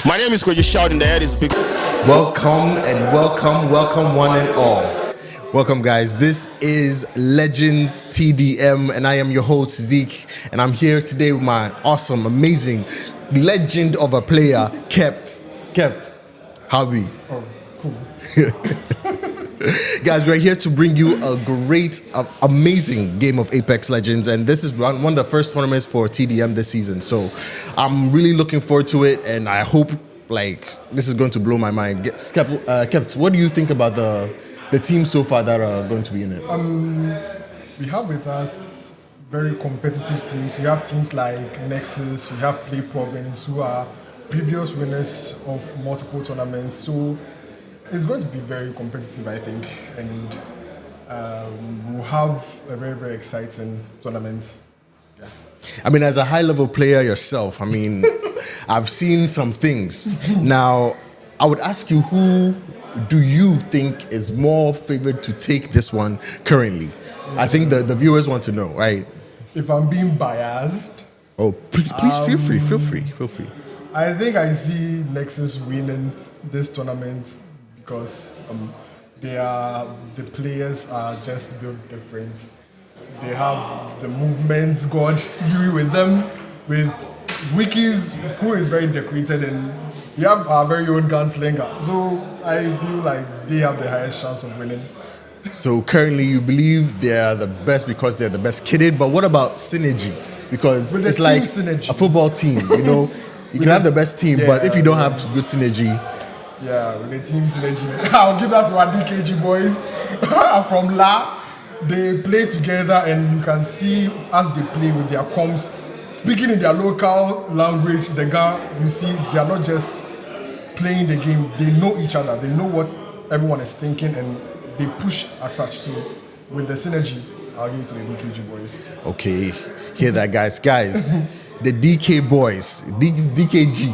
My name is Koji Shout in the head is big. Welcome and welcome one and all. Welcome guys, this is Legends TDM and I am your host Zeke and I'm here today with my awesome, amazing legend of a player, Kept. How are we? Oh, cool. Guys, we're here to bring you a great, amazing game of Apex Legends, and this is one of the first tournaments for TDM this season. So I'm really looking forward to it, and I hope this is going to blow my mind. Kept, what do you think about the teams so far that are going to be in it? We have with us very competitive teams. We have teams like Nexus, we have Play Province, who are previous winners of multiple tournaments. So it's going to be very competitive, I think, and we'll have a very, very exciting tournament. Yeah. I mean, as a high-level player yourself, I mean, I've seen some things. Now, I would ask you, who do you think is more favored to take this one currently? I think the viewers want to know, right? If I'm being biased... Oh, please feel free. I think I see Nexus winning this tournament because the players are just built different. They have the movements God Yuri with them, with Wikis, who is very decorated, and we have our very own gunslinger. So I feel like they have the highest chance of winning. So currently you believe they are the best because they're the best kitted, but what about synergy? Because it's like synergy. A football team, you know, you can have the best team, but if you don't have good synergy. Yeah, with the team synergy. I'll give that to our DKG boys from La. They play together and you can see as they play with their comms, speaking in their local language, the guy, you see, they are not just playing the game, they know each other, they know what everyone is thinking and they push as such. So with the synergy, I'll give it to the DKG boys. Okay, hear that guys. The DK boys, DKG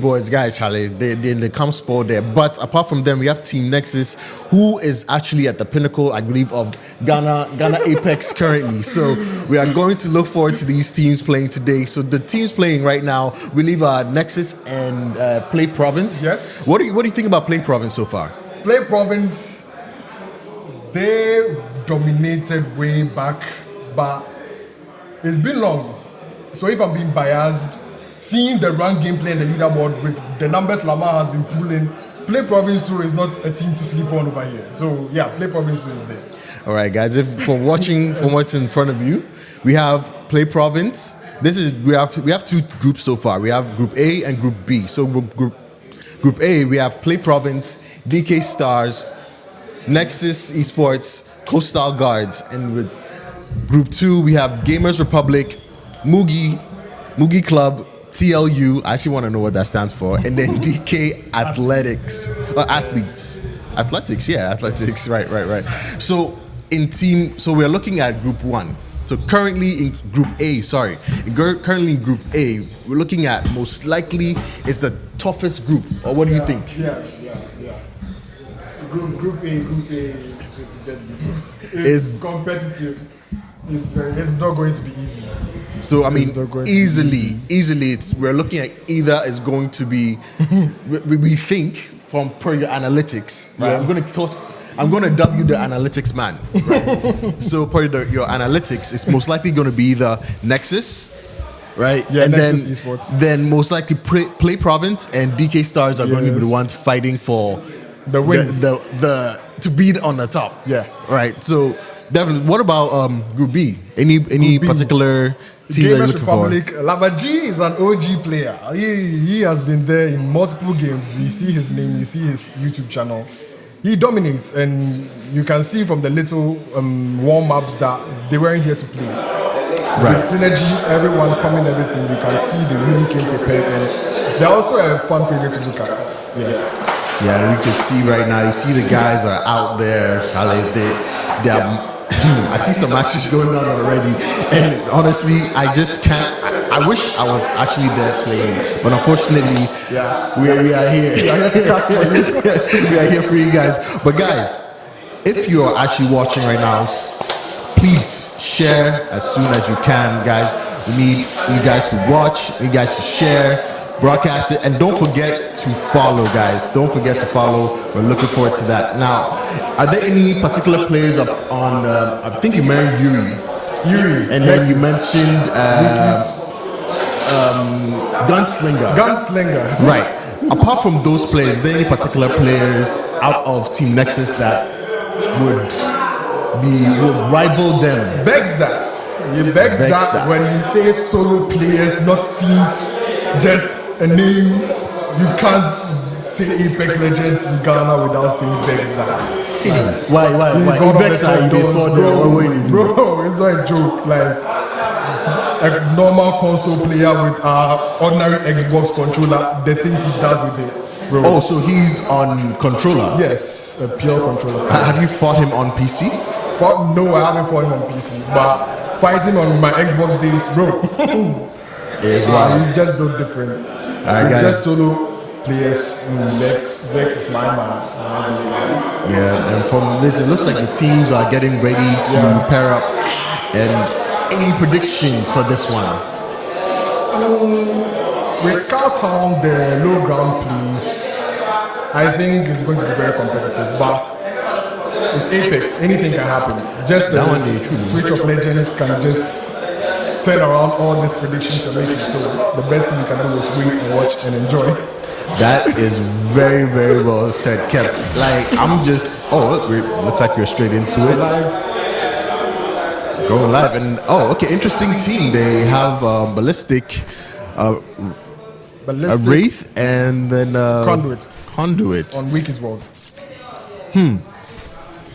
boys, guys, Charlie, they come sport there. But apart from them, we have Team Nexus, who is actually at the pinnacle, I believe, of Ghana Apex currently. So we are going to look forward to these teams playing today. So the teams playing right now, we leave Nexus and Play Province. Yes. What do you think about Play Province so far? Play Province, they dominated way back, but it's been long. So if I'm being biased, seeing the rank gameplay and the leaderboard with the numbers Lamar has been pulling, Play Province 2 is not a team to sleep on over here. So yeah, Play Province 2 is there. All right, guys. If from watching from what's in front of you, we have Play Province. We have two groups so far. We have Group A and Group B. So Group A, we have Play Province, DK Stars, Nexus Esports, Coastal Guards, and with Group 2, we have Gamers Republic, Mugi Club, TLU, I actually want to know what that stands for, and then DK Athletics, right. So we're looking at Group 1. So currently in Group A, we're looking at most likely is the toughest group, or what do you think? Yeah. Group A is deadly. It's competitive. It's not going to be easy. So I mean, easily, we're looking at either is going to be. we think from per your analytics, right? Yeah. I'm going to dub you the analytics man. Right? So per your analytics, it's most likely going to be either Nexus, right? Yeah, and Nexus Esports. Then most likely Play Province and DK Stars are going to be the ones fighting for the win, the to be on the top. Yeah. Right. So. Definitely. What about Group B? Any particular team that you're looking Republic, for? Labaji is an OG player. He has been there in multiple games. We see his name, we see his YouTube channel. He dominates, and you can see from the little warm-ups that they weren't here to play. Right. With synergy, everyone coming, everything, you can see they really came prepared, and they're also a fun favorite to look at. Yeah, we can see right now. You see the guys are out there. I see some matches going on already, and honestly, I just can't. I wish I was actually there playing, but unfortunately, we are here. We are here for you guys. But guys, if you are actually watching right now, please share as soon as you can, guys. We need you guys to watch, you guys to share, broadcast it. And don't forget to follow, guys. Don't forget to follow. We're looking forward to that. Now, are there any particular players up on? I think you mentioned Yuri, and then you mentioned Gunslinger. Right. Apart from those players, is there any particular players out of Team Nexus that would rival them? Begs that. It begs that when you say solo players, not teams, just a name. You can't say Apex Legends in Ghana without saying begs that. Why? He's one of the top dogs, bro, it's not a joke. Like a normal console player with ordinary Xbox controller, the things he does with it, bro. Oh, so he's on controller? Yes, a pure controller. Have you fought him on PC? No, I haven't fought him on PC, but fighting on my Xbox days, bro. He's just built different. Alright, guys. Just solo players. Vex is my man. Yeah, and from this, it looks like the teams are getting ready to pair up. And any predictions for this one? With Scout Town, the low ground plays, I think it's going to be very competitive. But it's Apex, anything can happen. Just the switch of legends can just turn around all these predictions you're making. So the best thing you can do is wait and watch and enjoy. That is very, very well said, Kept. Like, I'm just... Oh, looks like you're straight into it. Going live. And, okay, interesting team. They have Ballistic, Wraith, and then... Conduit. On weak as well.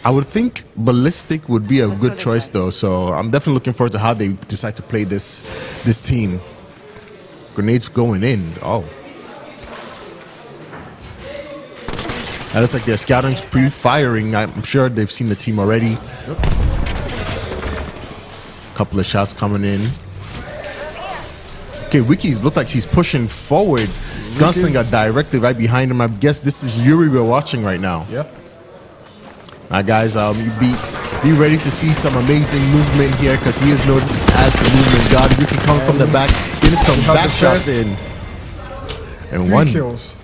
I would think Ballistic would be a good choice, though. So I'm definitely looking forward to how they decide to play this team. Grenades going in. Oh. It looks like they're scouting, pre-firing. I'm sure they've seen the team already. Couple of shots coming in. Okay, Wiki's looked like she's pushing forward. Gunslinger directly right behind him. I guess this is Yuri we're watching right now. Yeah. Alright, guys, be ready to see some amazing movement here because he is known as the movement god. Wiki coming from the back, getting some back shots in. And 3 kills.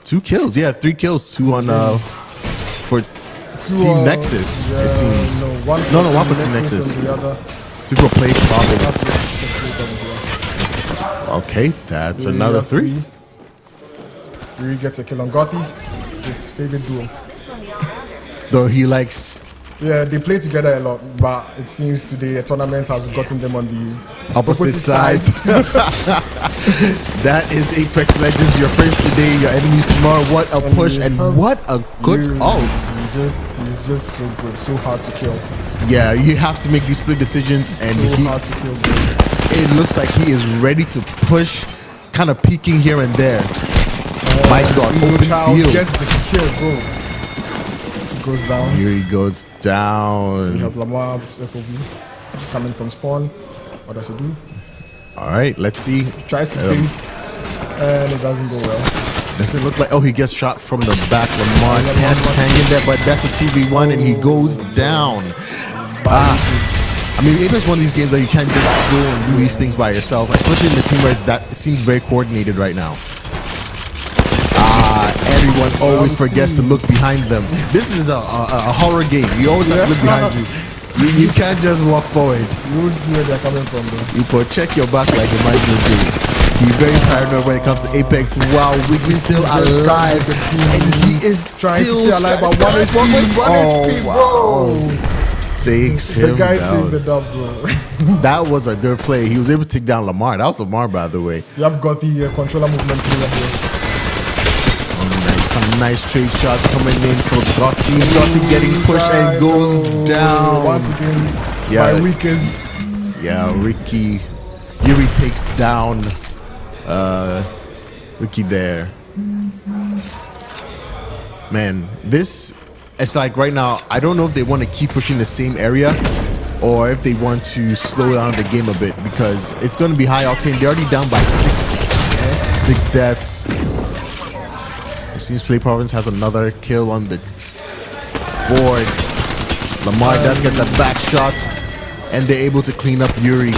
2 kills, yeah, 3 kills. 2 on for Team Nexus. Yeah, it seems. one for Team Nexus. 2 for Play Province. Okay, that's another 3. Yuri gets a kill on Gothi, his favorite duo. Though he likes... Yeah, they play together a lot, but it seems today a tournament has gotten them on the opposite sides. That is Apex Legends, your friends today, your enemies tomorrow. What a push and what a good ult. He's just so good, so hard to kill. Yeah, you have to make these split decisions, and so hard to kill. It looks like he is ready to push, kind of peeking here and there. My God, open field. Gets the kill, bro. Goes down. Here he goes down. We have Lamar's FOV coming from spawn. What does he do? All right, let's see. Tries to feint, and it doesn't go well. Doesn't look like... Oh, he gets shot from the back. Lamar can't hang in there, but that's a 2v1, and he goes down. I mean, Apex is one of these games that you can't just go and do these things by yourself, especially in the team where that seems very coordinated right now. Everyone always forgets to look behind them. This is a horror game. You always have to look behind you. You can't just walk forward. You will see where they're coming from, though. You put check your back like it might be good. He's very paranoid when it comes to Apex. Wow, Wiggly's still alive. And he is trying to still stay alive at 1 HP, bro. Takes him The guy down. takes the dub, bro. That was a good play. He was able to take down Lamar. That was Lamar, by the way. You have got the controller movement player here. Some nice trade shots coming in for Gotti. Gotti getting pushed and goes down. Once again, by Weakers. Yeah, Yuri takes down Wiki there. Man, it's like right now, I don't know if they want to keep pushing the same area or if they want to slow down the game a bit because it's going to be high octane. They're already down by 6 deaths. It seems Play Province has another kill on the board. Lamar does get the back shot, and they're able to clean up Yuri.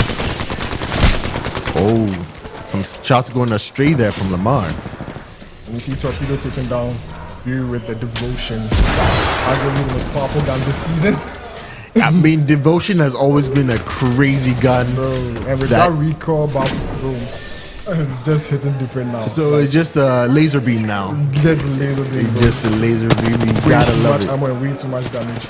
Oh, Some shots going astray there from Lamar. And you see Torpedo taking down you with the Devotion. Arguably the most powerful gun this season. I mean, Devotion has always been a crazy gun. Bro, and with that recoil buff, bro, it's just hitting different now. So it's just a laser beam now. Just a laser beam. It's just a laser beam. You gotta love it. I'm going way too much damage.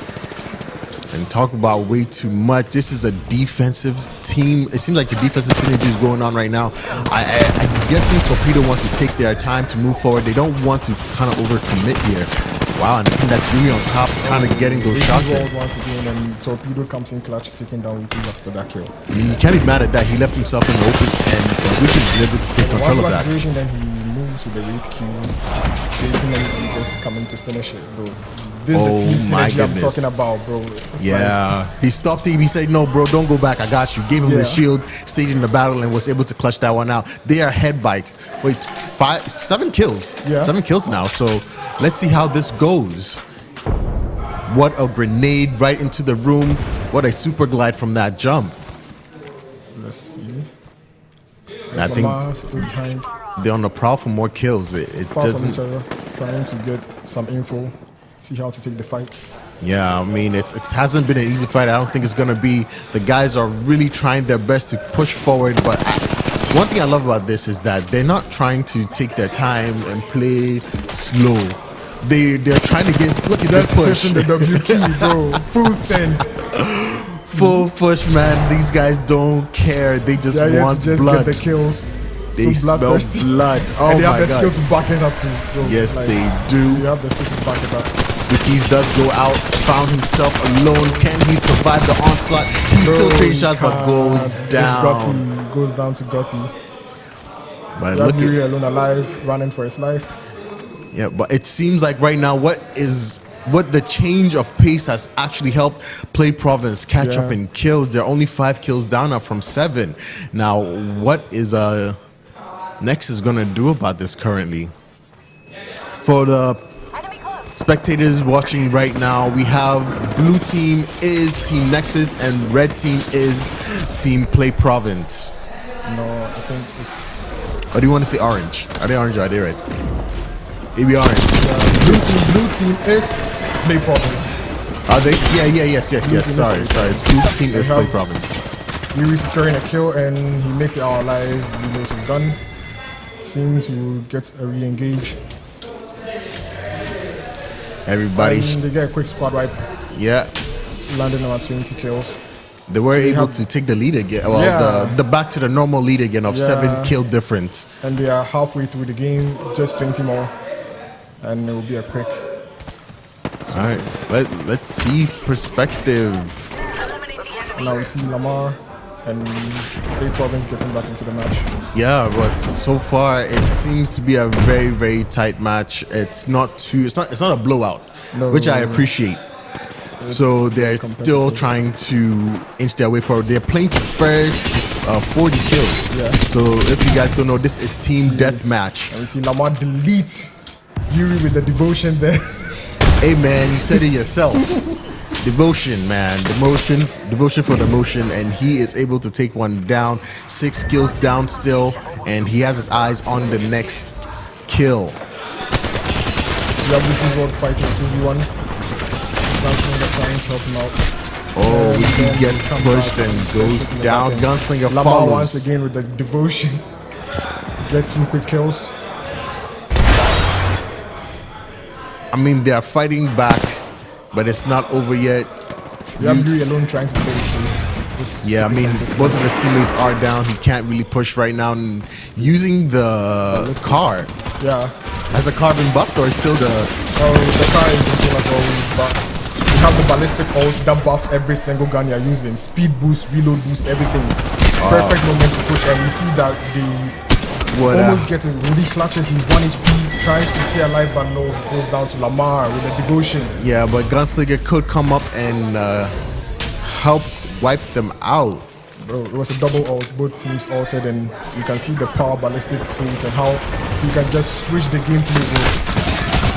And talk about way too much. This is a defensive team. It seems like the defensive synergy is going on right now. I'm guessing Torpedo wants to take their time to move forward. They don't want to kind of overcommit here. Wow, and I think that's really on top, kind of getting those shots in. Once again, and Torpedo comes in clutch, taking down Wiki after that kill. I mean, you can't be mad at that. He left himself in the open, and Wiki is able to take control of that. Situation, then he moves with the Wraith Q, facing and just coming to finish it, bro. This is the team synergy I'm talking about, bro. It's he stopped him. He said, "No, bro, don't go back. I got you." Gave him the shield, stayed in the battle, and was able to clutch that one out. They are head bike. Wait, 7 kills. Yeah. 7 kills now. So let's see how this goes. What a grenade right into the room. What a super glide from that jump. Let's see. And I think stood behind. they're on the prowl for more kills. It doesn't. From each other, trying to get some info. See how to take the fight. Yeah, I mean, it hasn't been an easy fight. I don't think it's going to be. The guys are really trying their best to push forward. But one thing I love about this is that they're not trying to take their time and play slow. They're trying to get. Look at this push. Pushing the W key, bro. Full send. Full push, man. These guys don't care. They just want just blood. Get the kills. They smell blood. Oh and they my have the God. skill to back it up too. Bro. Yes, they do. They have the skill to back it up. Wikis does go out, found himself alone. Can he survive the onslaught? He still takes shots, but goes down. Goes down to Gotti. But look at alone alive, running for his life. Yeah, but it seems like right now, what the change of pace has actually helped Play Province catch up in kills. They're only 5 kills down now from 7. Now, what is Nexus gonna do about this currently? For the spectators watching right now, we have blue team is Team Nexus and red team is Team Play Province. No, I think it's... Or do you want to say orange? Are they orange or are they red? Maybe orange. Blue team is Play Province. Are they? Yes. Sorry. Blue team is Play Province. Yuri's securing a kill and he makes it out alive. He knows his gun. Seems to get a re-engage. Everybody. And they get a quick squad wipe. Yeah. Landing on 20 kills. They were able to take the lead again. Well, the back to the normal lead again of 7 kill difference. And they are halfway through the game, just 20 more. And it will be a quick. All right, let's see perspective. Now we see Lamar and Play Province getting back into the match. Yeah, but so far it seems to be a very, very tight match. It's not a blowout, which I appreciate. So they're still trying to inch their way forward. They're playing to first 40 kills. Yeah. So if you guys don't know, this is team deathmatch. And we see Lamar delete Yuri with the devotion there. Hey man, you said it yourself. Devotion, man. Devotion for the motion, and he is able to take one down. 6 kills down still, and he has his eyes on the next kill. We have Wiki's World fighting 2v1. Gunslinger trying to help him out. Oh, Wiki gets pushed and goes down. Gunslinger Lamar follows. Once again with the devotion. Get 2 quick kills. I mean, they are fighting back, but it's not over yet. We have Yuri alone trying to play safe. Yeah, I mean, both of his teammates are down. He can't really push right now. And using the car. Yeah. Has the car been buffed or is still the... Oh, the car is the same as always, but you have the ballistic ult that buffs every single gun you're using. Speed boost, reload boost, everything. Perfect moment to push, and we see that they almost get it really clutching. He's 1 HP, tries to stay alive, but no, he goes down to Lamar with the devotion. Yeah, but Gunslinger could come up and help wipe them out. Bro, it was a double ult, both teams ulted, and you can see the power ballistic ult and how you can just switch the gameplay.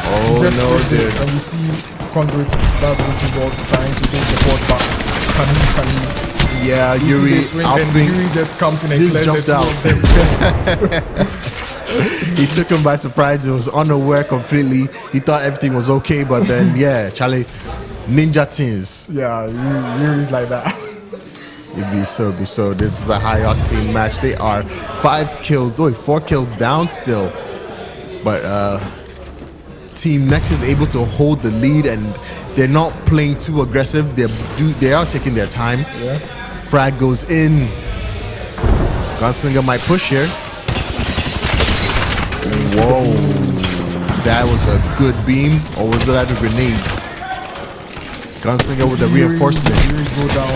Oh no, dude. And you see Conduit, that's what he's trying to do the board back. Can he Yeah, You Yuri, see they swing and Yuri just comes in and just clears jumped the two out. of them. He took him by surprise. He was unaware completely. He thought everything was okay, but then, yeah, Charlie, ninja teens. Yeah, Yuri's like that. It'd be so. This is a high octane match. They are 4 kills down still. But Team Next is able to hold the lead, and they're not playing too aggressive. They are taking their time. Yeah. Frag goes in. Gunslinger might push here. Whoa. That was a good beam, or was that a grenade? Gunslinger with the reinforcement. Yuri go down,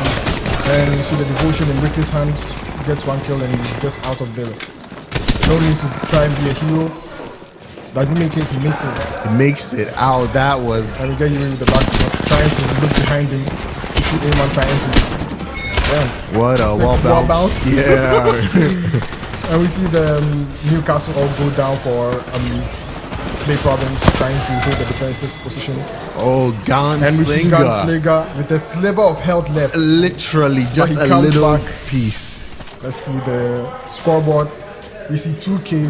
and you see the devotion in Ricky's hands. Gets 1 kill, and he's just out of there. No need to try and be a hero. Does he make it? He makes it. He makes it out. That was. And we get Yuri with the back, trying to look behind him. To shoot him and trying to. Yeah. What a wall bounce. Yeah. And we see the Newcastle all go down for play province, trying to hold the defensive position. Oh, Gunslinger. And we see Gunslinger with a sliver of health left. Literally, just a little piece. Let's see the scoreboard. We see 2K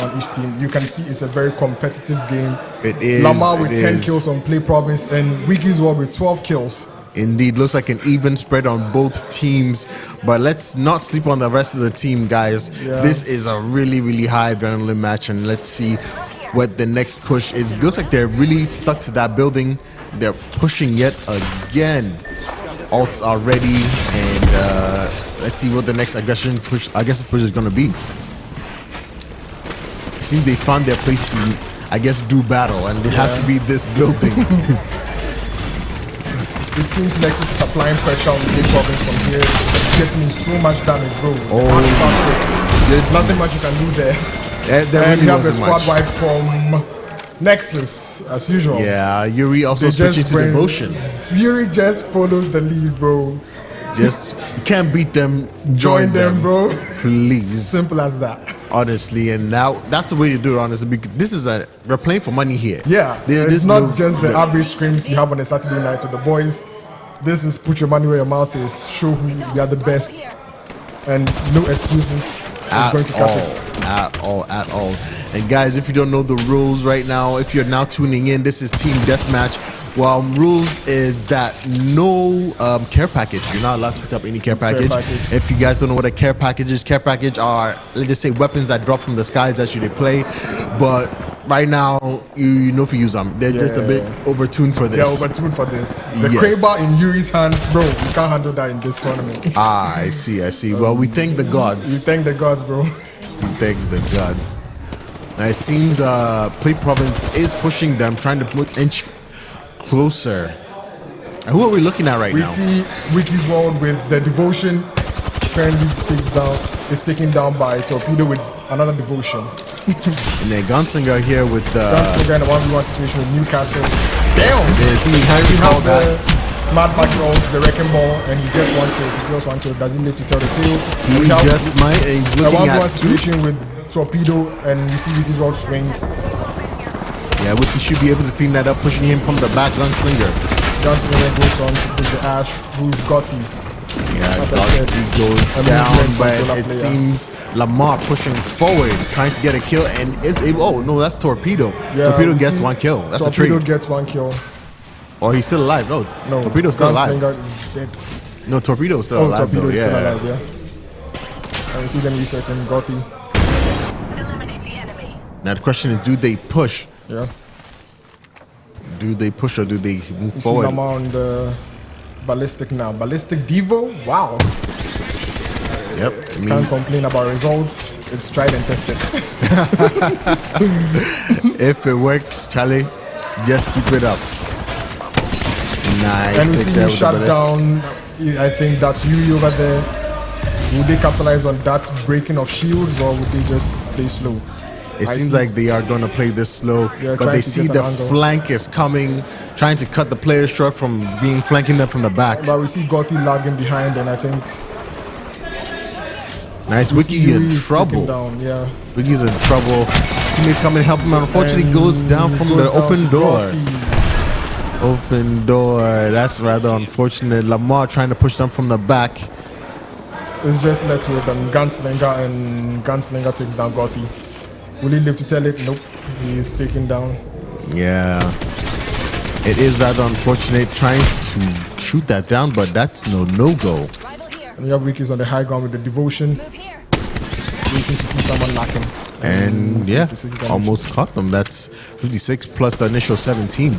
on each team. You can see it's a very competitive game. It is. Lamar with 10 kills on play province, and Wiki's World with 12 kills. Indeed, looks like an even spread on both teams, but let's not sleep on the rest of the team, guys. Yeah. This is a really high adrenaline match, and let's see what the next push is. It looks like they're really stuck to that building. They're pushing yet again. Ults are ready, and let's see what the next aggressive push is going to be. It seems they found their place to, I guess, do battle, and it has to be this building. It seems Nexus is applying pressure on the big province from here, getting in so much damage, bro. Nothing much you can do there. And you have the squad wipe from Nexus, as usual. Yeah, Yuri also switching to devotion. Yuri just follows the lead, bro. Just, you can't beat them, join them, bro. Please. Simple as that. Honestly, and now that's the way to do it, honestly, because this is we're playing for money here. Yeah, it's not just the average scrims you have on a Saturday night with the boys. This is put your money where your mouth is, show who you are the best, and no excuses is going to cut it. At all. And guys, if you don't know the rules right now, if you're now tuning in, this is Team Deathmatch. Well, rules is that no care package. You're not allowed to pick up any care package. If you guys don't know what a care package is, care package are, let's just say, weapons that drop from the skies as you play. But right now, you know if you use them. They're just a bit overtuned for this. They're overtuned for this. The Kraber in Yuri's hands, bro, you can't handle that in this tournament. I see. Well, we thank the gods. We thank the gods, bro. We thank the gods. Now, it seems Play Province is pushing them, trying to inch closer. And who are we looking at right now? We see Wiki's World with the devotion currently is taken down by Torpedo with another devotion. And then Gunslinger here with Gunslinger in a 1v1 situation with Newcastle. Damn! We have the Mad Max rolls the wrecking ball, and he gets 1 kill. So he kills 1 kill. Doesn't live to tell the tale. He just might. He's looking at 1v1 situation with Torpedo, and we see Wiki's World swing. Yeah, Wiki should be able to clean that up, pushing him from the back. Gunslinger goes on to push the Ash, who's Gothy. Yeah, Gothy goes down, but it seems Lamar pushing forward, trying to get a kill, and is able. Oh no, that's Torpedo. Yeah, Torpedo gets 1 kill. That's a trade. Torpedo gets 1 kill. Or he's still alive. No, Torpedo's still alive. Is dead. No, Torpedo's still alive. Torpedo is still alive. Yeah. And we see them resetting Gothy. Now the question is, do they push? Yeah. Do they push or do they move you forward? See them on the ballistic now. Ballistic Devo. Wow. Yep. Can't complain about results. It's tried and tested. If it works, Charlie, just keep it up. Nice. And we see you shut down. I think that's Yuri over there. Would they capitalize on that breaking of shields, or would they just play slow? It seems like they are going to play this slow, but they see the flank is coming, trying to cut the players short from flanking them from the back. But we see Gothy lagging behind, and I think nice. Wiki in trouble. Yeah. Wiki's in trouble. Teammates come and help him, and unfortunately goes down from the open door. Open door. That's rather unfortunate. Lamar trying to push them from the back. It's just led to Gunslinger, and Gunslinger takes down Gotti. Will he live to tell it? Nope. He is taken down. Yeah. It is rather unfortunate trying to shoot that down, but that's no-go. And we have Ricky's on the high ground with the devotion. Waiting to see someone knocking. And yeah, almost caught them. That's 56 plus the initial 17.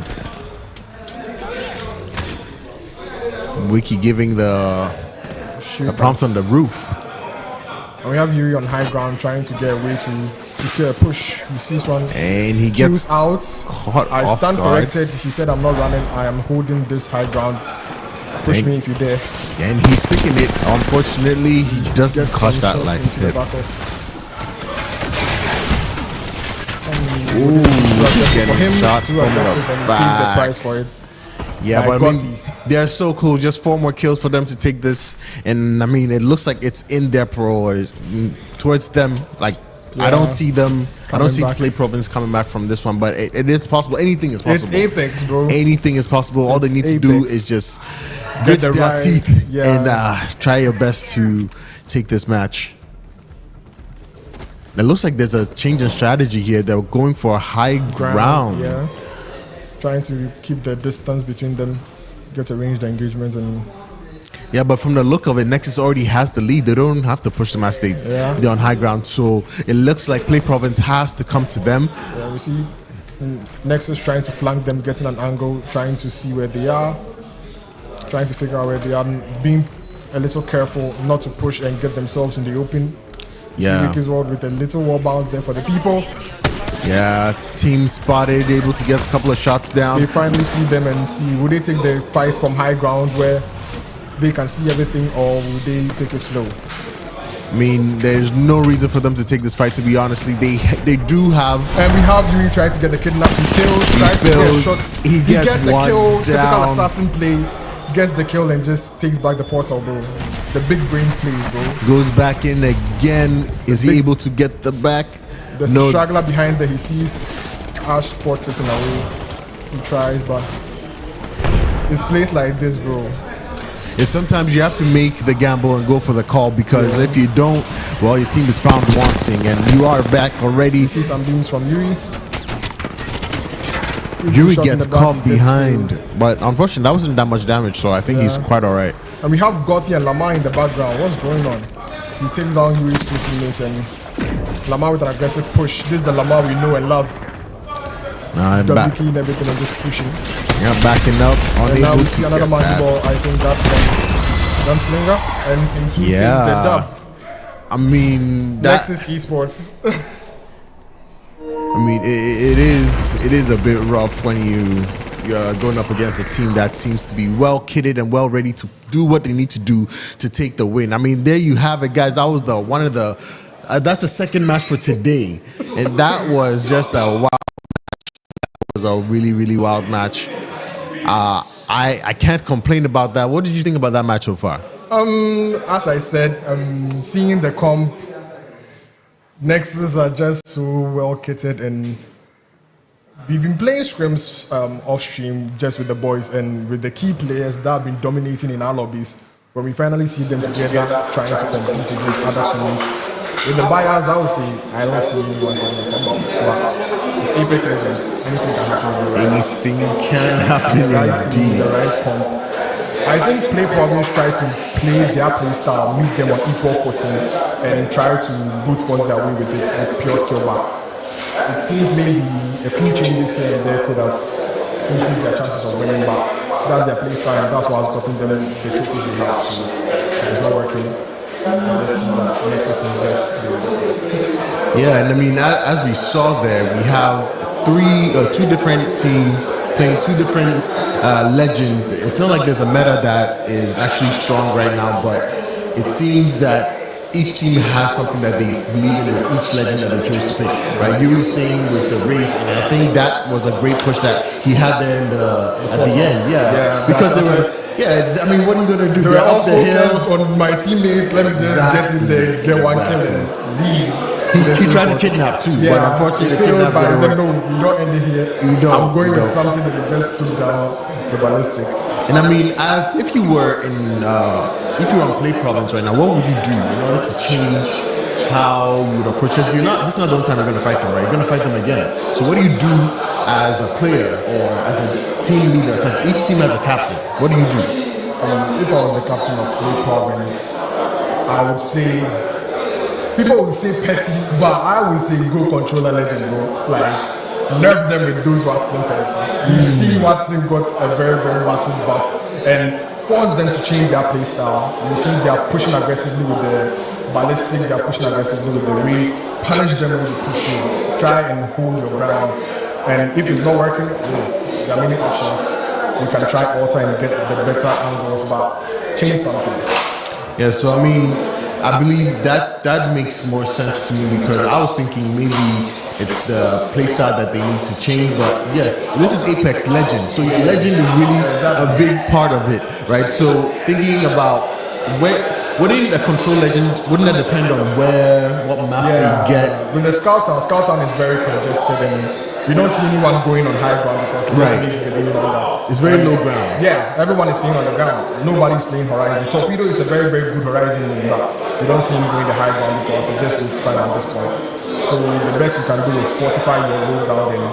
Wiki giving the prompts on the roof. And we have Yuri on high ground trying to get away to secure a push. He sees one and he gets out. I stand guard. corrected. He said, I'm not running. I am holding this high ground. Push me if you dare. And he's sticking it. Unfortunately, he doesn't clutch that like hit. Ooh, for him, shot too from aggressive, the and he pays the back. price for it. Yeah, but I mean, they're so cool. Just 4 more kills for them to take this, and I mean, it looks like it's in their pro towards them. Like Yeah. I don't see them. I don't see back. Play Province coming back from this one, but it is possible. Anything is possible. It's Apex, bro. Anything is possible. All they It's need to do Apex. is just Get grit the their right- teeth yeah. and try your best to take this match. It looks like there's a change in strategy here. They're going for a high ground. Yeah. Trying to keep the distance between them, get a ranged engagement, and Yeah, but from the look of it, Nexus already has the lead. They don't have to push them as they're on high ground. So it looks like Play Province has to come to them. we see Nexus trying to flank them, getting an angle, trying to see where they are, trying to figure out where they are, being a little careful not to push and get themselves in the open. You see Ricky's World with a little wall bounce there for the people. Yeah, team spotted, able to get a couple of shots down. They finally see them and see, will they take the fight from high ground where they can see everything, or will they take it slow? I mean, there's no reason for them to take this fight, to be honestly. They do have... And we have Yuri trying to get the kidnap. He fails, tries to get a shot. He gets a one kill, typical down. assassin play. Gets the kill and just takes back the portal, bro. The big brain plays, bro. Goes back in again. Is he able to get the back? There's a straggler behind there. He sees Ash port taken away. He tries, but it's placed like this, bro. It's sometimes you have to make the gamble and go for the call, because if you don't, well, your team is found wanting and you are back already. You see some beams from Yuri. Yuri gets caught behind, but unfortunately that wasn't that much damage, so I think he's quite alright. And we have Gothi and Lamar in the background. What's going on? He takes down Yuri's two teammates, and Lamar with an aggressive push. This is the Lamar we know and love. Back. WP and everything and just pushing. Yeah, backing up, And now unable we to see get another monkey that. ball. I think that's from Gunslinger. And Team 2 takes the dub. I mean, that, Nexus Esports. I mean, it is a bit rough when you're going up against a team that seems to be well kitted and well ready to do what they need to do to take the win. I mean, there you have it, guys. That was that's the second match for today, and that was just a wild match. That was a really, really wild match. I can't complain about that. What did you think about that match so far? As I said, seeing the comp, Nexus are just so well kitted, and we've been playing scrims off stream just with the boys and with the key players that have been dominating in our lobbies. When we finally see them together trying to compete against other teams, with the buyers, I would say I don't see anyone taking it. But it's Apex Legends. Anything can happen. Anything can happen The right team, indeed. the right comp. I think Play Province try to play their play style, meet them on equal footing, and try to brute force their way with it with pure skill back. It seems maybe a few changes here and there could have increased their chances of winning back. That's their play style, and that's what has gotten them the trophies they have. So it's not working. Yeah, and I mean, as we saw there, we have two different teams playing two different legends. It's not like there's a meta that is actually strong right now, but it seems that each team has something that they believe in with each legend that they chose to pick. Right? You were saying with the Wraith, and I think that was a great push that he had there at the end. Yeah, because they were. Yeah, I mean, what are you gonna do? They were all up the hill. focused on my teammates. Let me just get in there, get one kill, and leave. He tried to kidnap too, but unfortunately, he failed. kidnap But he didn't said, work. "No, you don't end it here. You don't, I'm going you with don't. something that we just took down." the ballistic. And I mean, if you were on play province right now, what would you do in order to change how you would approach? Because this is not the only time you're going to fight them, right? You're going to fight them again. So what do you do as a player or as a team leader? Because each team has a captain. What do you do? If I was the captain of play province, I would say, people would say petty, but I would say go controller Ledend, bro. Like, nerf them with those Watson fences. You see Watson got a very, very massive buff and force them to change their play style. You see they are pushing aggressively with the ballistic, they are pushing aggressively with the weight, punish them with the pushing, try and hold your ground. And if it's not working, there are many options. You can try alter and get the better angles, but change something. Yeah, so I mean, I believe that makes more sense to me because I was thinking maybe it's the playstyle that they need to change. But yes, this is Apex Legend, so your Legend is really a big part of it, right? So thinking about wouldn't a control Legend, wouldn't that depend on what map you get? With the Scout Town is very congested and you don't see anyone going on high ground because it's very low ground. Yeah, everyone is staying on the ground. Nobody's playing Horizon. Torpedo is a very, very good Horizon, but you don't see him going the high ground because it's just this time at this point. So the best you can do is fortify your low ground and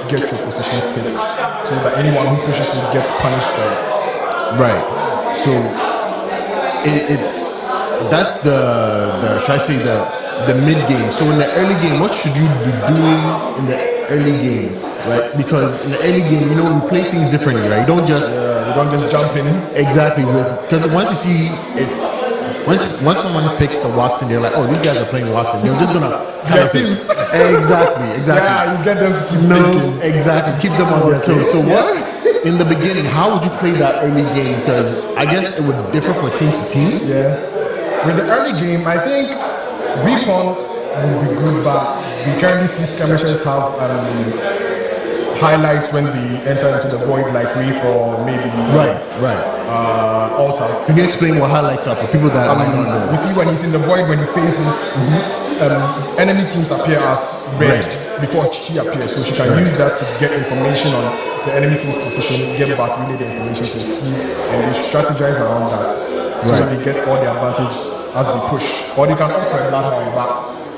get your position fixed so that anyone who pushes you gets punished for it. Right. So that's the should I say the mid game. So in the early game, what should you be doing in the early game, right? Because in the early game, we play things differently, right? You don't just jump in. Exactly, because once you see once someone picks the Watson, they're like, oh, these guys are playing Watson. They're just gonna exactly. Yeah, you get them to keep exactly, keep them on their toes. So what in the beginning? How would you play that early game? Because I guess it would differ from team to team. Yeah, with the early game, I think Recon would be good, but we currently see skirmishers have highlights when they enter into the void, like Reap or maybe Altar. Can you explain what highlights are for people that might not know? You see when he's in the void, when he faces enemy teams appear as red before she appears, so she can use that to get information on the enemy team's position, get back really the information to see, and they strategize around that so that they get all the advantage as they push. Or they can opt for a Bloodhound, but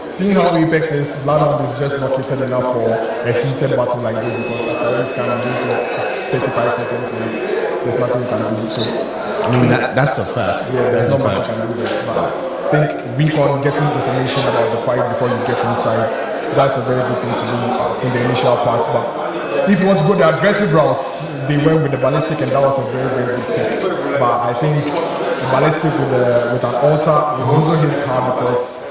seeing how Apex is, Bloodhound is just not catered enough for a heated battle like this because after this kind of for 35 seconds and there's nothing you can do. So I mean that's a fact. Yeah, there's not much you can do there. But I think Recon getting information about the fight before you get inside, that's a very good thing to do in the initial part. But if you want to go the aggressive routes, they went with the ballistic and that was a very, very good pick. But I think the ballistic with an Altar will also hit hard because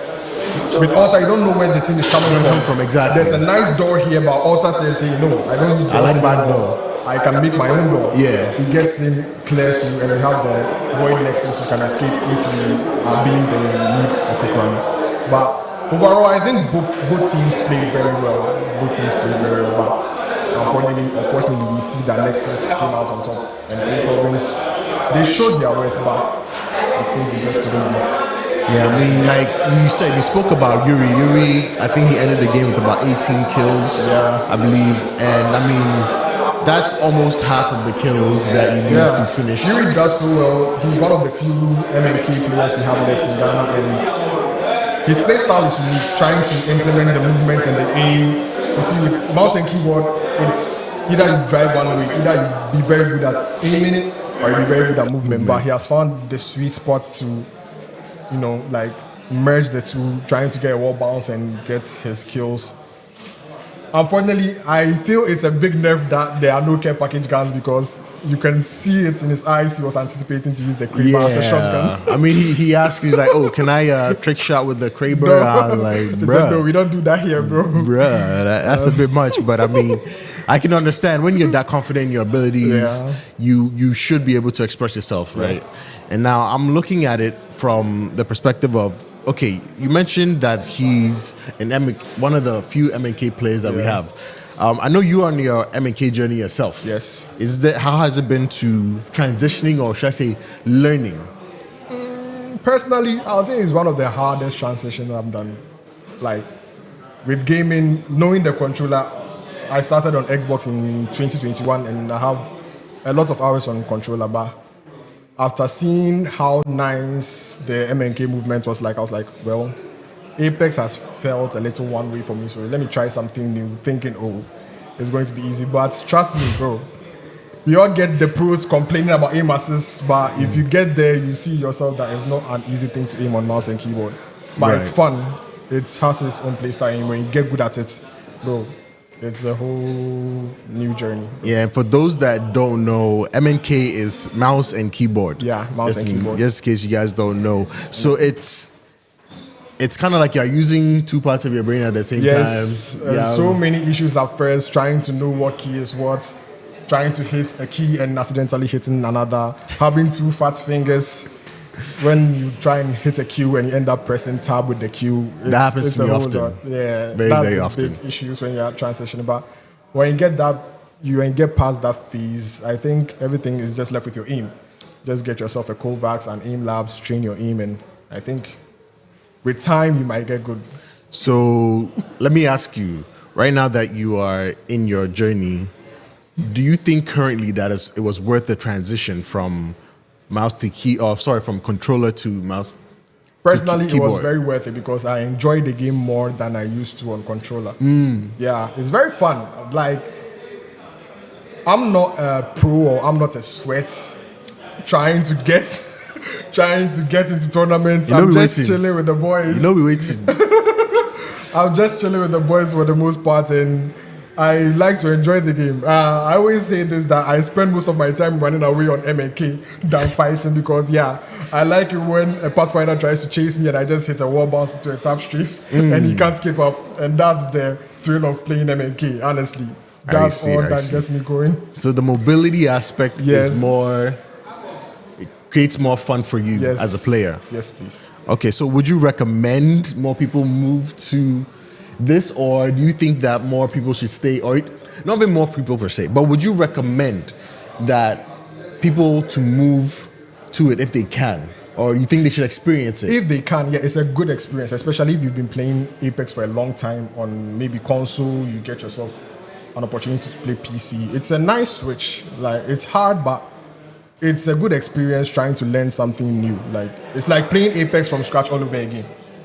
with Altar, you don't know where the team is coming from. Exactly. There's a nice door here, but Altar says, hey, no, I don't need I like back door. I can make my own door. Yeah. He gets in, clears you, and you have the void next to you, so you can escape if you are being the need a quick run. But overall, I think both teams play very well. But unfortunately, we see that Nexus came out on top. And they showed their worth, but it seems we just couldn't beat. Yeah, I mean, like you said, you spoke about Yuri. Yuri, I think he ended the game with about 18 kills, I believe. And I mean, that's almost half of the kills that you need to finish. Yuri does so well. He's one of the few MMK players we have left in Ghana. And his play style is really trying to implement the movements and the aim. You see, with mouse and keyboard, it's either you drive one way, either you be very good at aiming or you be very good at movement. But he has found the sweet spot to like merge the two, trying to get a wall bounce and get his kills. Unfortunately, I feel it's a big nerf that there are no care package guns because you can see it in his eyes. He was anticipating to use the Kraber as a shotgun. I mean, he asked, he's like, oh, can I trick shot with the Kraber? No. I'm like, bruh. No, we don't do that here, bro. Bruh, that's a bit much. But I mean, I can understand when you're that confident in your abilities, you should be able to express yourself, right? And now I'm looking at it from the perspective of, okay, you mentioned that he's one of the few MNK players that we have. I know you're on your MNK journey yourself. Yes. How has it been to transitioning, or should I say learning? Personally, I'll say it's one of the hardest transitions I've done. Like, with gaming, knowing the controller, I started on Xbox in 2021 and I have a lot of hours on controller, but after seeing how nice the MNK movement was like, I was like, well, Apex has felt a little one way for me, so let me try something new, thinking, oh, it's going to be easy. But trust me, bro, we all get the pros complaining about aim assists, but if you get there, you see yourself that it's not an easy thing to aim on mouse and keyboard. But it's fun. It has its own playstyle, and when you get good at it, bro, it's a whole new journey. Yeah, for those that don't know, MNK is mouse and keyboard. Yeah, mouse and keyboard. Just in case you guys don't know. So it's kind of like you're using two parts of your brain at the same time. Yes, so many issues at first, trying to know what key is what, trying to hit a key and accidentally hitting another, having two fat fingers. When you try and hit a Q and you end up pressing tab with the Q, that happens to me often. Yeah, very often. Big issues when you're transitioning. But when you get that, you get past that phase, I think everything is just left with your aim. Just get yourself a Kovacs and aim labs, train your aim, and I think with time you might get good. So let me ask you, right now that you are in your journey, do you think currently that it was worth the transition from mouse to from controller to mouse? Personally, to keyboard? It was very worth it because I enjoy the game more than I used to on controller. Yeah, it's very fun. Like, I'm not a pro or I'm not a sweat trying to get into tournaments. I'm just chilling with the boys. We waiting. I'm just chilling with the boys for the most part, and I like to enjoy the game. I always say this, that I spend most of my time running away on MNK than fighting because, I like it when a Pathfinder tries to chase me and I just hit a wall bounce into a tap strafe and he can't keep up. And that's the thrill of playing MNK, honestly. That's all that gets me going. So the mobility aspect is more, it creates more fun for you as a player. Yes, please. Okay, so would you recommend more people move to this, or do you think that more people should stay, or not even more people per se, but would you recommend that people to move to it if they can, or you think they should experience it? If they can, it's a good experience, especially if you've been playing Apex for a long time on maybe console, you get yourself an opportunity to play PC. It's a nice switch. Like, it's hard, but it's a good experience trying to learn something new. Like, it's like playing Apex from scratch all over again,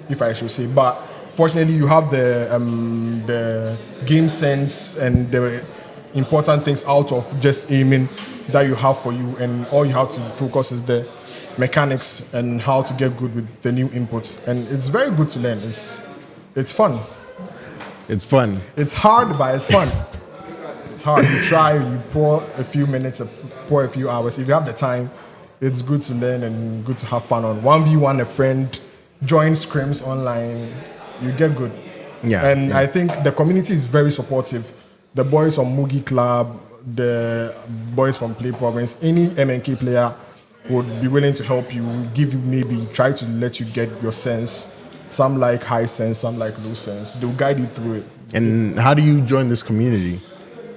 if I should say. But fortunately, you have the game sense and the important things out of just aiming that you have for you, and all you have to focus is the mechanics and how to get good with the new inputs. And it's very good to learn. It's fun. It's fun. It's hard, but it's fun. It's hard. You try, you pour a few minutes, pour a few hours. If you have the time, it's good to learn and good to have fun on. 1v1, a friend, join scrims online. You get good. I think the community is very supportive. The boys from Mugi Club, the boys from Play Province, any MNK player would be willing to help you, give you maybe, try to let you get your sense. Some like high sense, some like low sense. They'll guide you through it. And how do you join this community?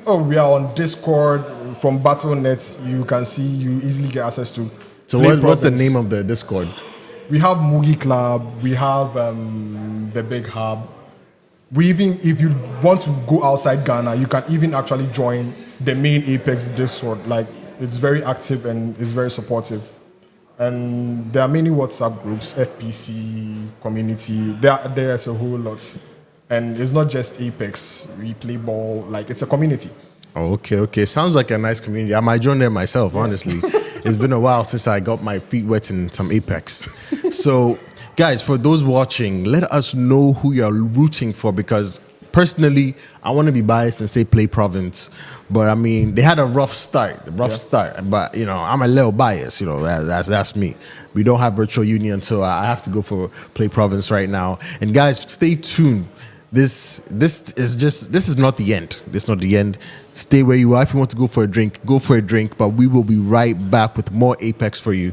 Oh, we are on Discord. From Battle.net, you can see, you easily get access to. So what's the name of the Discord? We have Mugi Club, we have the Big Hub. We even, if you want to go outside Ghana, you can even actually join the main Apex Discord. Like, it's very active and it's very supportive. And there are many WhatsApp groups, FPC, community, there's a whole lot. And it's not just Apex, we play ball, like, it's a community. Oh, okay. Sounds like a nice community. I might join there myself, honestly. It's been a while since I got my feet wet in some Apex. So, guys, for those watching, let us know who you're rooting for, because personally, I want to be biased and say Play Province. But I mean, they had a rough start. But I'm a little biased. That's me. We don't have virtual union, so I have to go for Play Province right now. And guys, stay tuned. This is not the end. This is not the end. Stay where you are. If you want to go for a drink, go for a drink. But we will be right back with more Apex for you.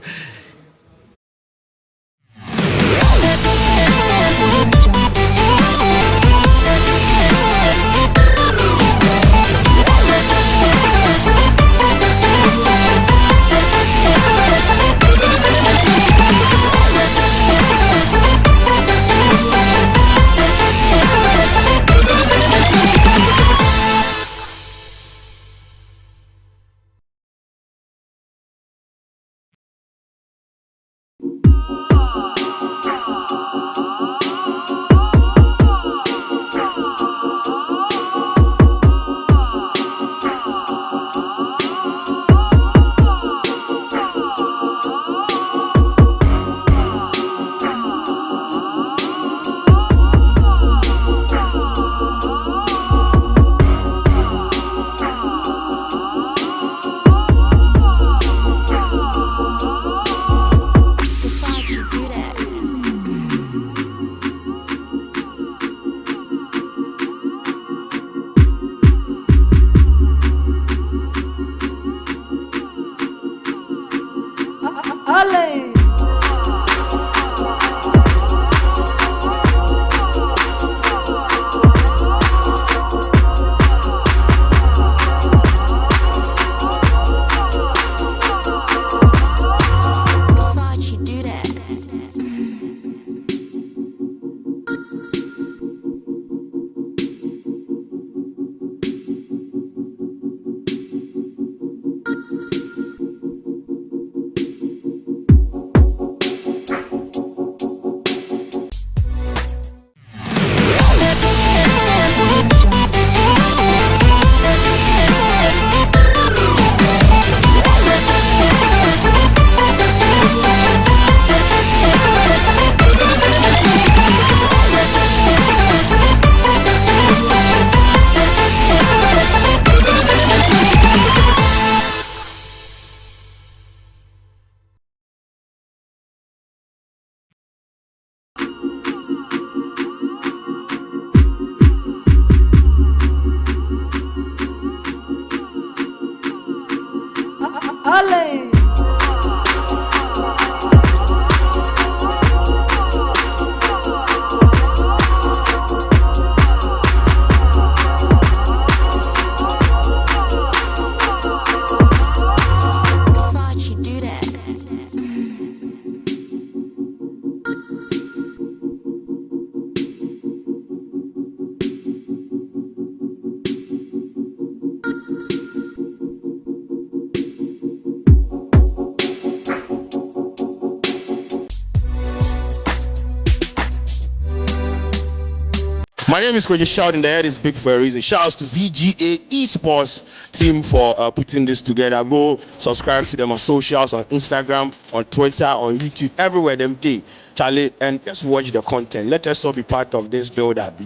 My name is Koji Shouting. The head is big for a reason. Shouts to VGA Esports team for putting this together. Go subscribe to them on socials, on Instagram, on Twitter, on YouTube, everywhere them day. Charlie, and just watch the content. Let us all be part of this build up.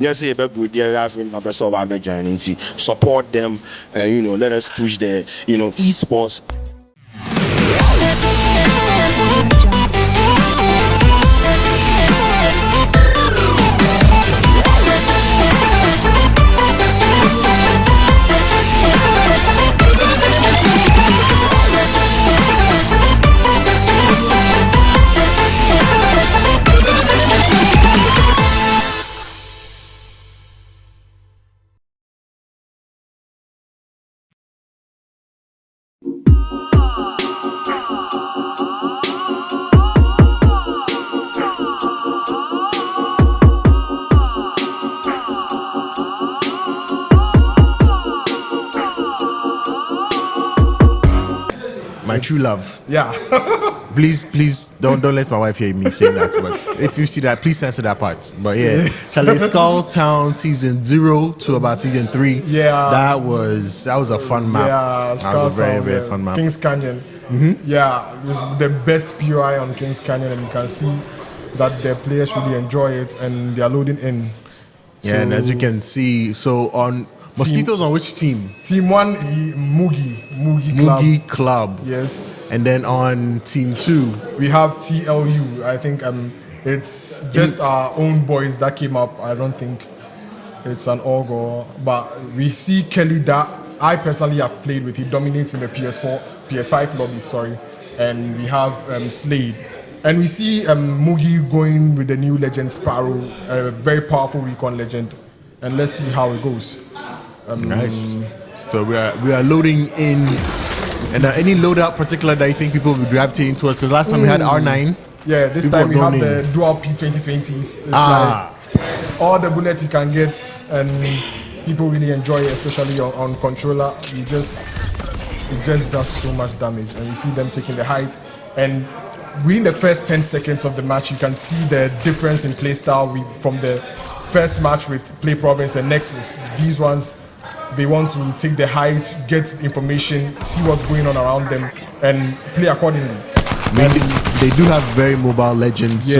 Support them, let us push the esports. My true love. Yeah. Please don't let my wife hear me saying that. But if you see that, please censor that part. But yeah, Charlie, Skull Town season 0 to about season 3. Yeah. That was a fun map. Yeah, that was a very, very fun map. Kings Canyon. Yeah, this is the best POI on Kings Canyon, and you can see that the players really enjoy it and they are loading in. Yeah, and as you can see, so on Mosquitoes on which team? Team 1, Mugi Club. Yes. And then on team 2, we have TLU. I think it's just our own boys that came up. I don't think it's an Ogo, but we see Kelly that I personally have played with. He dominates in the PS5 lobby. Sorry, and we have Slade. And we see Mugi going with the new Legend Sparrow, a very powerful recon legend. And let's see how it goes. Right. So we are loading in. And any loadout particular that you think people will be gravitating towards? Because last time we had R9. Yeah, this time we have the dual P2020s. It's like all the bullets you can get, and people really enjoy it, especially on controller. It just does so much damage, and you see them taking the height. And within the first 10 seconds of the match, you can see the difference in playstyle from the first match with Play Province and Nexus. These ones, they want to take the height, get information, see what's going on around them, and play accordingly. They do have very mobile legends, so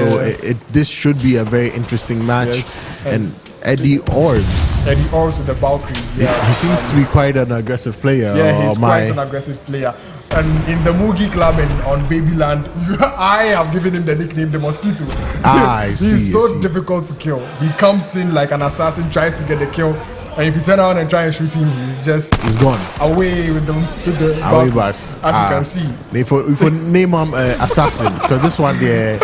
this should be a very interesting match. Yes. And Eddie Orbs with the Valkyrie. Yeah. He seems to be quite an aggressive player. Yeah, he's quite an aggressive player. And in the Mugi Club and on Babyland, I have given him the nickname the Mosquito. I see. He's so difficult to kill. He comes in like an assassin, tries to get the kill, and if you turn around and try and shoot him, he's gone away with the away bus. As you can see. If we name him assassin, because this one there.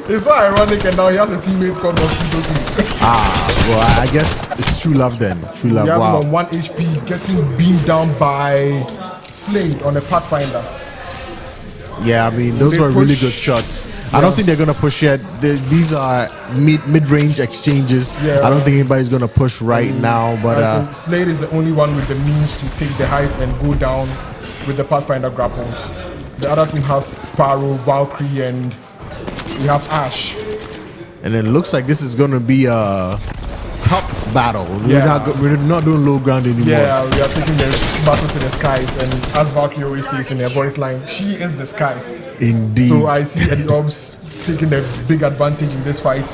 It's so ironic, and now he has a teammate called Mosquito too. Well, I guess it's true love then. True love. We have Wow. him on 1 HP, getting beamed down by Slade on a Pathfinder. Yeah, I mean those were really good shots. I don't think they're gonna push yet. These are mid-range exchanges. Yeah. I don't think anybody's gonna push right now. But I think Slade is the only one with the means to take the height and go down with the Pathfinder grapples. The other team has Sparrow, Valkyrie, and we have Ash. and then it looks like this is gonna be a top battle. Yeah. We're not doing low ground anymore. Yeah, we are taking the battle to the skies, and as Valkyrie always says in her voice line, she is the skies. Indeed. So I see Eddie Orbs taking the big advantage in this fight.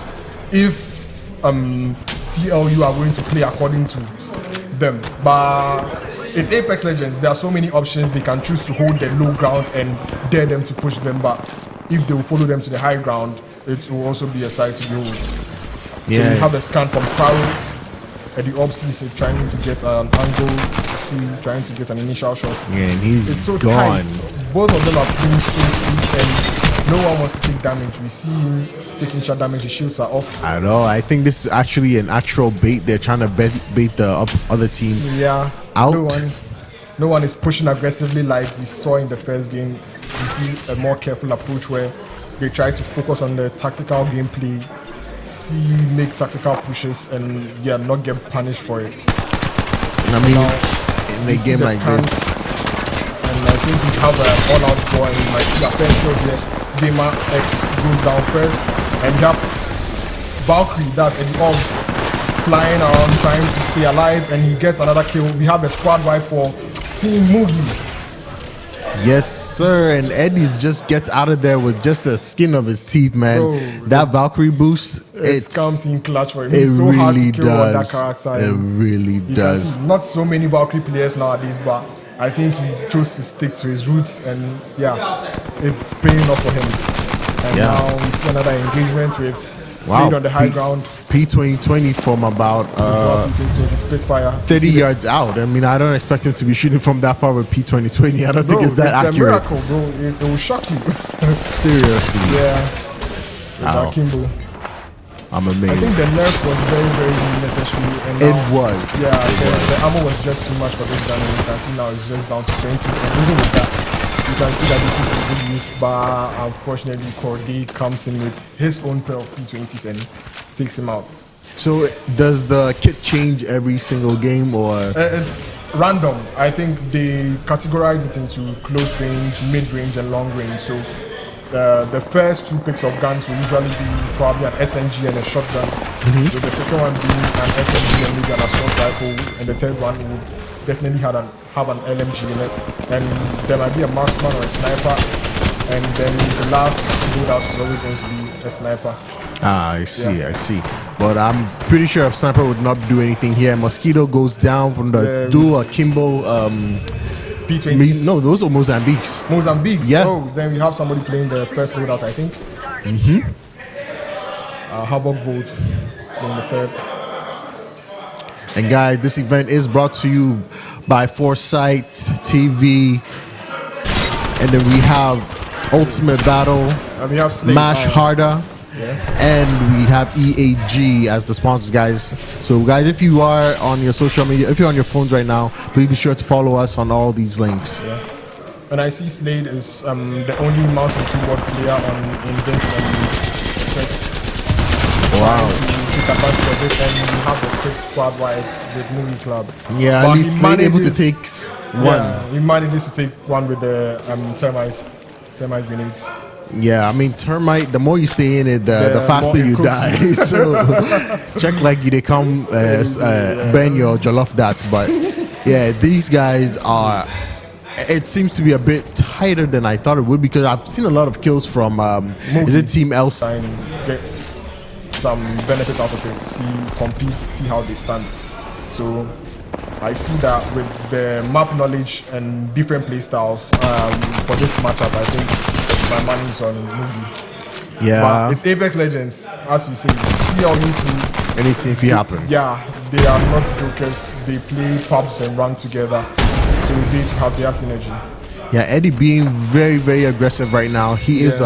If TLU are going to play according to them, but it's Apex Legends. There are so many options. They can choose to hold the low ground and dare them to push them back. If they will follow them to the high ground, it will also be a side to behold. Yeah. So we have a scan from Sparrow. Eddie Orbs is trying to get an angle, trying to get an initial shot. Yeah, and he's It's so gone. tight. Both of them are playing so safe, and no one wants to take damage. We see him taking shot damage. His shields are off. I know. I think this is actually an actual bait. They're trying to bait the other team. Yeah. Out. No one is pushing aggressively like we saw in the first game. We see a more careful approach where they try to focus on the tactical gameplay, make tactical pushes, and not get punished for it. I mean, Now, in we a see game the like scans, this, and I think we have an all-out score, and we might see a first kill here. Gamer X goes down first, and we have Valkyrie, that's Eddie Orbs, flying around trying to stay alive, and he gets another kill. We have a squad wipe for Team Mugi. yes, sir. And Eddie's just gets out of there with just the skin of his teeth, man. Bro, that Valkyrie boost, It comes in clutch for him. it It's so hard really to kill on that does. character. It really You can does. see not so many Valkyrie players nowadays, but I think he chose to stick to his roots, and it's paying off for him. And now we see another engagement with Slade on the high ground. P2020 from about Spitfire 30 yards out. I mean, I don't expect him to be shooting from that far with P2020. I don't think it's that it's accurate. a miracle, bro. It will shock you. Seriously. Yeah. Akimbo. I'm I think amazed. the nerf was very, very necessary. And It now, was. Yeah, the ammo was just too much for this gun, and you can see now it's just down to 20. And even with that, you can see that the piece is good use, but unfortunately, Corday comes in with his own pair of P20s and takes him out. So does the kit change every single game, or It's random. I think they categorize it into close range, mid range, and long range. So the first two picks of guns will usually be probably an SMG and a shotgun, with the second one being an SMG and maybe an assault rifle, and the third one would definitely have an LMG in it, and there might be a marksman or a sniper, and then the last loadout is always going to be a sniper. I see. But I'm pretty sure if Sniper would not do anything here. Mosquito goes down from the dual Akimbo. P20s. No, those are Mozambiques. Mozambique. Yeah. So then we have somebody playing the first loadout, I think. Havoc Volts playing the third. And guys, this event is brought to you by Foresight TV. And then we have Ultimate Battle, And we have Slade. Mash Harder, and we have EAG as the sponsors, guys. So guys, if you are on your social media, if you're on your phones right now, please be sure to follow us on all these links. And I see Slade is the only mouse and keyboard player in this set. Wow. To take advantage of it, and you have the quick squad wide with Movie Club. Yeah, But at he least Slade able to manages- take one. Yeah, he manages to take one with the termite grenades. Yeah, I mean, termite, the more you stay in it, the The faster more it you cooks die. So check like they come burn your jollof that. But yeah, these guys are, it seems to be a bit tighter than I thought it would, because I've seen a lot of kills from, is it Team Elsa? And get some benefit out of it. Compete, see how they stand. So I see that with the map knowledge and different play styles for this matchup, I think my money is on Mugi. Yeah. But it's Apex Legends, as you say. CLU2. Anything if it happen. Yeah, they are not jokers. They play pubs and run together. So we need to have their synergy. Yeah, Eddie being very, very aggressive right now. He is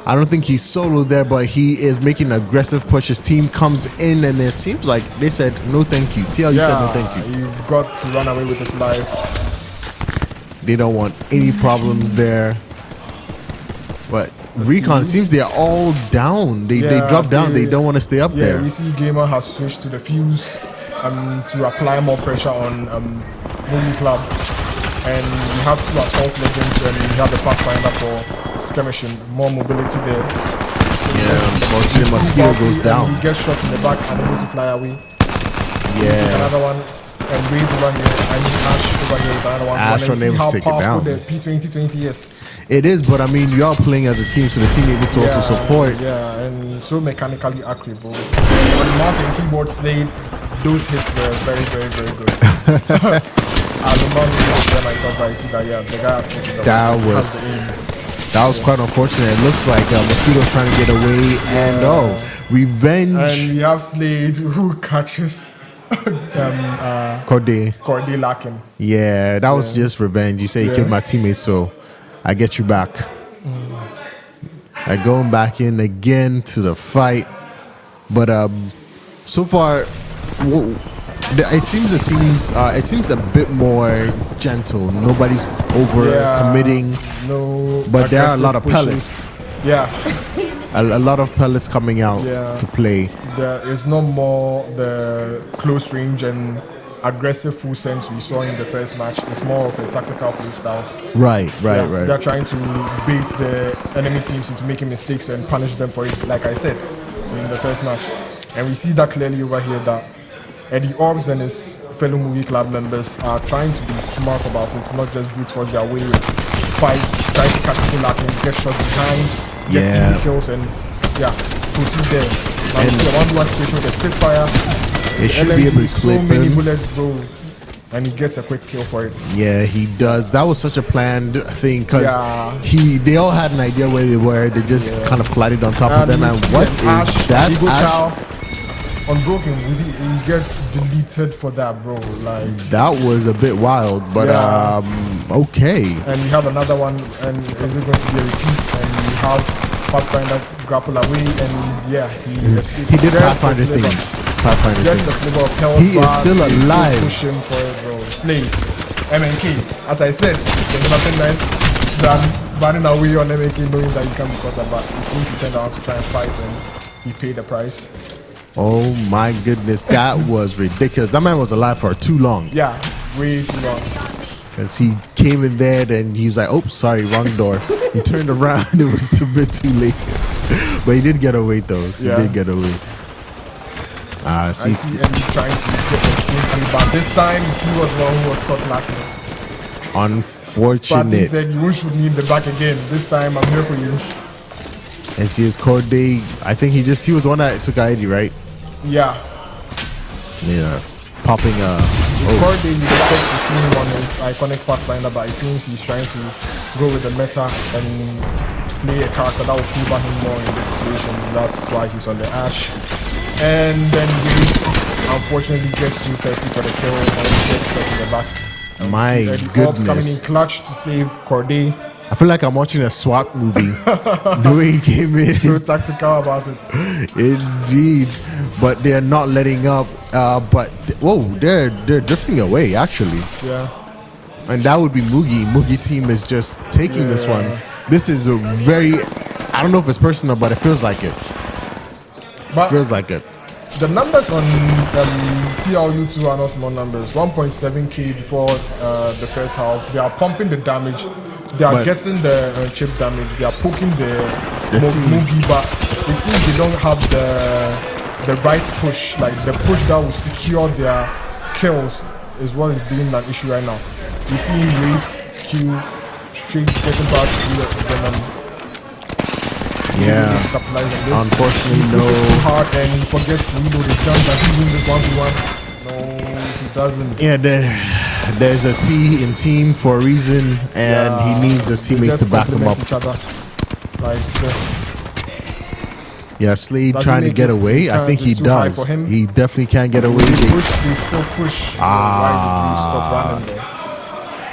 I don't think he's solo there, but he is making an aggressive push. His team comes in, and it seems like they said no thank you. TLU said no thank you. You've got to run away with his life. They don't want any problems there. But Recon seems they are all down. They drop down. They don't want to stay up there. Yeah, we see Gamer has switched to the fuse to apply more pressure on Movie Club. And we have 2 Assault Legends, and we have the Pathfinder for skirmishing, more mobility there. Unfortunately, Mosquito goes down. He gets shot in the back, unable to fly away. Yeah. Another one, and Wade over here. I mean Ash over here with another one. Ash unable to take it down. The P2020 is. It is, but I mean, you are playing as a team, so the team able to also support. Yeah, and so mechanically accurate. But on the mouse and keyboard Slade, those hits were very, very, very good. I remember myself, but I see that the guy has picked it up. That was quite unfortunate. It looks like Mosquito's trying to get away, and revenge. And we have Slade who catches Corday lacking. Yeah, that was just revenge. You say you killed my teammates, so I get you back. Going back in again to the fight, but so far, it seems it seems a bit more gentle. Nobody's over committing. No, but there are a lot of pushes. pellets. Yeah, a lot of pellets coming out to play. There is no more the close range and aggressive full sense we saw in the first match. It's more of a tactical play style. Right. They're trying to bait the enemy teams into making mistakes and punish them for it, like I said in the first match. And we see that clearly over here that Eddie Orbs and his fellow Movie Club members are trying to be smart about it, not just brute force their way with fights, trying to catch people lacking, get shots behind, get easy kills, and proceed there. Now we see a 1v1 situation with a Spitfire. It should be able to so many bullets go, and he gets a quick kill for it. Yeah, he does. That was such a planned thing because they all had an idea where they were. They just kind of collided on top of them. And what is that? Ash? Unbroken, he gets deleted for that, bro. Like that was a bit wild, but okay. And we have another one, and is it going to be a repeat? And we have Pathfinder grapple away, and he escaped. He did Pathfinder things. Just a sliver of health. He is still alive. Push him for it, bro. Slade, MNK. As I said, there's nothing nice than running away on MNK, knowing that you can be caught. But it seems he turned out to try and fight, and he paid the price. Oh my goodness, that was ridiculous. That man was alive for too long. Yeah, way too long. Because he came in there and he was like, oh, sorry, wrong door. He turned around, it was a bit too late. But he did get away though. He did get away. I see Eddie trying to get the same thing, but this time he was the one who was caught lacking. Unfortunate. But he said, you won't shoot me in the back again. This time I'm here for you. And see his Corday, I think he was the one that took ID, right? Yeah. Popping Corday, you expect to see him on his iconic Pathfinder, but it seems he's trying to go with the meta and play a character that will favor him more in this situation. That's why he's on the Ash. And then he unfortunately gets too thirsty for the kill and he gets shot in the back. And my goodness. Coming in clutch to save Corday. I feel like I'm watching a SWAT movie. The way he came in. So tactical about it. Indeed. But they're not letting up. But whoa, they're drifting away actually. Yeah. And that would be Mugi. Mugi team is just taking this one. This is a very, I don't know if it's personal, but it feels like it. But feels like it. The numbers on TLU2 are not small numbers. 1.7k before the first half. They are pumping the damage. They are getting the chip damage. They are poking the Mugi, but it seems they don't have the right push. Like the push that will secure their kills is what is being an issue right now. You see him rape, Q, straight getting past them. Unfortunately, no. He pushes too hard and he forgets to reload his guns and he's doing this 1v1. No, he doesn't. Yeah, there's a T in team for a reason, and he needs his They teammates just to back him up. complement each other. Like this. Yeah, Slade Does he trying to make get it? away. He I can't. think he It's too high does. for him. He definitely can't get away. They still push. Why did you stop running there?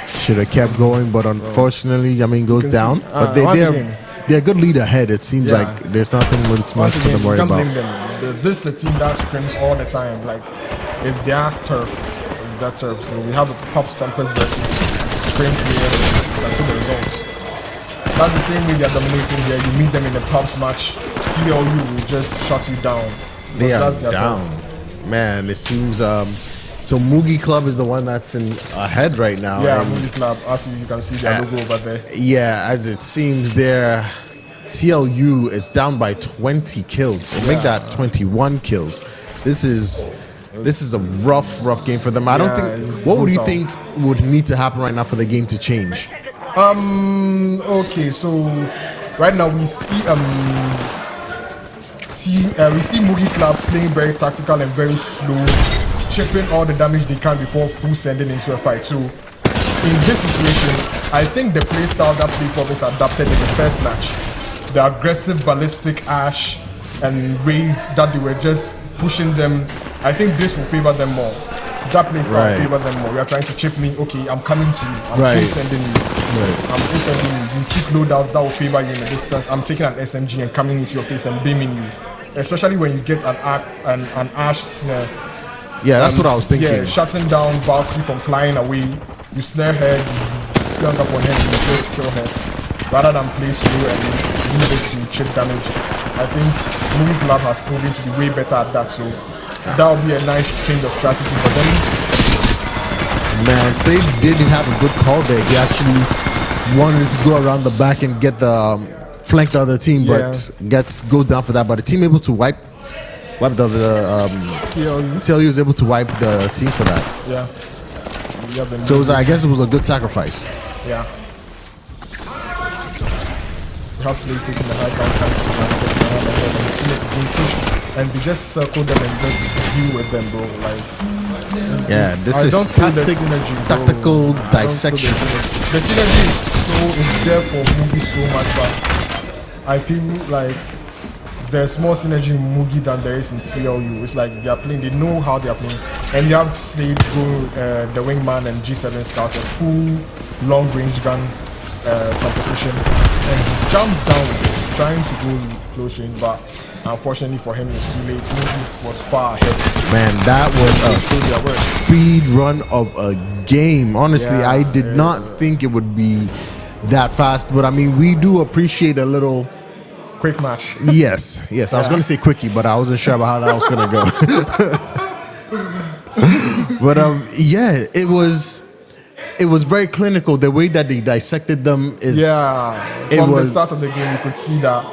Should have kept going, but unfortunately, I mean, goes can down. see- But once they're again. they're a good lead ahead. It seems Yeah. like there's nothing much Once for again, them to you worry can't about. blame them. This is a team that screams all the time. Like, it's their turf. It's their turf. So we have the pop stompers versus scream players. That's the results. That's the same way they're dominating here. You meet them in the pubs match. TLU will just shut you down. They are That's their down. turf. Man, it seems so Mugi Club is the one that's in ahead right now. Yeah, and Movie Club. As you can see their logo over there. yeah, as it seems their TLU is down by 20 kills. We'll make that 21 kills. This is a rough game for them. I don't Yeah, think. it's What would you brutal. think would need to happen right now for the game to change? Okay, so right now we see Mugi Club playing very tactical and very slow, chipping all the damage they can before full sending into a fight. So in this situation, I think the play style that Play Province adapted in the first match, the aggressive ballistic ash and rave that they were just pushing them, I think this will favor them more. That play style Right. will favor them more. You are trying to chip me, okay, I'm coming to you, I'm Right. full sending you. I'm full sending you. You took loadouts that will favor you in the distance. I'm taking an SMG and coming into your face and beaming you. Especially when you get an ash snare. Yeah, that's what I was thinking. Yeah, shutting down Valkyrie from flying away. You snare her, you gang up on her, and you just kill her. Rather than play slow and use it to chip damage. I think Movie Club has proven to be way better at that, so that would be a nice change of strategy for them. Man, Slade didn't have a good call there. He actually wanted to go around the back and get the flank the other team, but goes down for that. But the team able to wipe the TLU is able to wipe the team for that. Yeah. So it was, I guess it was a good sacrifice. Yeah. Perhaps Slade taking the high ground, trying to find get around the head, and the teammates is being pushed, and they just circle them and just deal with them, bro. Like, Yeah, this I is don't feel the synergy, bro. tactical I don't feel dissection. The synergy is there for Mugi so much, but I feel like there's more synergy in Mugi than there is in TLU. It's like they are playing, they know how they are playing, and you have Slade go the wingman and G7 Scout, a full long range gun composition, and he jumps down trying to go close range, but unfortunately for him it's too late. Mugi was far ahead. Man, that was Showed their a worth. speed run of a game. Honestly, Yeah, I did not think it would be that fast, but I mean, we do appreciate a little. Quick match. Yes. I was going to say quickie, but I wasn't sure about how that was going to go. But yeah, it was very clinical. The way that they dissected them is From the start of the game, you could see that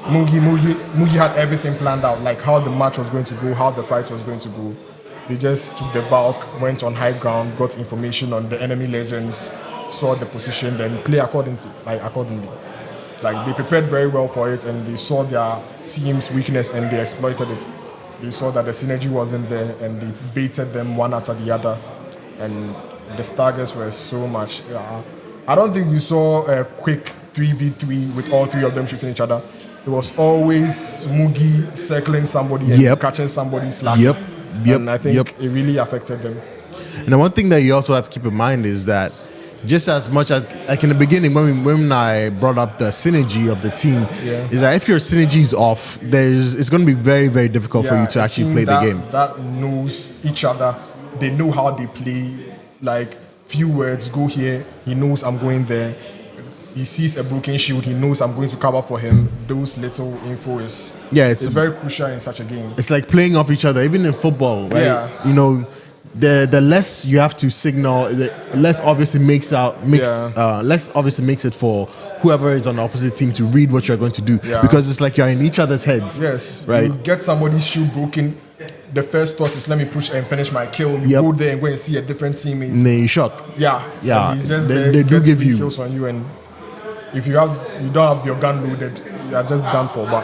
Mugi had everything planned out, like how the match was going to go, how the fight was going to go. They just took the bulk, went on high ground, got information on the enemy legends, saw the position, then play accordingly. Like they prepared very well for it, and they saw their team's weakness and they exploited it. They saw that the synergy wasn't there, and they baited them one after the other, and the staggers were so much. I don't think we saw a quick 3v3 with all three of them shooting each other. It was always Mugi circling somebody and catching somebody slack. And I think it really affected them. And the one thing that you also have to keep in mind is that just as much as, like in the beginning, when I brought up the synergy of the team, is that if your synergy is off, it's going to be very, very difficult for you to actually play the game. That knows each other. They know how they play. Like, few words, go here. He knows I'm going there. He sees a broken shield. He knows I'm going to cover for him. Those little info is it's very crucial in such a game. It's like playing off each other, even in football, right? Yeah. You know, the less you have to signal, the less obviously makes it for whoever is on the opposite team to read what you're going to do, because it's like you're in each other's heads. Yes, right. You get somebody's shoe broken. The first thought is let me push and finish my kill. You go there and go and see a different teammate. And then you shock. Yeah. And he's just they do give you kills on you, and if you don't have your gun loaded, you are just done for. But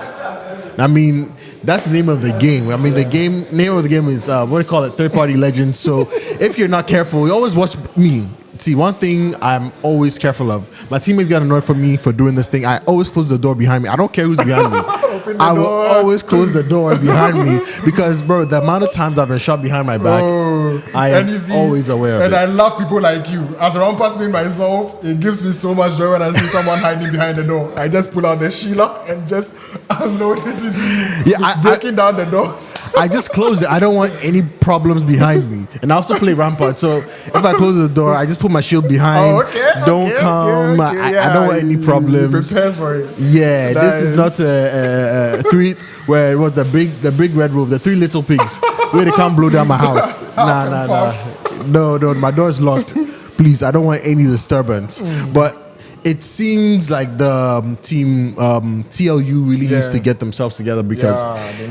I mean, that's the name of the game. I mean, the name of the game is what do you call it? Third-party legends. So if you're not careful, you always watch me. See, one thing I'm always careful of. My teammates get annoyed for me for doing this thing. I always close the door behind me. I don't care who's behind me. I will always close the door behind me because, bro, the amount of times I've been shot behind my back, I am always aware of it. And I love people like you. As a rampart myself, it gives me so much joy when I see someone hiding behind the door. I just pull out the Sheila and just unload it into you. Breaking down the doors. I just close it. I don't want any problems behind me. And I also play rampart. So if I close the door, I just put my shield behind. Don't come. I don't want any problems. Prepares for it. Yeah, this is not a three where it was the big red wolf, the three little pigs where they can't blow down my house. No, my door is locked. Please, I don't want any disturbance. But it seems like the team TLU really needs to get themselves together because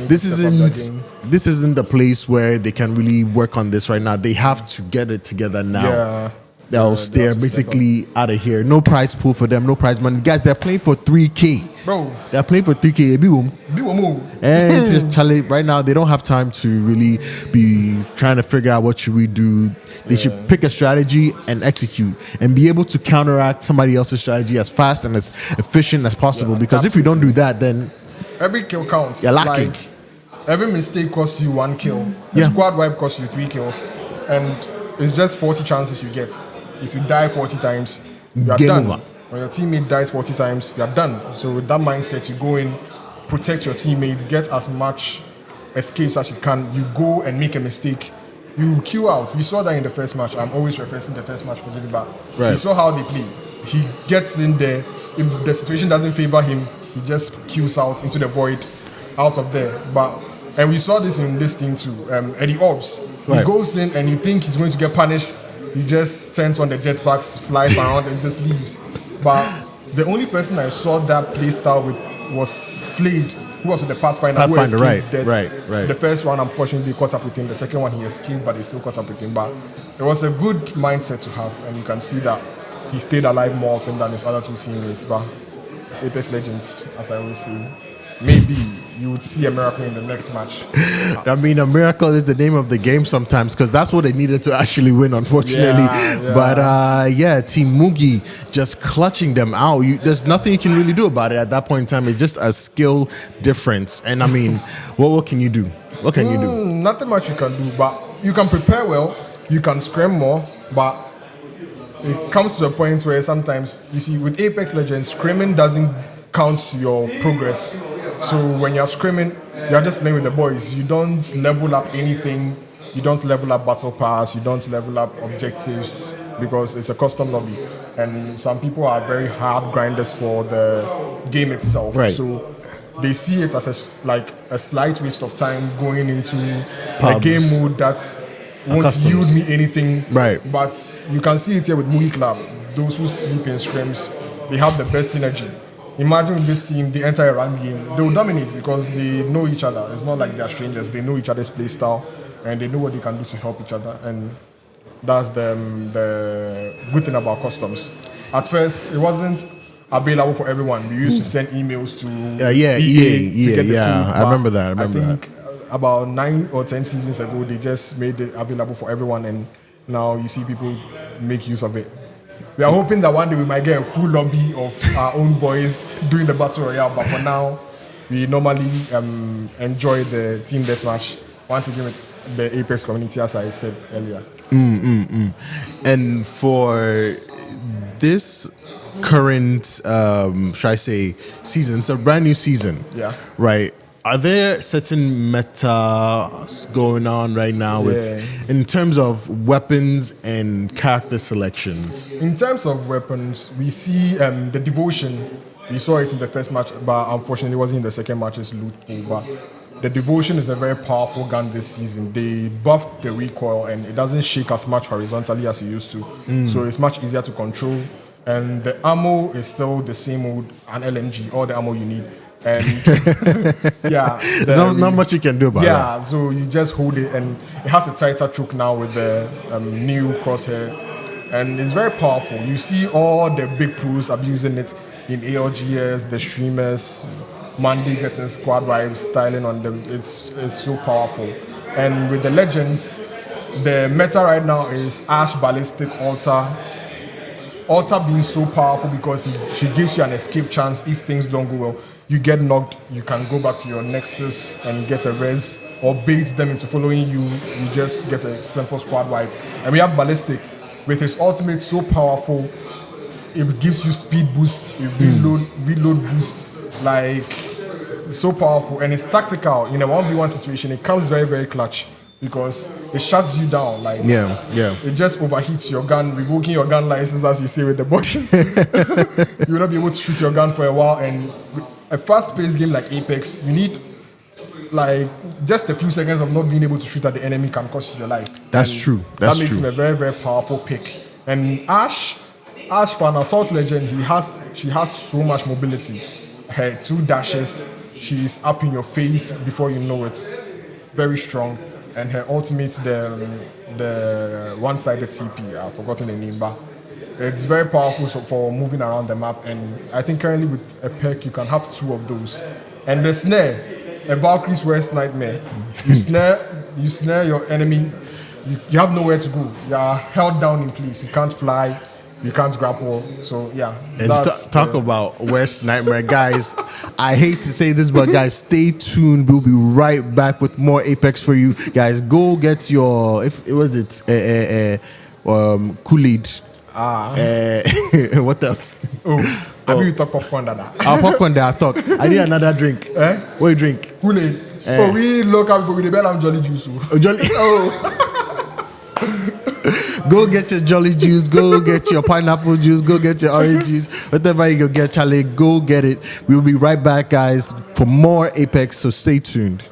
this isn't the place where they can really work on this right now. They have to get it together now. Else they're basically out of here. No prize pool for them, no prize money. Guys, they're playing for 3K. Bro. They're playing for 3K. And it's just, Charlie, right now they don't have time to really be trying to figure out what should we do. They should pick a strategy and execute and be able to counteract somebody else's strategy as fast and as efficient as possible. Because if you don't do that, then every kill counts. You're lacking. Like, every mistake costs you 1 kill. A squad wipe costs you 3 kills. And it's just 40 chances you get. If you die 40 times, you are done. Over. When your teammate dies 40 times, you are done. So with that mindset, you go in, protect your teammates, get as much escapes as you can. You go and make a mistake, you queue out. We saw that in the first match. I'm always referencing the first match for Liverpool. Right. We saw how they play. He gets in there. If the situation doesn't favor him, he just queues out into the void, out of there. And we saw this in this team too. Eddie Orbs. He goes in and you think he's going to get punished. He just turns on the jetpacks, flies around, and just leaves. But the only person I saw that play style with was Slade, who was with the Pathfinder. Who escaped right. The first one, unfortunately, caught up with him. The second one, he escaped, but he still caught up with him. But it was a good mindset to have, and you can see that he stayed alive more often than his other two teammates. But it's Apex Legends, as I always say. Maybe you would see a miracle in the next match. I mean, a miracle is the name of the game sometimes because that's what they needed to actually win, unfortunately. But Team Mugi just clutching them out. There's nothing you can really do about it at that point in time. It's just a skill difference. And I mean, what can you do? What can you do? Nothing much you can do, but you can prepare well. You can scrim more, but it comes to a point where sometimes, you see, with Apex Legends, scrimming doesn't count to your progress. So when you're scrimming, you're just playing with the boys. You don't level up anything. You don't level up battle pass. You don't level up objectives because it's a custom lobby. And some people are very hard grinders for the game itself. Right. So they see it as a slight waste of time going into a game mode that won't yield me anything. Right. But you can see it here with Mugi Club. Those who sleep in scrims, they have the best synergy. Imagine with this team, the entire run game, they will dominate because they know each other. It's not like they're strangers. They know each other's play style and they know what they can do to help each other. And that's the good thing about customs. At first, it wasn't available for everyone. We used to send emails to EA to get the code. I remember that. I think about 9 or 10 seasons ago, they just made it available for everyone. And now you see people make use of it. We are hoping that one day we might get a full lobby of our own boys doing the Battle Royale, but for now, we normally enjoy the team deathmatch once again with the Apex community, as I said earlier. And for this current, should I say, season, it's a brand new season, right? Are there certain meta going on right now in terms of weapons and character selections? In terms of weapons, we see the Devotion. We saw it in the first match, but unfortunately it wasn't in the second match's loot pool. But the Devotion is a very powerful gun this season. They buffed the recoil and it doesn't shake as much horizontally as it used to. So it's much easier to control. And the ammo is still the same old, an LMG, all the ammo you need. And not much you can do about it. So you just hold it, and it has a tighter choke now with the new crosshair, and it's very powerful. You see all the big pros abusing it in ALGS, the streamers, Mandy getting squad wipe, styling on them. It's so powerful. And with the legends, the meta right now is Ash Ballistic Altar. Altar being so powerful because she gives you an escape chance if things don't go well. You get knocked, you can go back to your Nexus and get a res, or bait them into following you. You just get a simple squad wipe. And we have Ballistic with his ultimate so powerful. It gives you speed boost, reload boost, like so powerful, and it's tactical. In a 1v1 situation, it comes very, very clutch because it shuts you down. Like it just overheats your gun, revoking your gun license, as you say with the boxes. You will not be able to shoot your gun for a while. And a fast-paced game like Apex, you need like just a few seconds of not being able to shoot at the enemy can cost you your life. That's true. That makes him a very, very powerful pick. And Ash for an assault legend, she has so much mobility. Her 2 dashes, she's up in your face before you know it. Very strong. And her ultimate, the one-sided TP, I've forgotten the name, but it's very powerful for moving around the map. And I think currently with a perk, you can have 2 of those. And the snare, a Valkyrie's worst nightmare. You snare your enemy. You have nowhere to go. You are held down in place. You can't fly. You can't grapple. So yeah. And talk about worst nightmare, guys. I hate to say this, but guys, stay tuned. We'll be right back with more Apex for you guys. Go get your Kool-Aid. What else? I mean, you talk popcorn that. Popcorn that I talk. I need another drink. What you drink? Kool-Aid. We local people with the bell and Jolly Juice. Jolly. Go get your Jolly Juice, go get your pineapple juice, go get your orange juice, whatever you go get, Charlie, go get it. We'll be right back, guys, for more Apex, so stay tuned.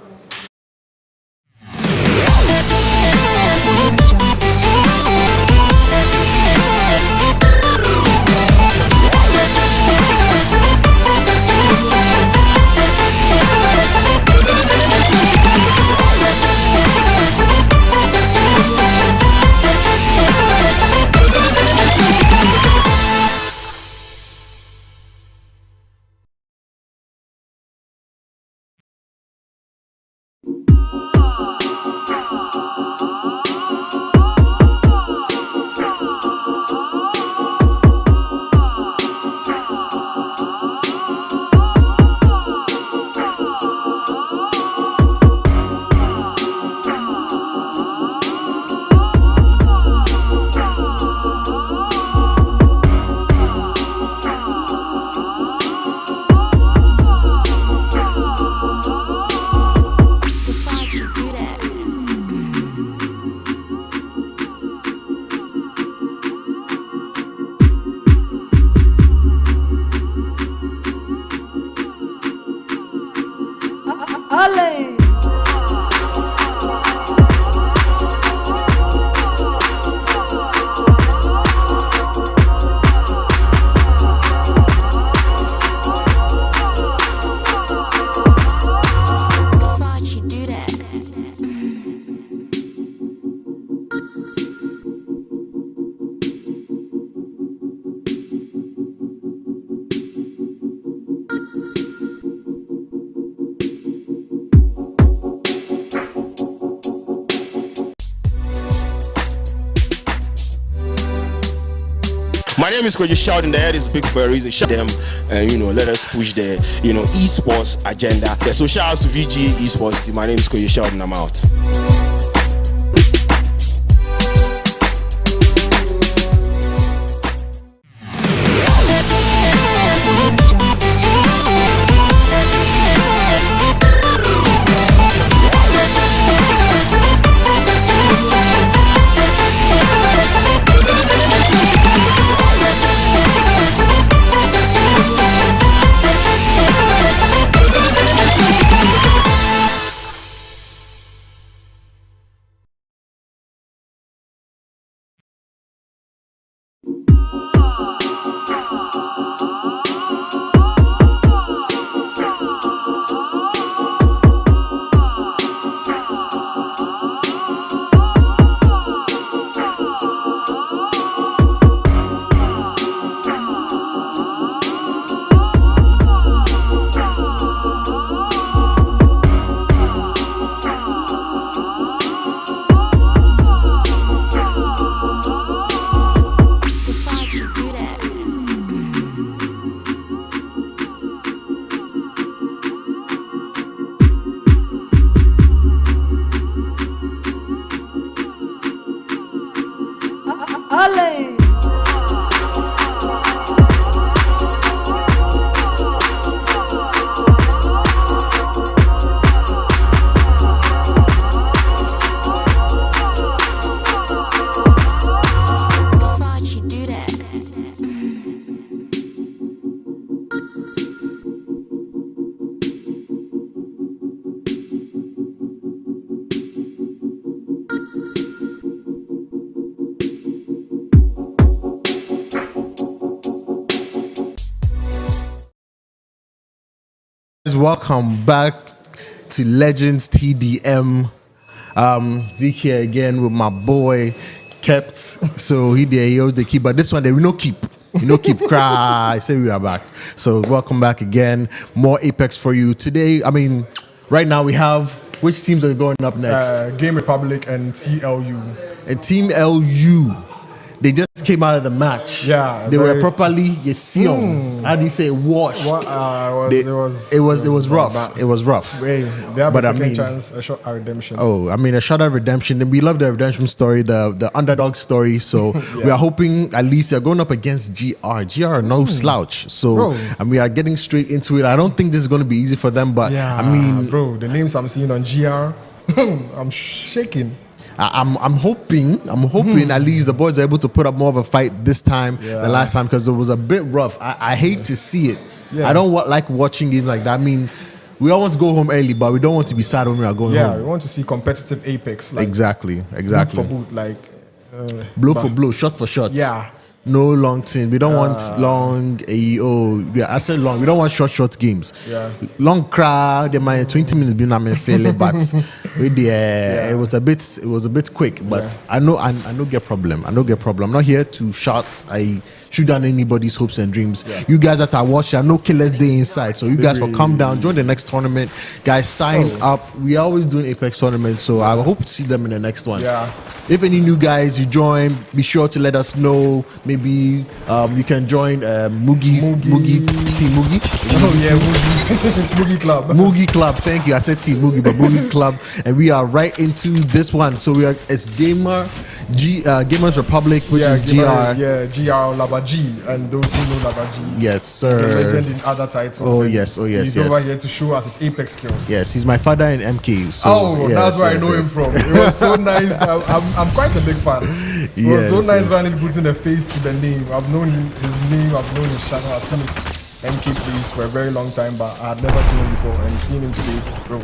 My name is Koji Shouting. The head is big for a reason. Shout them and let us push the esports agenda. Yeah, so shout out to VGA esports team. My name is Koji Shouting. I'm out. Rolling. Watch you do that. Welcome back to Legends TDM. Zeke here again with my boy Kept. So he owes the keep, but this one we no keep. You know, keep cry. I say we are back. So welcome back again. More Apex for you today. I mean, right now we have which teams are going up next? Game Republic and TLU. And Team LU. They just came out of the match. Yeah, they were properly how do you say washed? It was rough. bad. It was rough. They have a second chance, a shot at redemption. Oh, I mean, a shot at redemption. And we love the redemption story, the underdog story. So we are hoping at least they're going up against GR. GR, no slouch. So and we are getting straight into it. I don't think this is going to be easy for them, but I mean, bro, the names I'm seeing on GR, I'm shaking. I'm hoping at least the boys are able to put up more of a fight this time than last time, because it was a bit rough. I hate to see it. I don't like watching it like that. I mean, we all want to go home early, but we don't want to be sad when we are going home. Yeah, we want to see competitive Apex. Like exactly. Boot for boot, like blow for blow, shot for shot. Yeah. No long thing. We don't want long AEO. Yeah, I said long. We don't want short games. Yeah. Long crowd. They might 20 minutes being I'm feeling, but with the it was a bit quick. But I know get problem. I'm not here to shout. I shoot down anybody's hopes and dreams. You guys that are watching, I know Killers Day inside. So you guys will come down, join the next tournament. Guys, sign up. We are always doing Apex tournaments, so I hope to see them in the next one. Yeah. If any new guys you join, be sure to let us know. Maybe you can join Moogie Team Moogie. Oh yeah, Moogie Club. Moogie Club. Thank you. I said Team Moogie, but Moogie Club, and we are right into this one. So it's Gamers Republic, which is GR. Yeah, GR Lava G, and those who know Lava G. Yes, sir. He's a legend in other titles. Oh yes. He's over here to show us his Apex skills. Yes, he's my father in MK. So, that's where I know him from. It was so nice. I'm quite a big fan. It was so nice when he put in a face to the name. I've known his name, I've known his channel, I've seen his MK plays for a very long time, but I had never seen him before, and seeing him today, bro.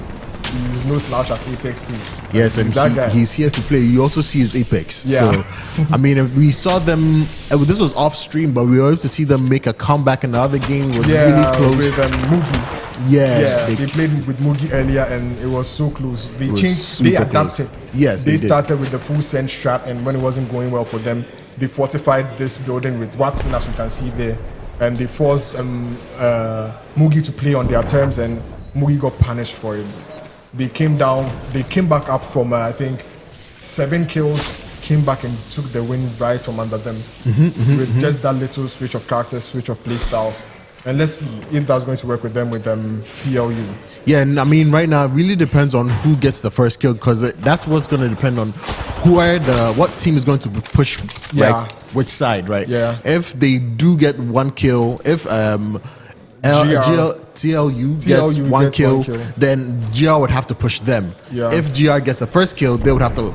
He's no slouch at Apex too. Yes, and he's here to play. You also see his Apex. Yeah. So, I mean, we saw them. This was off stream, but we were able to see them make a comeback in the other game. Was really close with Moogie. Yeah, they played with Moogie earlier, and it was so close. They changed. They adapted. Close. Yes, they started with the full send strat, and when it wasn't going well for them, they fortified this building with Watson, as you can see there, and they forced Moogie to play on their terms, and Moogie got punished for it. They came back up from I think 7 kills, came back and took the win right from under them with just that little switch of characters, switch of play styles. And let's see if that's going to work with them with TLU. Yeah, and I mean, right now it really depends on who gets the first kill, because that's what's going to depend on what team is going to push like which side, right? Yeah. If they do get one kill, if TLU gets one kill, then GR would have to push them. Yeah. If GR gets the first kill, they would have to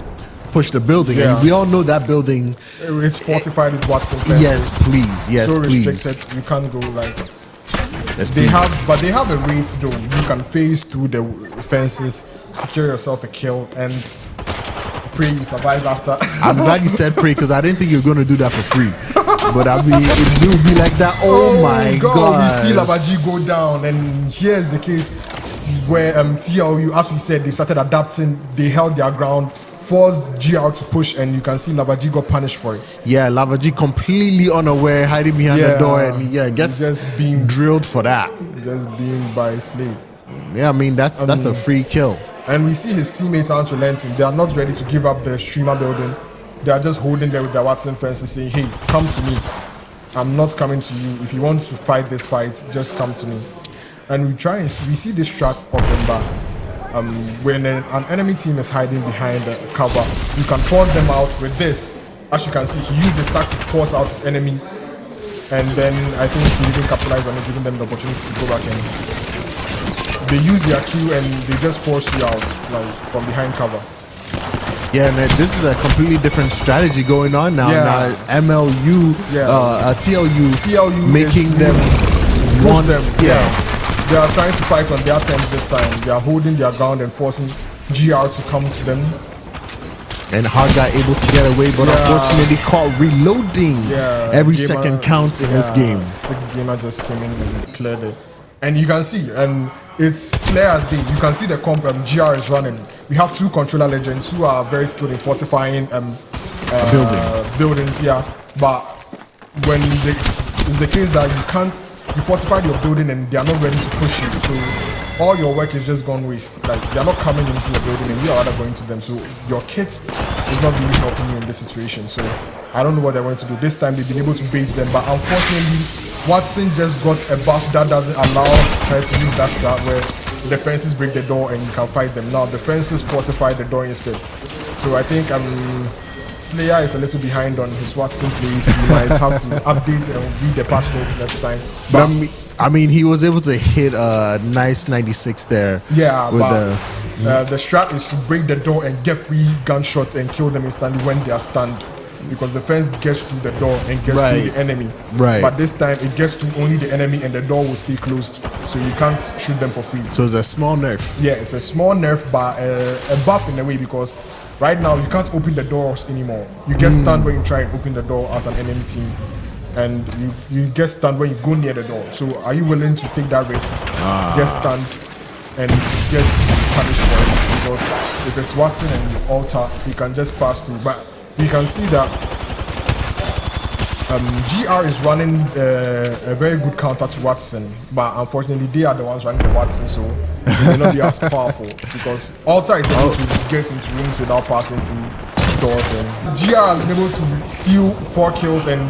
push the building. And we all know that building is fortified with Watson fences. Yes, please. Yes, so please. restricted, you can't go like. They have a way though. You can phase through the fences, secure yourself a kill, and pray you survive after. I'm glad you said pray, because I didn't think you were going to do that for free. But I mean, it will be like that. Oh my God! We see Lava G go down, and here's the case where TLU, as we said, they started adapting. They held their ground, forced GR to push, and you can see Lava G got punished for it. Yeah, Lava G completely unaware, hiding behind the door, and gets just being drilled for that. Just being by a slave. Yeah, I mean that's a free kill. And we see his teammates aren't relenting. They are not ready to give up the streamer building. They are just holding there with their Watson fences, saying, "Hey, come to me. I'm not coming to you. If you want to fight this fight, just come to me." And we see this strat of Emba. When an enemy team is hiding behind a cover, you can force them out with this. as you can see, he used the stack to force out his enemy, and then I think he didn't capitalize on it, giving them the opportunity to go back in. They use their Q and they just force you out, like from behind cover. Yeah, man, this is a completely different strategy going on now. Yeah. Now MLU, TLU making them Push want them. Yeah. They are trying to fight on their terms this time. They are holding their ground and forcing GR to come to them. And Hard Guy able to get away, but unfortunately caught reloading. Yeah, Every gamer, second counts in this game. 6 gamer just came in and cleared it. And you can see, and it's clear as day. You can see the comp GR is running. We have 2 controller legends who are very skilled in fortifying buildings. Yeah, but when it's the case that you fortified your building and they are not ready to push you, so all your work is just gone waste. Like, they are not coming into your building and you are rather going to them. So your kit is not really helping you in this situation. So I don't know what they're going to do. This time they've been able to bait them, but unfortunately Watson just got a buff that doesn't allow her to use that strat where the fences break the door and you can fight them. Now the fences fortify the door instead. So I think Slayer is a little behind on his Watson plays. He might have to update and read the patch notes next time. But I mean, he was able to hit a nice 96 there. Yeah, with but the strat is to break the door and get free gunshots and kill them instantly when they are stunned. Because the fence gets to the door and gets to the enemy. Right. But this time it gets to only the enemy and the door will stay closed. So you can't shoot them for free. So it's a small nerf. Yeah, it's a small nerf, but a buff in a way, because right now you can't open the doors anymore. You get stunned when you try and open the door as an enemy team. And you get stunned when you go near the door. So are you willing to take that risk? Get stunned and get punished for it? Because if it's Watson and you alter, you can just pass through. But you can see that GR is running a very good counter to Watson, but unfortunately they are the ones running the Watson, so they may not be as powerful because Alta is able to get into rooms without passing through doors, and GR has been able to steal 4 kills and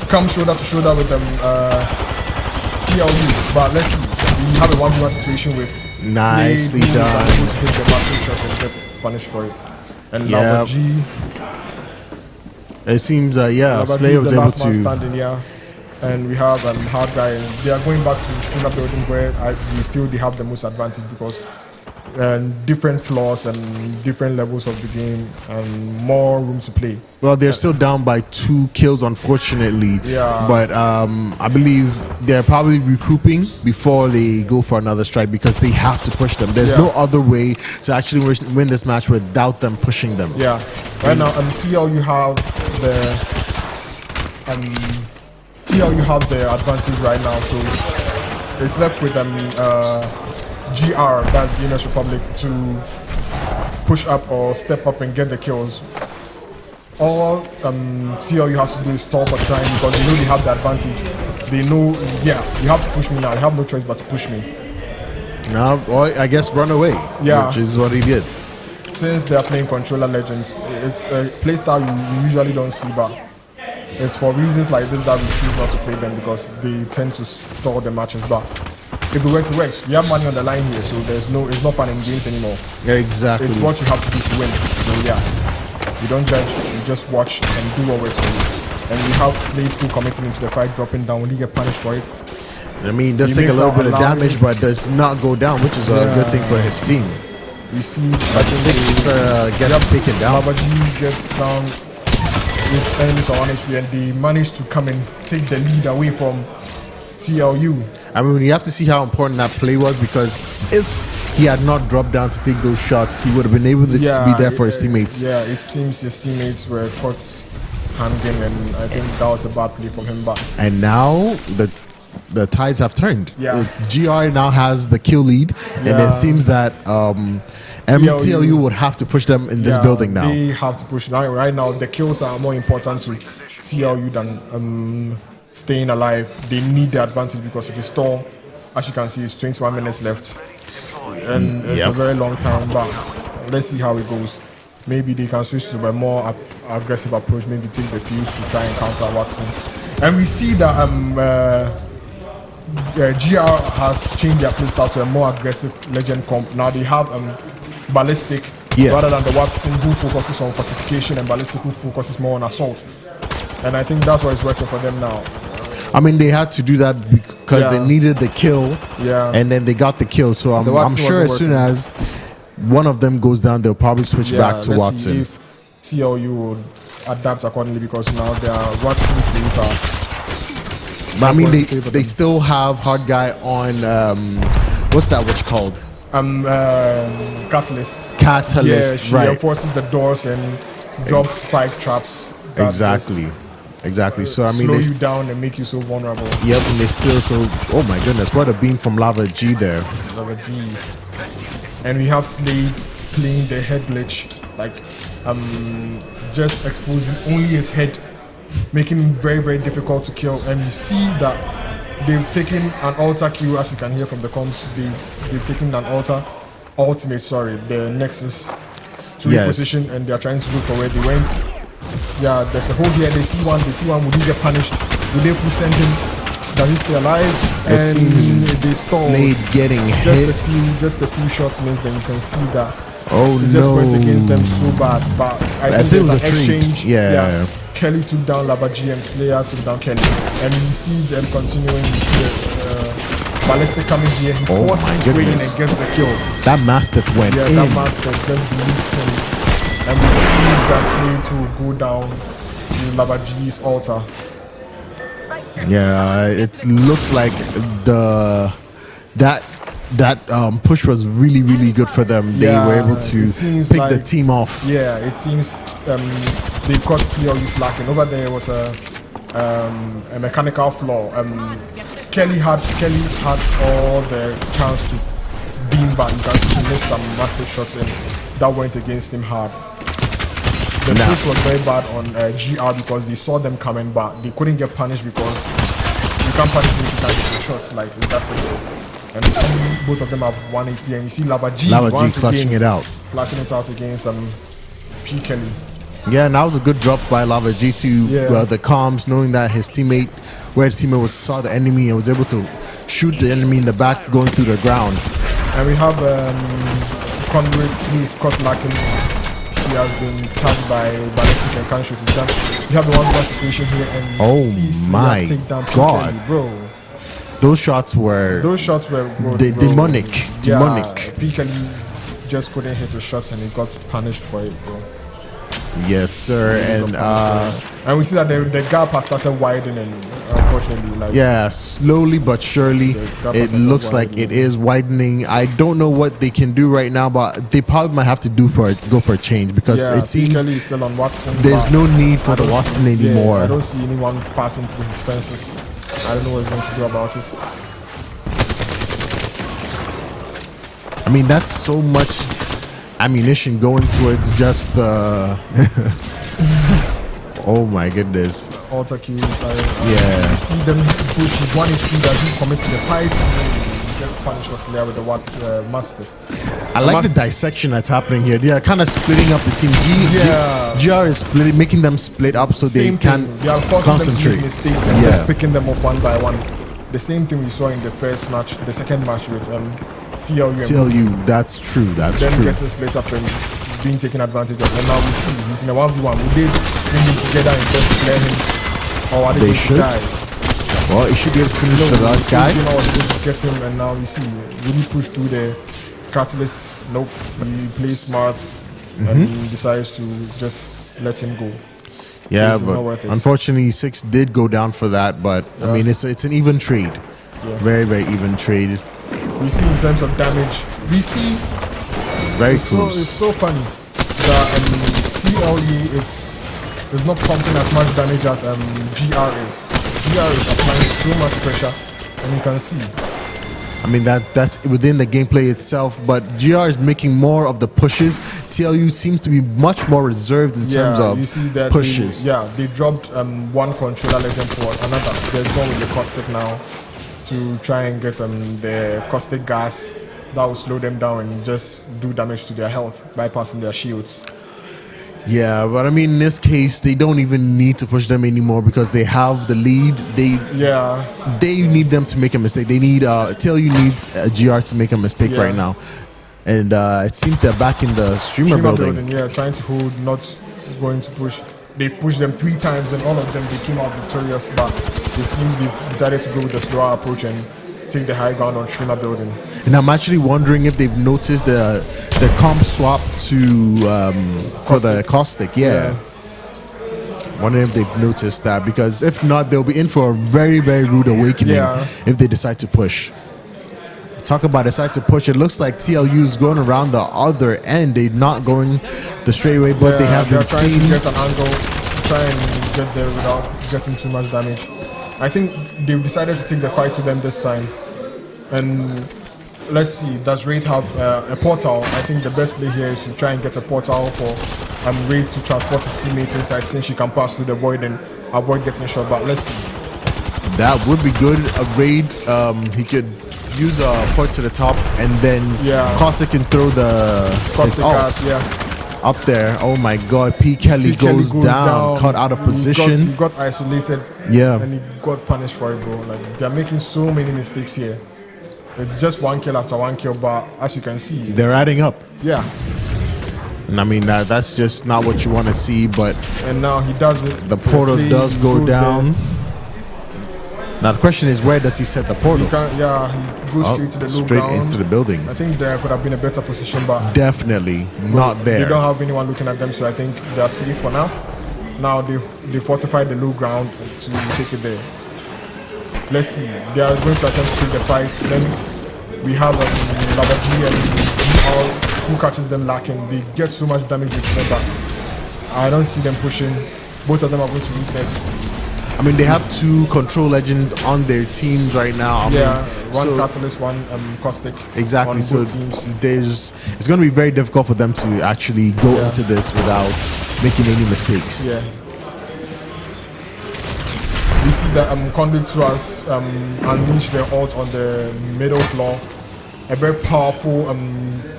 come shoulder to shoulder with TLU. But let's see, we have a 1v1 situation with nicely Slade, done. who is able to hit the massive shots and get punished for it. And now G. It seems, Slayer was the able last man to. standing here, and we have Hard Guy. And they are going back to streamer building where we feel they have the most advantage because different floors and different levels of the game and more room to play. Well, they're still down by 2 kills, unfortunately. Yeah. But I believe they're probably recouping before they go for another strike because they have to push them. There's no other way to actually win this match without them pushing them. Yeah. Right now, TL, you have the advantage right now. So it's left with GR, that's Guinness Republic, to push up or step up and get the kills. All TLU has to do is stall for time because they know they have the advantage. They know, you have to push me now. You have no choice but to push me. Now, well, I guess run away, which is what he did. Since they are playing controller legends, it's a playstyle you usually don't see, but it's for reasons like this that we choose not to play them because they tend to stall the matches. But if it works, it works. You have money on the line here, so it's not fun in games anymore. Yeah, exactly. It's what you have to do to win. So you don't judge, you just watch and do what works for you. And we have Slade full committing into the fight, dropping down. Will he get punished for it? I mean, it does take a little bit of damage, but does not go down, which is a good thing for his team. We see But 6 gets taken down. Babaji gets down with enemies on 1 HP, and they manage to come and take the lead away from TLU. I mean, you have to see how important that play was because if he had not dropped down to take those shots, he would have been able to be there for his teammates. Yeah, it seems his teammates were caught hanging, and I think that was a bad play from him. And now the tides have turned. Yeah. GR now has the kill lead, and it seems that TLU would have to push them in this building now. They have to push now. Right now, the kills are more important to TLU than staying alive. They need the advantage because if you stall, as you can see, it's 21 minutes left, and it's a very long time. But let's see how it goes. Maybe they can switch to a more aggressive approach. Maybe take the fuse to try and counter Watson. And we see that GR has changed their playstyle to a more aggressive legend comp. Now they have ballistic Yeah. rather than the Watson who focuses on fortification and ballistic who focuses more on assault. And I think that's what is working for them now. I mean, they had to do that because they Yeah. needed the kill, Yeah. and then they got the kill. So I'm Watson sure as wasn't soon working. as one of them goes down, they'll probably switch back to let's Watson. see if TLU will adapt accordingly because now their Watson plays are. But I mean, going to favor they them. still have hard guy on what's that witch called? Catalyst. Catalyst, Yeah, she right? enforces the doors and drops spike traps. that Exactly, exactly. So I just mean, slow they you down and make you so vulnerable. yep, and they still so. Oh my goodness, what a beam from Lava G there. Level G. And we have Slade playing the head glitch, like just exposing only his head, making him very, very difficult to kill. And you see that they've taken an altar kill, as you can hear from the comms. They've taken an ultimate, the Nexus to Yes. reposition, and they're trying to look for where they went. Yeah, there's a hole here. They see one. Will he get punished? Will they full send him? Does he stay alive? It And seems they stalled. Slade getting hit. Just a few shots means then you can see that Oh it just no! went against them so bad. But I think think it there's was an a trade. exchange. Yeah. Kelly took down Labaji and Slayer took down Kelly, and you see them continuing. You see Ballistic coming here. He Oh forces my his way in goodness. and gets the kill. That Mastiff went Yeah, in. that master just deletes him, and we see that Slade to go down to Labaji's altar. Yeah, it looks like that push was really good for them. They Yeah, were able to it seems pick the like- team off. Yeah, it seems they caught CLU slacking. Over there was a mechanical flaw. Kelly had all the chance to beam back. You can see he missed some massive shots and that went against him hard. The Nah. push was very bad on GR because they saw them coming back. They couldn't get punished because you can't punish me if you can't get your shots. Like that's it. And you see both of them have 1 HP, and you see Lava G once clutching again it out. clutching it out against P. Kelly. Yeah, and that was a good drop by Lava G to Yeah. the comms, knowing that his teammate saw the enemy and was able to shoot the enemy in the back going through the ground. And we have Conduit who is caught lacking. He has been tagged by ballistic and can't shoot his gun. We have the 1-1 situation here, and we Oh see Slayer my take down P. God. Kelly, bro. Those shots were Those shots were bro, demonic. Yeah, Demonic. P. Kelly just couldn't hit his shots, and he got punished for it, bro. yes, sir. And we see that the gap has started widening, unfortunately. Like Yeah, slowly but surely, gap it has started looks like it widening. is widening. I don't know what they can do right now, but they probably might have to go for a change because yeah, it P. seems Kelly is still on Watson. there's but no need for I the don't Watson see- anymore. Yeah, I don't see anyone passing through his fences. I don't know what he's going to do about it. I mean, that's so much ammunition going towards just the. Oh my goodness! Alter kills. Yeah. You see them push his 1 HP, doesn't commit to the fight. He gets punished for Slayer with the Mastiff. I like the dissection that's happening here. They are kind of splitting up the team. Yeah. GR is splitting, making them split up so Same they can thing. They are forcing them to concentrate. make mistakes and Yeah. just picking them off one by one. The same thing we saw in the first match, the second match with TLU. and Tell you that's true. That's them true. getting split up and being taken advantage of. And now we see he's in a 1v1. Would they string him together and just clear him? Or are they, They going to should. die? Well, he should be able to finish the No, last guy. Get him, and now we see really push through the catalyst. Nope, he plays smart and he decides to just let him go. Yeah, it's not but worth it. unfortunately, 6 did go down for that. But I mean, it's an even trade. Yeah. Very even trade. We see in terms of damage, we see Very it's close. so funny that CLU is not pumping as much damage as GR is. GR is applying so much pressure, and you can see. I mean that's within the gameplay itself, but GR is making more of the pushes. TLU seems to be much more reserved in terms of you see that pushes. they dropped one controller legend for another. They're going with the caustic now to try and get the caustic gas that will slow them down and just do damage to their health, bypassing their shields. Yeah, but I mean in this case they don't even need to push them anymore because they have the lead. They need them to make a mistake. They need TLU needs GR to make a mistake Yeah. right now. And it seems they're back in the streamer building. Yeah, trying to hold, not going to push. They've pushed them 3 times, and all of them they came out victorious. But it seems they've decided to go with the slower approach and take the high ground on streamer building. And I'm actually wondering if they've noticed the comp swap to for the caustic. Yeah. Wondering if they've noticed that, because if not, they'll be in for a very, very rude awakening if they decide to push. Talk about decide to push. It looks like TLU is going around the other end. They're not going the straight way, but they have been trying seen. to get an angle, try and get there without getting too much damage. I think they've decided to take the fight to them this time. And let's see, does Raid have a portal? I think the best play here is to try and get a portal for Raid to transport his teammates inside, since she can pass through the void and avoid getting shot. But let's see. That would be good. A Raid, he could use a port to the top, and then Caustic can throw the Caustic gas, up there. Oh my God, P. Kelly goes down, caught out of position. He got isolated, and he got punished for it, bro. Like, they're making so many mistakes here. It's just 1 kill after 1 kill, but as you can see, they're adding up. Yeah. And I mean, that's just not what you want to see, but... And now he does it. The portal does go down. There. Now the question is, where does he set the portal? He goes straight to the low straight ground. Into the building. I think there could have been a better position, but definitely not there. They don't have anyone looking at them, so I think they're safe for now. Now they fortified the low ground to take it there. Let's see. They are going to attempt to take the fight. Then we have Lavaji and GR, who catches them lacking. They get so much damage with them, but I don't see them pushing. Both of them are going to reset. I mean, they have 2 control legends on their teams right now. One Catalyst, one Caustic. Exactly. So it's going to be very difficult for them to actually go into this without making any mistakes. Yeah. We see that Conduit 2 has unleashed their ult on the middle floor. A very powerful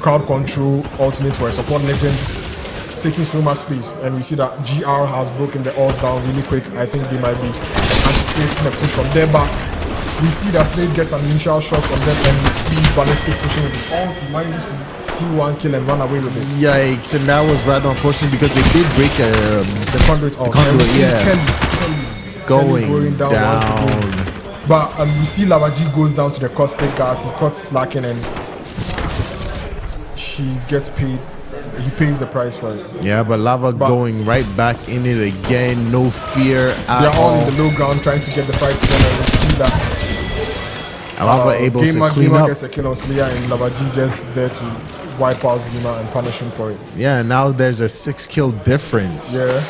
crowd control ultimate for a support legend, taking so much space, and we see that GR has broken the ults down really quick. I think they might be anticipating a push from there, but we see that Slade gets an initial shot on them, and we see Ballistic pushing with his ult. He manages to steal 1 kill and run away with it. Yikes, and that was rather unfortunate because they did break the conduit ult. Going down. Once again. But we see Lavaji goes down to the caustic gas. He cuts slacking and she gets paid. He pays the price for it. Yeah, but Lava going right back in it again. No fear at all. They're all in the low ground trying to get the fight together. And we see that Lava able to clean Gamer up. gets a kill on Slayer, and Lavaji just there to wipe out Zima and punish him for it. Yeah, now there's a 6 kill difference. Yeah.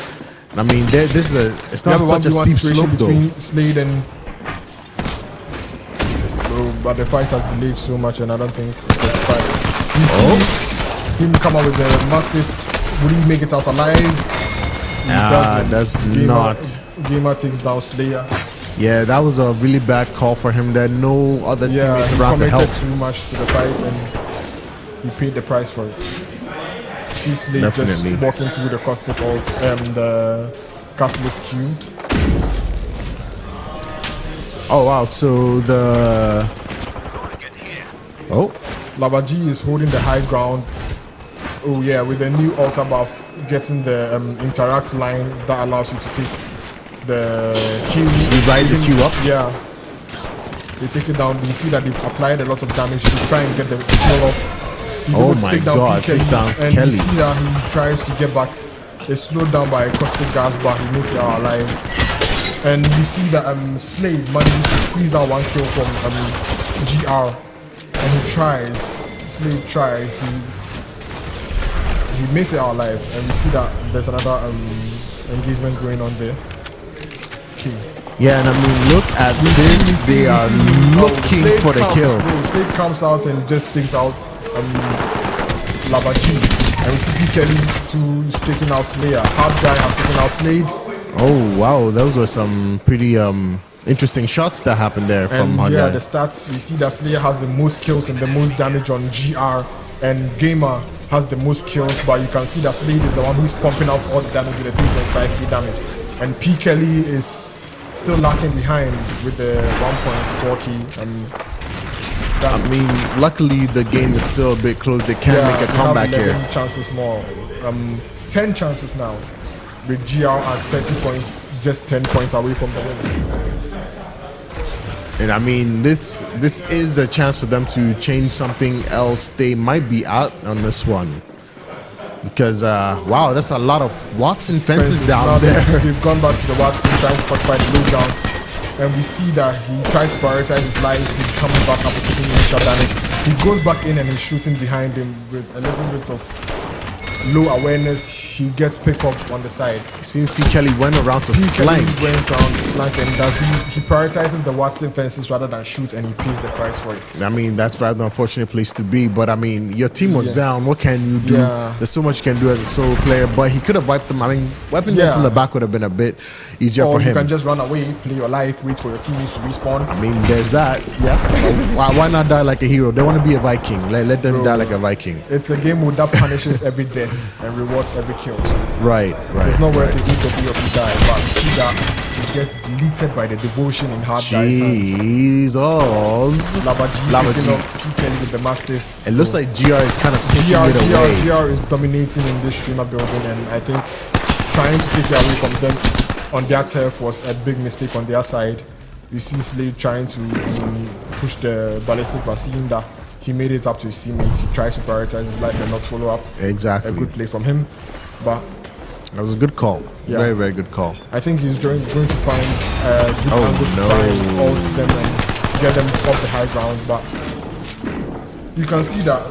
I mean, it's not such a steep slope though. Between Slade and but the fight has delayed so much, and I don't think it's a fight. You see him come out with the Mastiff. Would he make it out alive? He does not. Gamer takes down Slayer. Yeah, that was a really bad call for him. There are no other teammates around to help. He committed too much to the fight, and he paid the price for it. See Slade just walking through the caustic ult and the catalyst queue. Oh wow, so Lavaji is holding the high ground. Oh yeah, with the new altar buff, getting the interact line that allows you to take the queue. You ride the queue up? Yeah. They take it down. You see that they've applied a lot of damage to try and get the kill off. He's able to take down Kelly, and you see that he tries to get back. It's slowed down by caustic gas, but he makes it out alive. And you see that Slade manages to squeeze out 1 kill from GR, and he tries. Slade tries. He makes it out alive, and we see that there's another engagement going on there. Okay. Yeah, and I mean, look at this. They are looking for the kill. Slade comes out and just takes out Lavaji, and we see P. Kelly taking out Slayer. Hard guy has taken out Slade. Oh wow, those were some pretty interesting shots that happened there from Hard guy. Yeah, the stats, we see that Slayer has the most kills and the most damage on GR, and Gamer has the most kills, but you can see that Slade is the one who's pumping out all the damage with the 3.5k damage, and P. Kelly is still lacking behind with the 1.4k. done. I mean, luckily the game is still a bit close. They can make a they comeback have 11 here. chances more. 10 chances now. With GR at 30 points, just 10 points away from the win. And I mean, this is a chance for them to change something else. They might be out on this one. Because, wow, that's a lot of Watson fences down there. They've gone back to the Watson, trying to fortify the low down. And we see that he tries to prioritize his life. He's coming back up with taking a shot damage. He goes back in and he's shooting behind him with a little bit of low awareness. He gets pick up on the side. It seems P. Kelly went around to flank. He went around to flank, and he prioritizes the Watson fences rather than shoot, and he pays the price for it. I mean, that's rather unfortunate place to be. But I mean, your team was down. What can you do? Yeah. There's so much you can do as a solo player. But he could have wiped them. I mean, wiping them from the back would have been a bit easier Or for him. you can just run away, play your life, wait for your teammates to respawn. I mean, there's that. Yeah. Why not die like a hero? They want to be a Viking. Let them die like a Viking. It's a game mode that punishes every death and rewards every kill. So Right. it's not worth it if the day of you die, but you see that he gets deleted by the devotion in hard guys' hands. Jesus. Lava G picking up P. Kelly with the Mastiff. It looks like GR is kind of taking it away. GR is dominating in this streamer building, and I think trying to take it away from them on their turf was a big mistake on their side. You see Slade trying to push the ballistic, but seeing that he made it up to his teammates. He tries to prioritize his life and not follow up. Exactly. A good play from him, but that was a good call. Yeah. Very, very good call. I think he's going to find good angles to try and ult them and get them off the high ground. But you can see that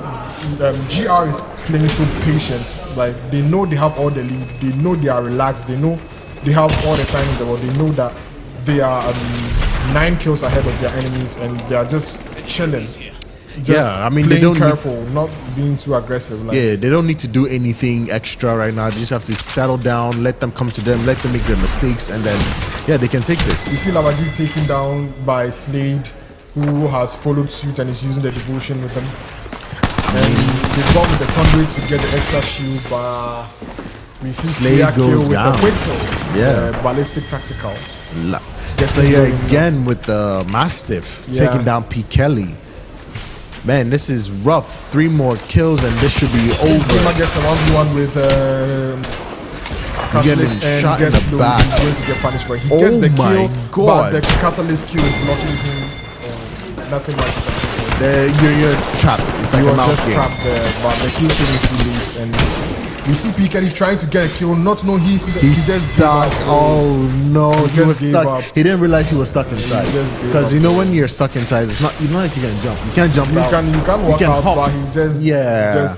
GR is playing so patient. Like, they know they have all the lead. They know they are relaxed. They know they have all the time in the world. They know that they are 9 kills ahead of their enemies, and they are just chilling. Just I mean, playing they don't careful, not being too aggressive. Like, they don't need to do anything extra right now. They just have to settle down, let them come to them, let them make their mistakes, and then they can take this. you see Lavaji taken down by Slade, who has followed suit and is using the devotion with him. And they've gone with the conduit to get the extra shield, but we see Slayer kill goes with down. the whistle. Yeah. Ballistic tactical. Slayer again with the Mastiff taking down P. Kelly. Man, this is rough. 3 more kills and this should be over. Gamer gets a 1v1 with Catalyst getting and shot in gets the low. back. He's going to get punished for it. He gets the my kill, God. but the Catalyst kill is blocking him. Nothing much. You're trapped. It's like He a was mouse just game. trapped there, but the kill came too late, and we see P. Kelly trying to get a kill, not know he He's just stuck. gave up. Oh no, he just was gave stuck. up. He didn't realize he was stuck inside. just gave Because up. you know when you're stuck inside, it's not like you can jump. You can't jump out. You can walk can out, hop. but he just Yeah.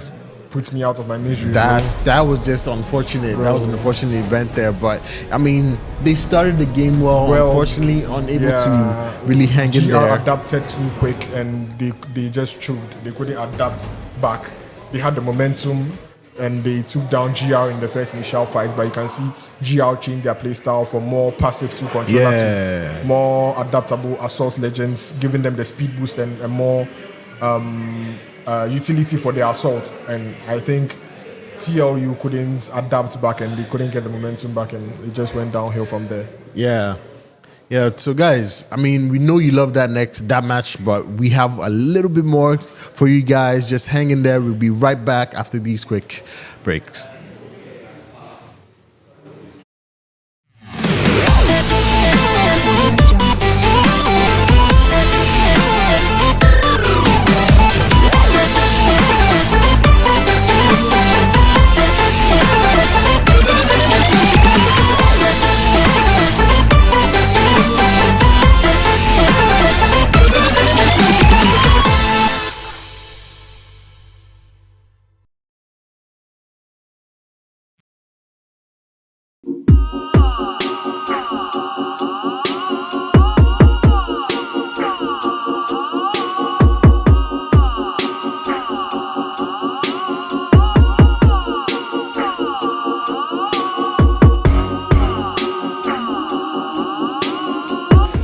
puts me out of my misery. That was just unfortunate. That was an unfortunate event there. But I mean, they started the game well. Unfortunately, unable to really hang in GR there. adapted too quick, and they just choked. They couldn't adapt back. They had the momentum, and they took down GR in the first initial fights. But you can see GR changed their playstyle from more passive to controller to more adaptable assault legends, giving them the speed boost and a more utility for their assault. And I think TLU couldn't adapt back, and they couldn't get the momentum back, and it just went downhill from there. Yeah. So guys, I mean, we know you love that match, but we have a little bit more for you guys. Just hang in there. We'll be right back after these quick breaks.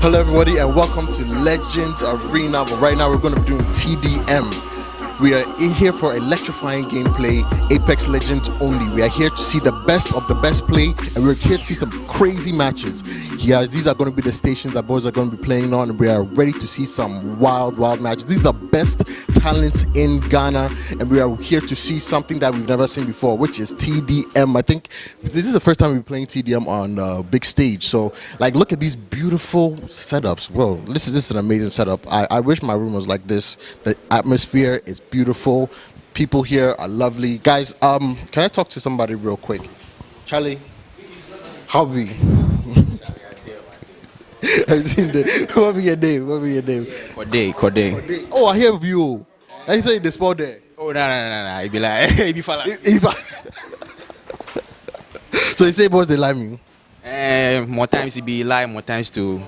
Hello everybody and welcome to Legends Arena. But right now we're going to be doing TDM. We are in here for electrifying gameplay, Apex Legends only. We are here to see the best of the best play, and we're here to see some crazy matches. Yes, these are going to be the stations that boys are going to be playing on, and we are ready to see some wild matches. These are the best talents in Ghana, and we are here to see something that we've never seen before, which is TDM. I think this is the first time we're playing TDM on big stage. So, like, look at these beautiful setups. Whoa, this is an amazing setup. I wish my room was like this. The atmosphere is beautiful. People here are lovely. Guys, can I talk to somebody real quick? Charlie, how be? What be your name? Kode. Oh, I hear of you. I think they spell there. Oh, no. It be like, it be fala. So you say boys they like me? More times it be lie, more times to.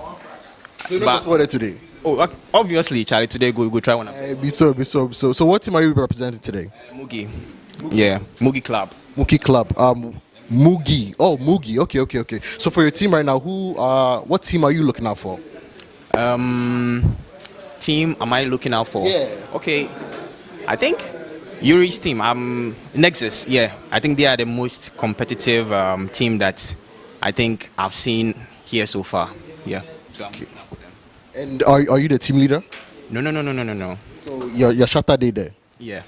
So you know what's there today? Oh, obviously, Charlie, today go try one. Be so. So what team are you representing today? Mugi. Yeah, Mugi Club. Mugi Club. Mugi. Oh, Mugi. Okay. So for your team right now, what team are you looking out for? Team, am I looking out for? Yeah. Okay, I think Yuri's team. Nexus. Yeah, I think they are the most competitive team that I think I've seen here so far. Yeah. So Okay. And are you the team leader? No. So your shutter day there. Yeah.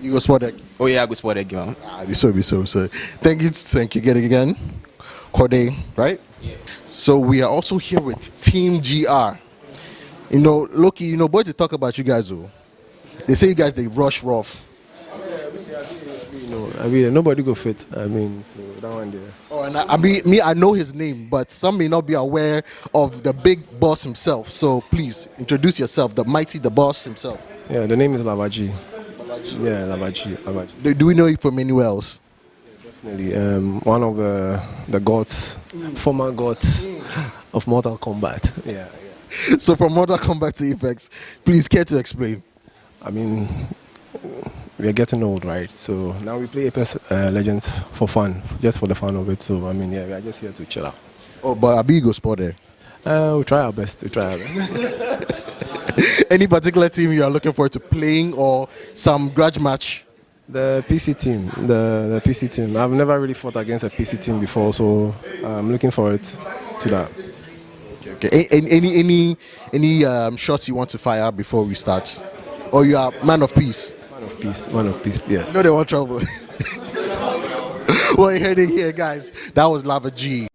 You go spot that. Oh yeah, I go spot again. Be so. Thank you again. Kode, right? Yeah. So we are also here with Team GR. You know, Loki, boys, they talk about you guys, though. They say you guys, they rush rough. Nobody go fit. So that one there. Oh, and I know his name, but some may not be aware of the big boss himself. So please, introduce yourself, the boss himself. Yeah, the name is Lavaji. Yeah, Lavaji. Do we know you from anywhere else? Definitely. One of the gods, former gods of Mortal Kombat. Yeah. So from Mortal Kombat to Apex, please care to explain. We are getting old, right? So now we play Apex Legends for fun, just for the fun of it. So we are just here to chill out. Oh, but Abi go sport there. We try our best. Any particular team you are looking forward to playing or some grudge match? The PC team, the PC team. I've never really fought against a PC team before, so I'm looking forward to that. Okay. Any shots you want to fire before we start? Or you are man of peace? Man of peace, yes. No, they want trouble. Well, you heard it here, guys. That was Lava G.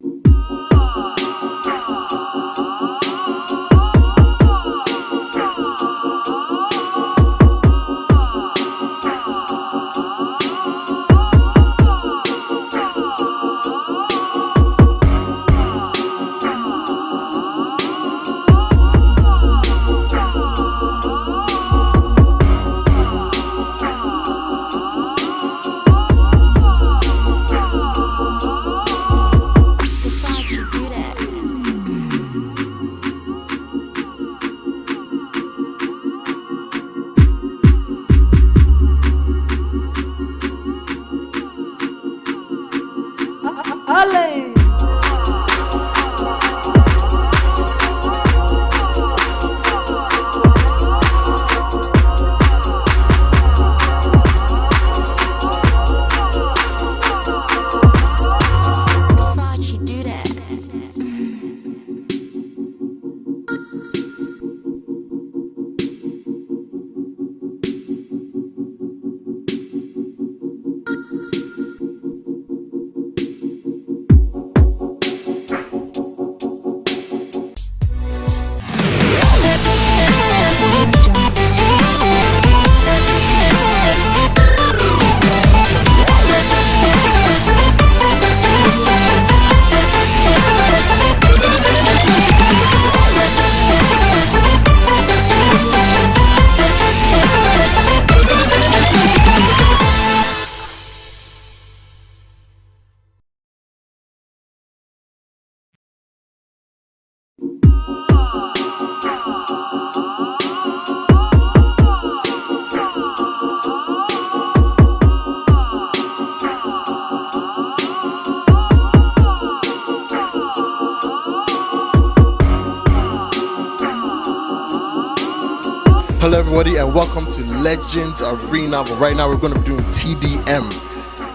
Hello, everybody, and welcome to Legends Arena. But right now, we're going to be doing TDM.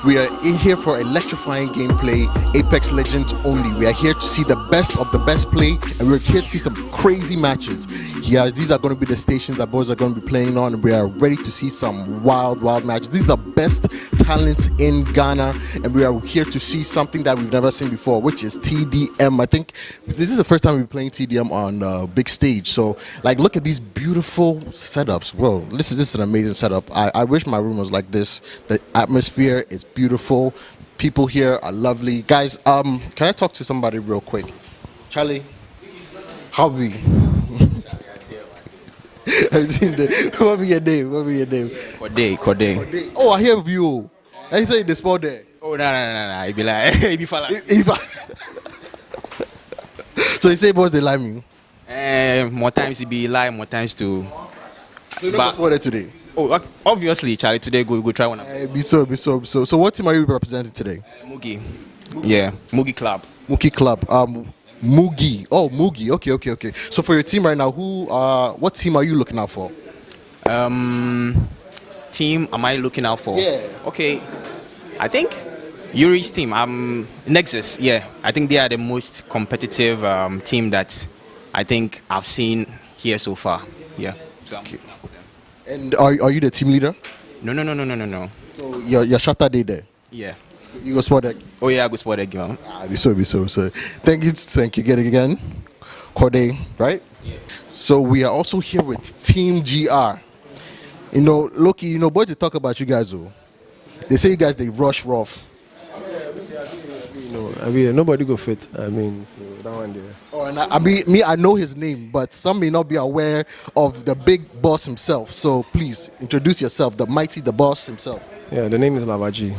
We are in here for electrifying gameplay, Apex Legends only. We are here to see the best of the best play, and we're here to see some crazy matches. Yes, these are going to be the stations that boys are going to be playing on. We are ready to see some wild matches. These are the best talents in Ghana, and we are here to see something that we've never seen before, which is TDM. I think this is the first time we're playing TDM on big stage. So, like, look at these beautiful setups. Whoa, this is an amazing setup. I wish my room was like this. The atmosphere is beautiful. People here are lovely. Guys, can I talk to somebody real quick? Charlie, how be? What be your name? Kode. Oh, I hear of you. I say the spot there. Oh, no. It be like, it be fallacy. So you say boys they like me? More times it be lie, more times to. So you know what's spotted today? Oh, obviously, Charlie. Today go try one. Be so. So what team are you representing today? Mugi. Yeah, Mugi Club. Mugi Club. Mugi. Oh, Mugi. Okay. So for your team right now, what team are you looking out for? Team am I looking out for? Yeah. Okay. I think Yuri's team. Nexus. Yeah. I think they are the most competitive team that I think I've seen here so far. Yeah. So. Okay. And are you the team leader? No. So your shutter day there. Yeah. You go spot that. Oh yeah, I go spot that game. Be so. Thank you again. Kode, right? Yeah. So we are also here with Team GR. You know, Loki, boys they talk about you guys though. They say you guys they rush rough. Nobody go fit. So that one there. Oh, and I know his name, but some may not be aware of the big boss himself. So please introduce yourself, the mighty, the boss himself. Yeah, the name is Lavaji.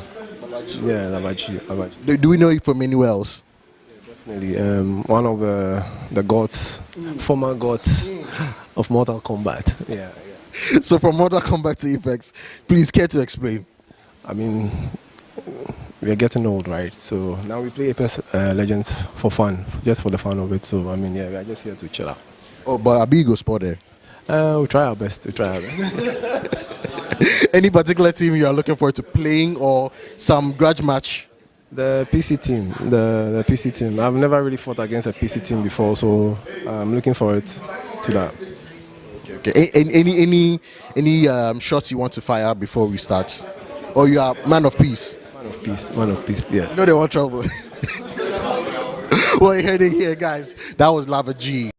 Yeah, Lavaji. Do we know you from anywhere else? Definitely. One of the gods, former gods of Mortal Kombat. Yeah. So from Mortal Kombat to Apex, please care to explain. We are getting old, right? So now we play Apex Legends for fun, just for the fun of it. So we are just here to chill out. Oh, but Abi go sport there. We try our best. Any particular team you are looking forward to playing or some grudge match? The PC team. The PC team. I've never really fought against a PC team before, so I'm looking forward to that. Okay. Any shots you want to fire before we start? Or you are man of peace? Man of peace, yes. No, they want trouble. Well, you heard it here, guys. That was Lava G.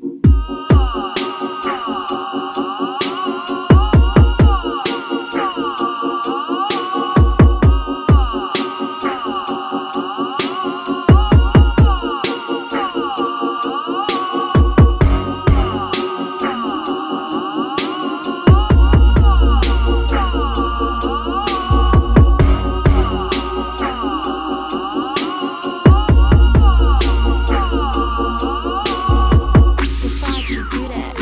Why'd you do that?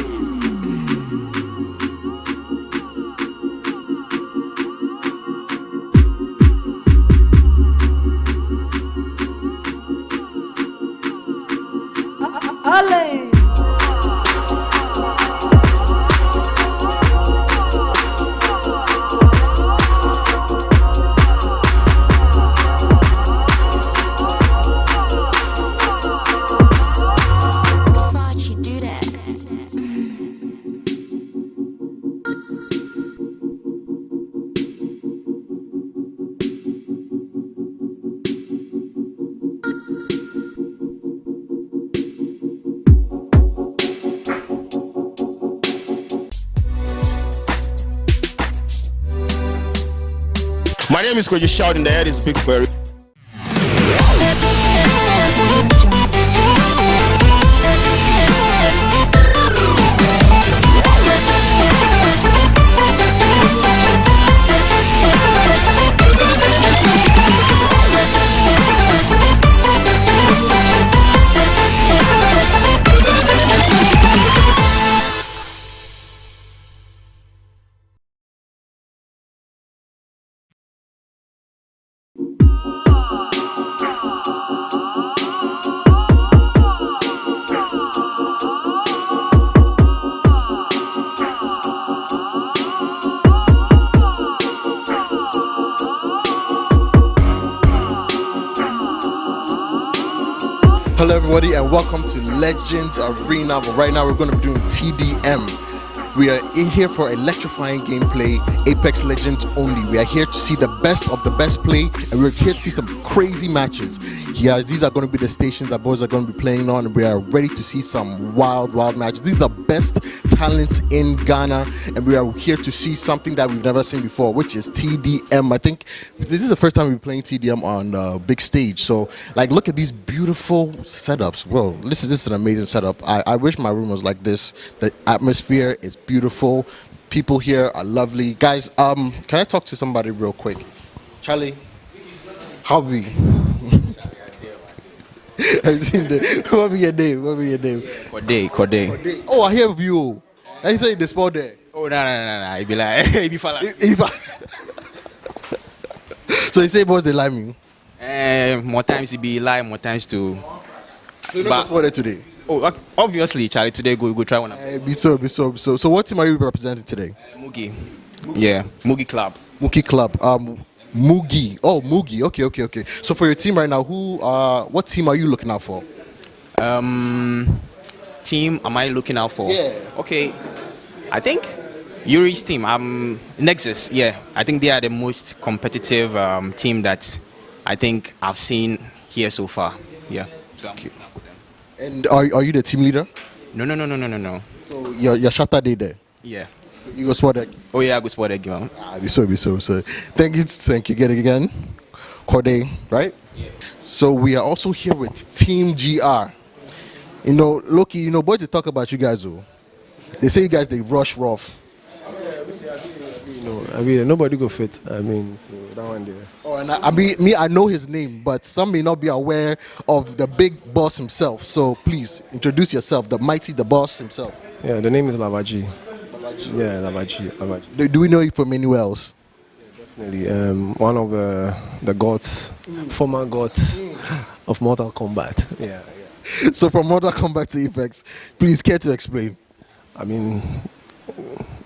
Why'd you do that? My name is Koji Shout, and the head is big for a reason. Hello, everybody, and welcome to Legends Arena. But right now, we're going to be doing TDM. We are in here for electrifying gameplay, Apex Legends only. We are here to see the best of the best play, and we're here to see some crazy matches. Yes, these are going to be the stations that boys are going to be playing on, and we are ready to see some wild matches. These are the best talents in Ghana, and we are here to see something that we've never seen before, which is TDM. I think this is the first time we're playing TDM on a big stage. So, like, look at these beautiful setups. Whoa, this is an amazing setup. I wish my room was like this. The atmosphere is beautiful. People here are lovely. Guys, can I talk to somebody real quick? Charlie, how be? What be your name? Kode. Oh, I hear of you. I think the spot there. Oh, no. It be like, it be fallacy. So you say boys they like me? More times it be lie, more times to. So you not spotted today? Oh, obviously, Charlie. Today go try one. Be so. So what team are you representing today? Mugi. Yeah, Mugi Club. Mugi Club. Mugi. Oh, Mugi. Okay. So for your team right now, what team are you looking out for? Team am I looking out for? Yeah. Okay. I think Yuri's team. Nexus. Yeah. I think they are the most competitive team that I think I've seen here so far. Yeah. So. Okay. And are you the team leader? No. So your shutter day there. Yeah. You go spot that. Oh yeah, I go spot that game. Be so. Thank you. Get it again. Kode, right? Yeah. So we are also here with Team GR. You know, Loki, boys they talk about you guys, oh. They say you guys they rush rough. Nobody go fit. So that one there. Oh, and I know his name, but some may not be aware of the big boss himself. So please introduce yourself, the boss himself. Yeah, the name is Lavaji. Yeah, Lavaji. Do we know you from anywhere else? Definitely. One of the gods, former gods of Mortal Kombat. Yeah. So from Mortal Kombat to Apex, please care to explain.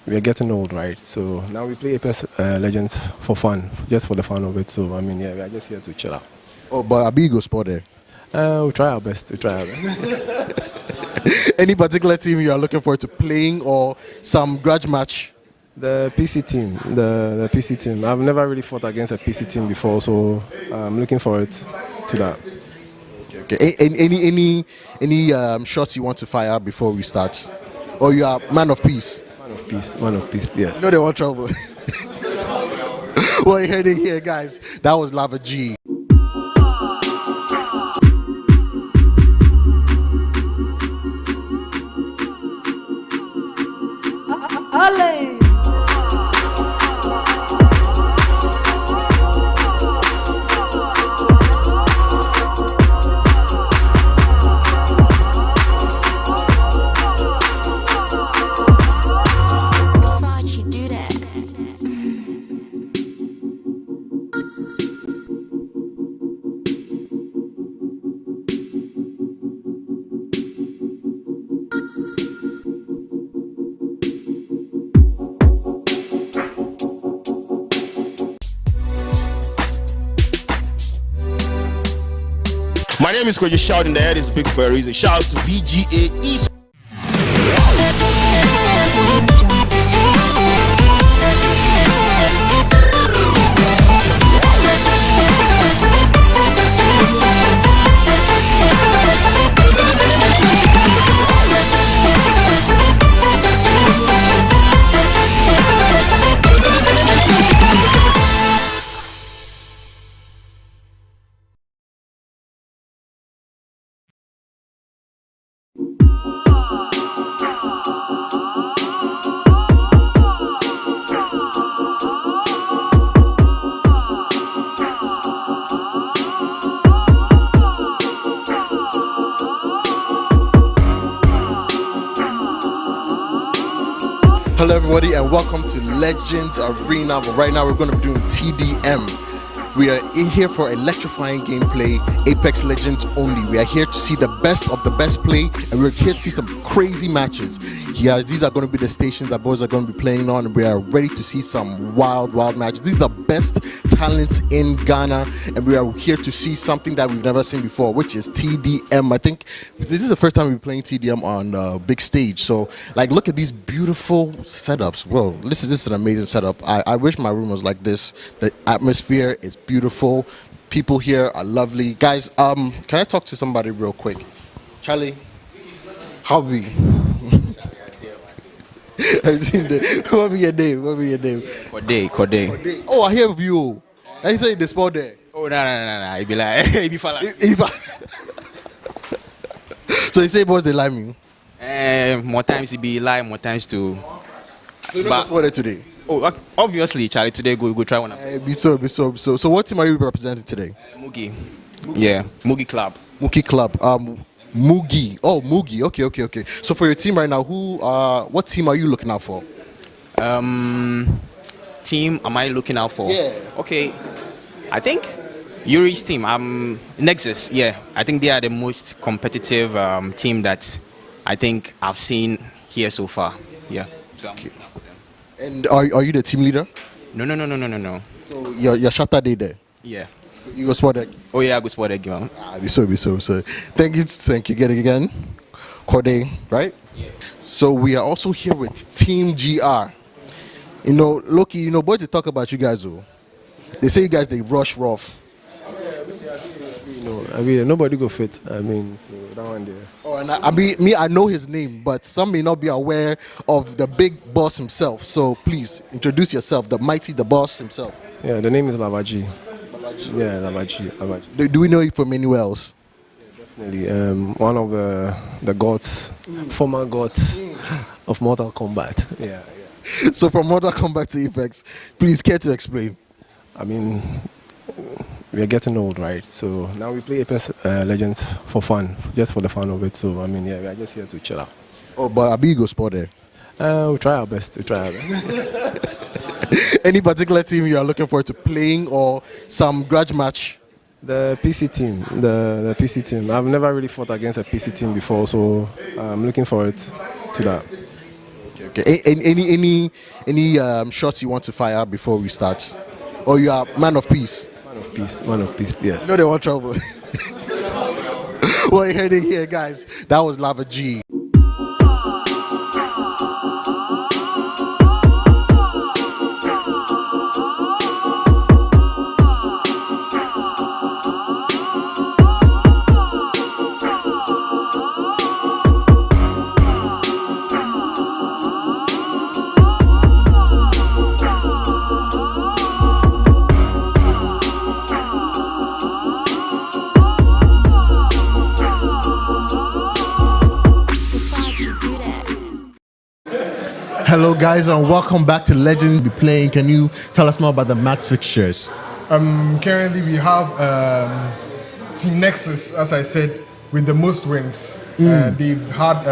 We are getting old, right? So now we play Apex Legends for fun, just for the fun of it. So we are just here to chill out. Oh, but Abi go spot there. We try our best. Any particular team you are looking forward to playing or some grudge match? The PC team. The PC team. I've never really fought against a PC team before, so I'm looking forward to that. Okay. Any shots you want to fire before we start? Or you are man of peace? Man of peace, yes. No, they want trouble. Well, you heard it here, guys. That was Lava G. Why'd you do that? My name is Koji Shout, and the head is big for a reason. Shouts to VGA Esports. Hello, everybody, and welcome to Legends Arena. But right now, we're going to be doing TDM. We are in here for electrifying gameplay, Apex Legends only. We are here to see the best of the best play, and we're here to see some crazy matches. Yes, these are going to be the stations that boys are going to be playing on, and we are ready to see some wild matches. These are the best talents in Ghana, and we are here to see something that we've never seen before, which is TDM. I think this is the first time we're playing TDM on big stage. So, like, look at these beautiful setups. Whoa, this is an amazing setup. I wish my room was like this. The atmosphere is beautiful. People here are lovely. Guys, can I talk to somebody real quick? Charlie, how be? What be your name? Kode. Oh, I hear of you. I say the sport there. Oh, no. It be like, it be fala. So you say boys they like me. More times it be lie, more times to. So you know the sport there today. Oh, obviously, Charlie. Today go try one. Be so. So what team are you representing today? Mugi. Yeah, Mugi Club. Mugi Club. Mugi. Oh, Mugi. Okay. So for your team right now, what team are you looking out for? Team am I looking out for? Yeah. Okay. I think Yuri's team. Nexus. Yeah. I think they are the most competitive team that I think I've seen here so far. Yeah. So, okay. And are you the team leader? No. So your shutter day there. Yeah. You go spot that. Oh yeah, I go spot that game. Be so. Thank you again. Kode, right? Yeah. So we are also here with Team GR. You know, Loki, boys, they talk about you guys, though. They say you guys, they rush rough. Nobody go fit. So that one there. Oh, and I know his name, but some may not be aware of the big boss himself. So please introduce yourself, the boss himself. Yeah, the name is Lavaji. Yeah, Lavaji. Do we know you from anywhere else? Definitely. One of the gods, former gods of Mortal Kombat. Yeah. So from Mortal Kombat to Effects, please care to explain. We are getting old, right? So now we play Apex Legends for fun, just for the fun of it. So we are just here to chill out. Oh, but Abi go sport there. We try our best. Any particular team you are looking forward to playing or some grudge match? The PC team. The PC team. I've never really fought against a PC team before, so I'm looking forward to that. Okay. Any shots you want to fire before we start? Or you are man of peace? Man of peace, yes. No, they want trouble. Well, you heard it here, guys. That was Lava G. Hello, guys, and welcome back to Legend. Be playing. Can you tell us more about the match fixtures? Currently, we have Team Nexus, as I said, with the most wins. They've had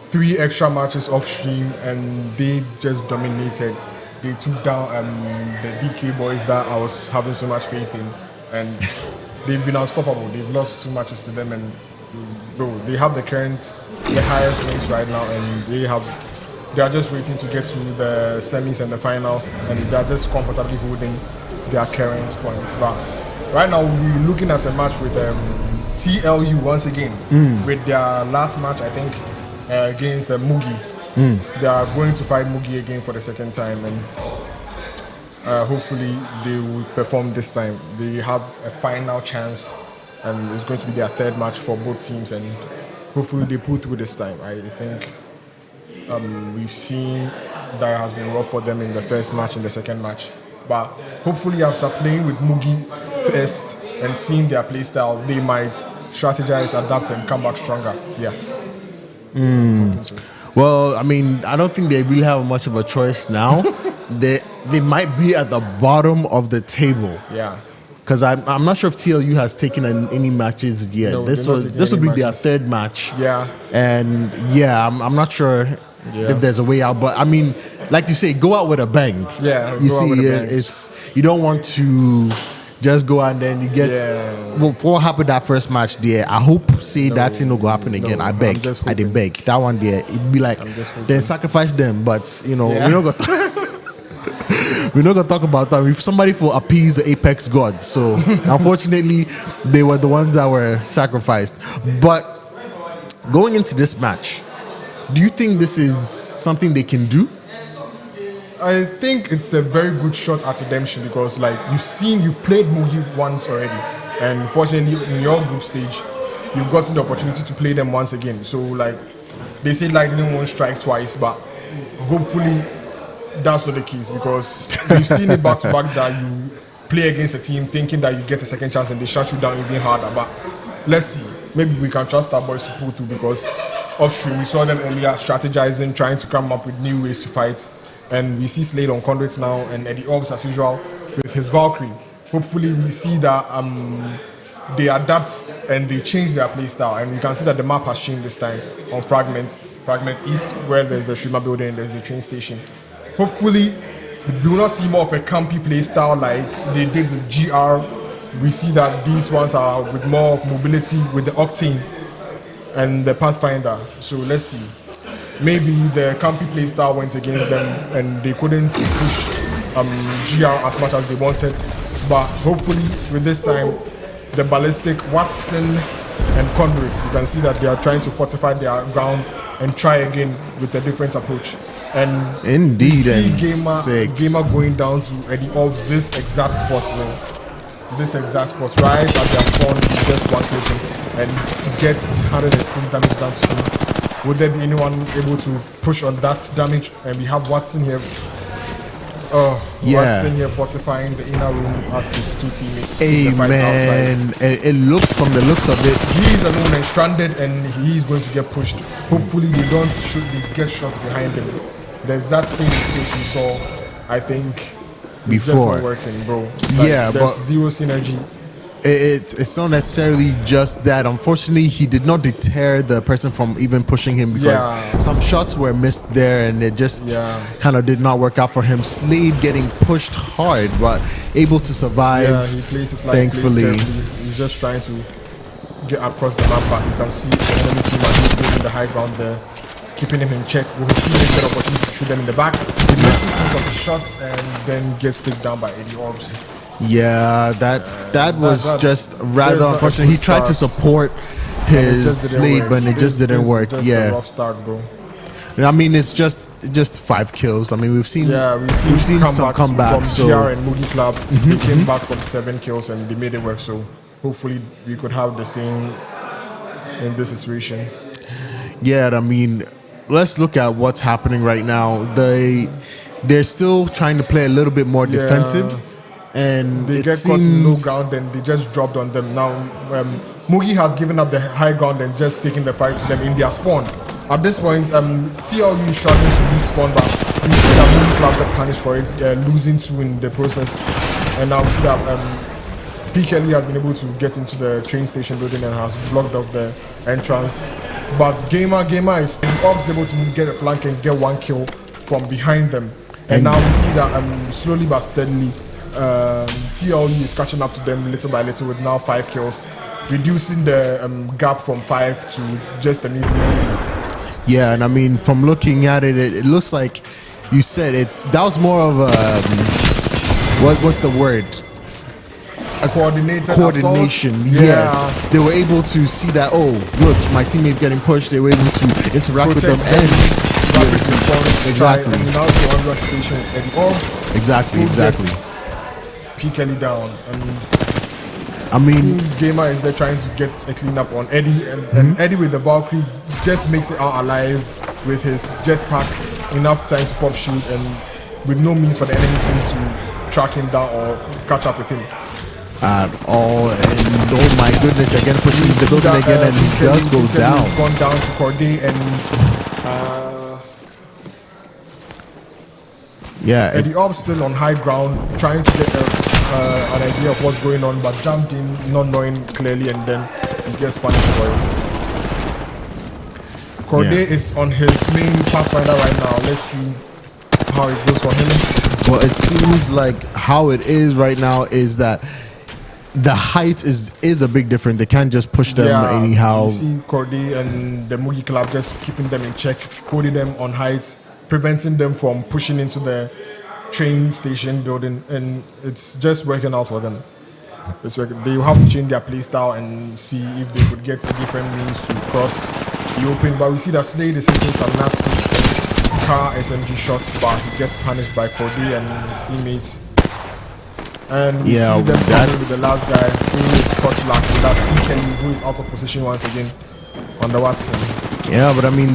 3 extra matches off stream, and they just dominated. They took down the DK boys that I was having so much faith in, and they've been unstoppable. They've lost 2 matches to them, and they have the highest wins right now, and they are just waiting to get to the semis and the finals, and they are just comfortably holding their current points. But right now, we're looking at a match with TLU once again, with their last match, I think, against Mugi. They are going to fight Mugi again for the second time, and hopefully they will perform this time. They have a final chance, and it's going to be their 3rd match for both teams, and hopefully they pull through this time. I think we've seen that it has been rough for them in the first match, in the second match. But hopefully after playing with Mugi first and seeing their play style, they might strategize, adapt, and come back stronger. Yeah. Well, I don't think they really have much of a choice now. They might be at the bottom of the table. Yeah. Because I'm not sure if TLU has taken any matches yet. No, this would be their 3rd match. Yeah. And I'm not sure if there's a way out. But like you say, go out with a bang. Yeah. You see, you don't want to just go out and then you get. Yeah. Well, what happened that first match there? I hope that's not gonna happen again. I beg. I did beg that one there. It'd be like then sacrifice them, but we're not gonna. we're not gonna talk about that. If somebody for appease the apex gods, so unfortunately, they were the ones that were sacrificed. But going into this match, do you think this is something they can do? I think it's a very good shot at redemption because, like, you've played Mugi once already, and fortunately, in your group stage, you've gotten the opportunity to play them once again. So, like, they say lightning won't strike twice, but hopefully that's not the case because you've seen it back to back that you play against a team thinking that you get a second chance and they shut you down even harder. But let's see. Maybe we can trust our boys to pull through because off-stream we saw them earlier strategizing, trying to come up with new ways to fight. And we see Slade on conduits now and Eddie Orbs as usual with his Valkyrie. Hopefully we see that they adapt and they change their play style. And we can see that the map has changed this time on Fragment East, where there's the Shima building, there's the train station. Hopefully we will not see more of a campy play style like they did with GR. We see that these ones are with more of mobility with the Octane and the Pathfinder. So let's see. Maybe the campy play style went against them and they couldn't push GR as much as they wanted. But hopefully with this time, the ballistic Watson and Conduit, you can see that they are trying to fortify their ground and try again with a different approach. And indeed, we see Gamer going down to Eddie Orbs this exact spot, this exact spot right at their spawn, just one clicking and gets 106 damage down to him. Would there be anyone able to push on that damage? And we have Watson here. Watson here fortifying the inner room as his two teammates. Amen. It looks, from the looks of it, he's alone and stranded, and he's going to get pushed. Hopefully, they don't get shots behind him. There's that same mistake we saw, I think, before. It's just not working, bro. There's zero synergy. It's not necessarily just that. Unfortunately, he did not deter the person from even pushing him because some shots were missed there and it just kind of did not work out for him. Slade getting pushed hard but able to survive. Yeah, he plays his life, thankfully. He's just trying to get across the map, but you can see the enemy team he's building the high ground there, keeping him in check. Will he see a good opportunity to shoot them in the back? He misses most of the shots and then gets taken down by Eddie Orbs. Yeah, that was just rather unfortunate. He tried to support his Slade, but it just didn't work. Just a rough start, bro. I mean, it's just 5 kills. I mean, we've seen some comebacks from GR and Moody Club. They came back from 7 kills and they made it work. So hopefully we could have the same in this situation. Yeah, I mean, let's look at what's happening right now. They're still trying to play a little bit more defensive. And they get caught in low ground and they just dropped on them. Now Mugi has given up the high ground and just taking the fight to them in their spawn. At this point, TLU is struggling to lose spawn, but we see that Mugi Club got punished for it, losing 2 in the process. And now we see that P. Kelly has been able to get into the train station building and has blocked off the entrance. But Gamer is able to get a flank and get 1 kill from behind them. And now we see that slowly but steadily TLE is catching up to them little by little with now 5 kills, reducing the gap from 5 to just a measly 3. Yeah, and I mean, from looking at it, it looks like you said it. That was more of a what's the word? A coordination. Assault? Yes, they were able to see that. Oh, look, my teammate getting pushed. They were able to interact with them and exactly. And now the other situation with Eddie Orbs. Exactly. P. Kelly down. I mean, seems Gamer is there trying to get a clean up on Eddie, and Eddie with the Valkyrie just makes it out alive with his jetpack, enough time to pop shield, and with no means for the enemy team to track him down or catch up with him. At all, and oh my goodness, again pushing the building again, and he does go down. He's gone down to Corday and Eddie Orbs still on high ground, trying to get an idea of what's going on, but jumped in, not knowing clearly, and then he gets punished for it. Corday is on his main Pathfinder right now. Let's see how it goes for him. Well, it seems like how it is right now is that the height is a big difference. They can't just push them anyhow. You see Corday and the Mugi Club just keeping them in check, holding them on height, preventing them from pushing into the train station building, and it's just working out for them. It's working. They will have to change their play style and see if they could get a different means to cross the open. But we see that Slade is hitting some nasty car SMG shots, but he gets punished by Cordy and his teammates. And we see them coming with the last guy who is caught locked. So that's P. Kelly, who is out of position once again on the Watson. Yeah, but I mean,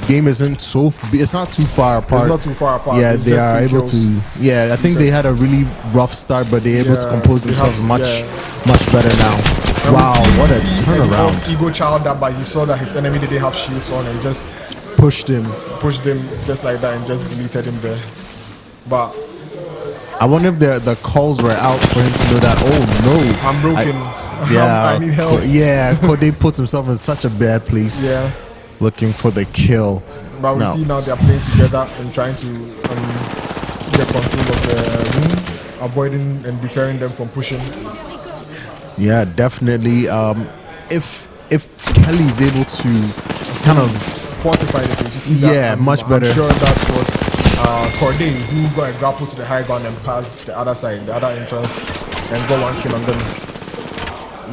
game isn't so. It's not too far apart. It's not too far apart. Yeah, it's they are able to. Yeah, I think they had a really rough start, but they're able to compose themselves much better now. And wow, what a turnaround! Ego child that, but he saw that his enemy didn't have shields on and just pushed him just like that and just deleted him there. But I wonder if the calls were out for him to know that. Oh no, I'm broken. I need help. Yeah, they put himself in such a bad place. Yeah. Looking for the kill. But we see now they're playing together and trying to get control of the room, avoiding and deterring them from pushing. Yeah, definitely. If Kelly's able to kind of fortify the place, you see that. Yeah, much better. I'm sure that was Corday who got a grapple to the high ground and passed the other side, the other entrance, and got one kill on them.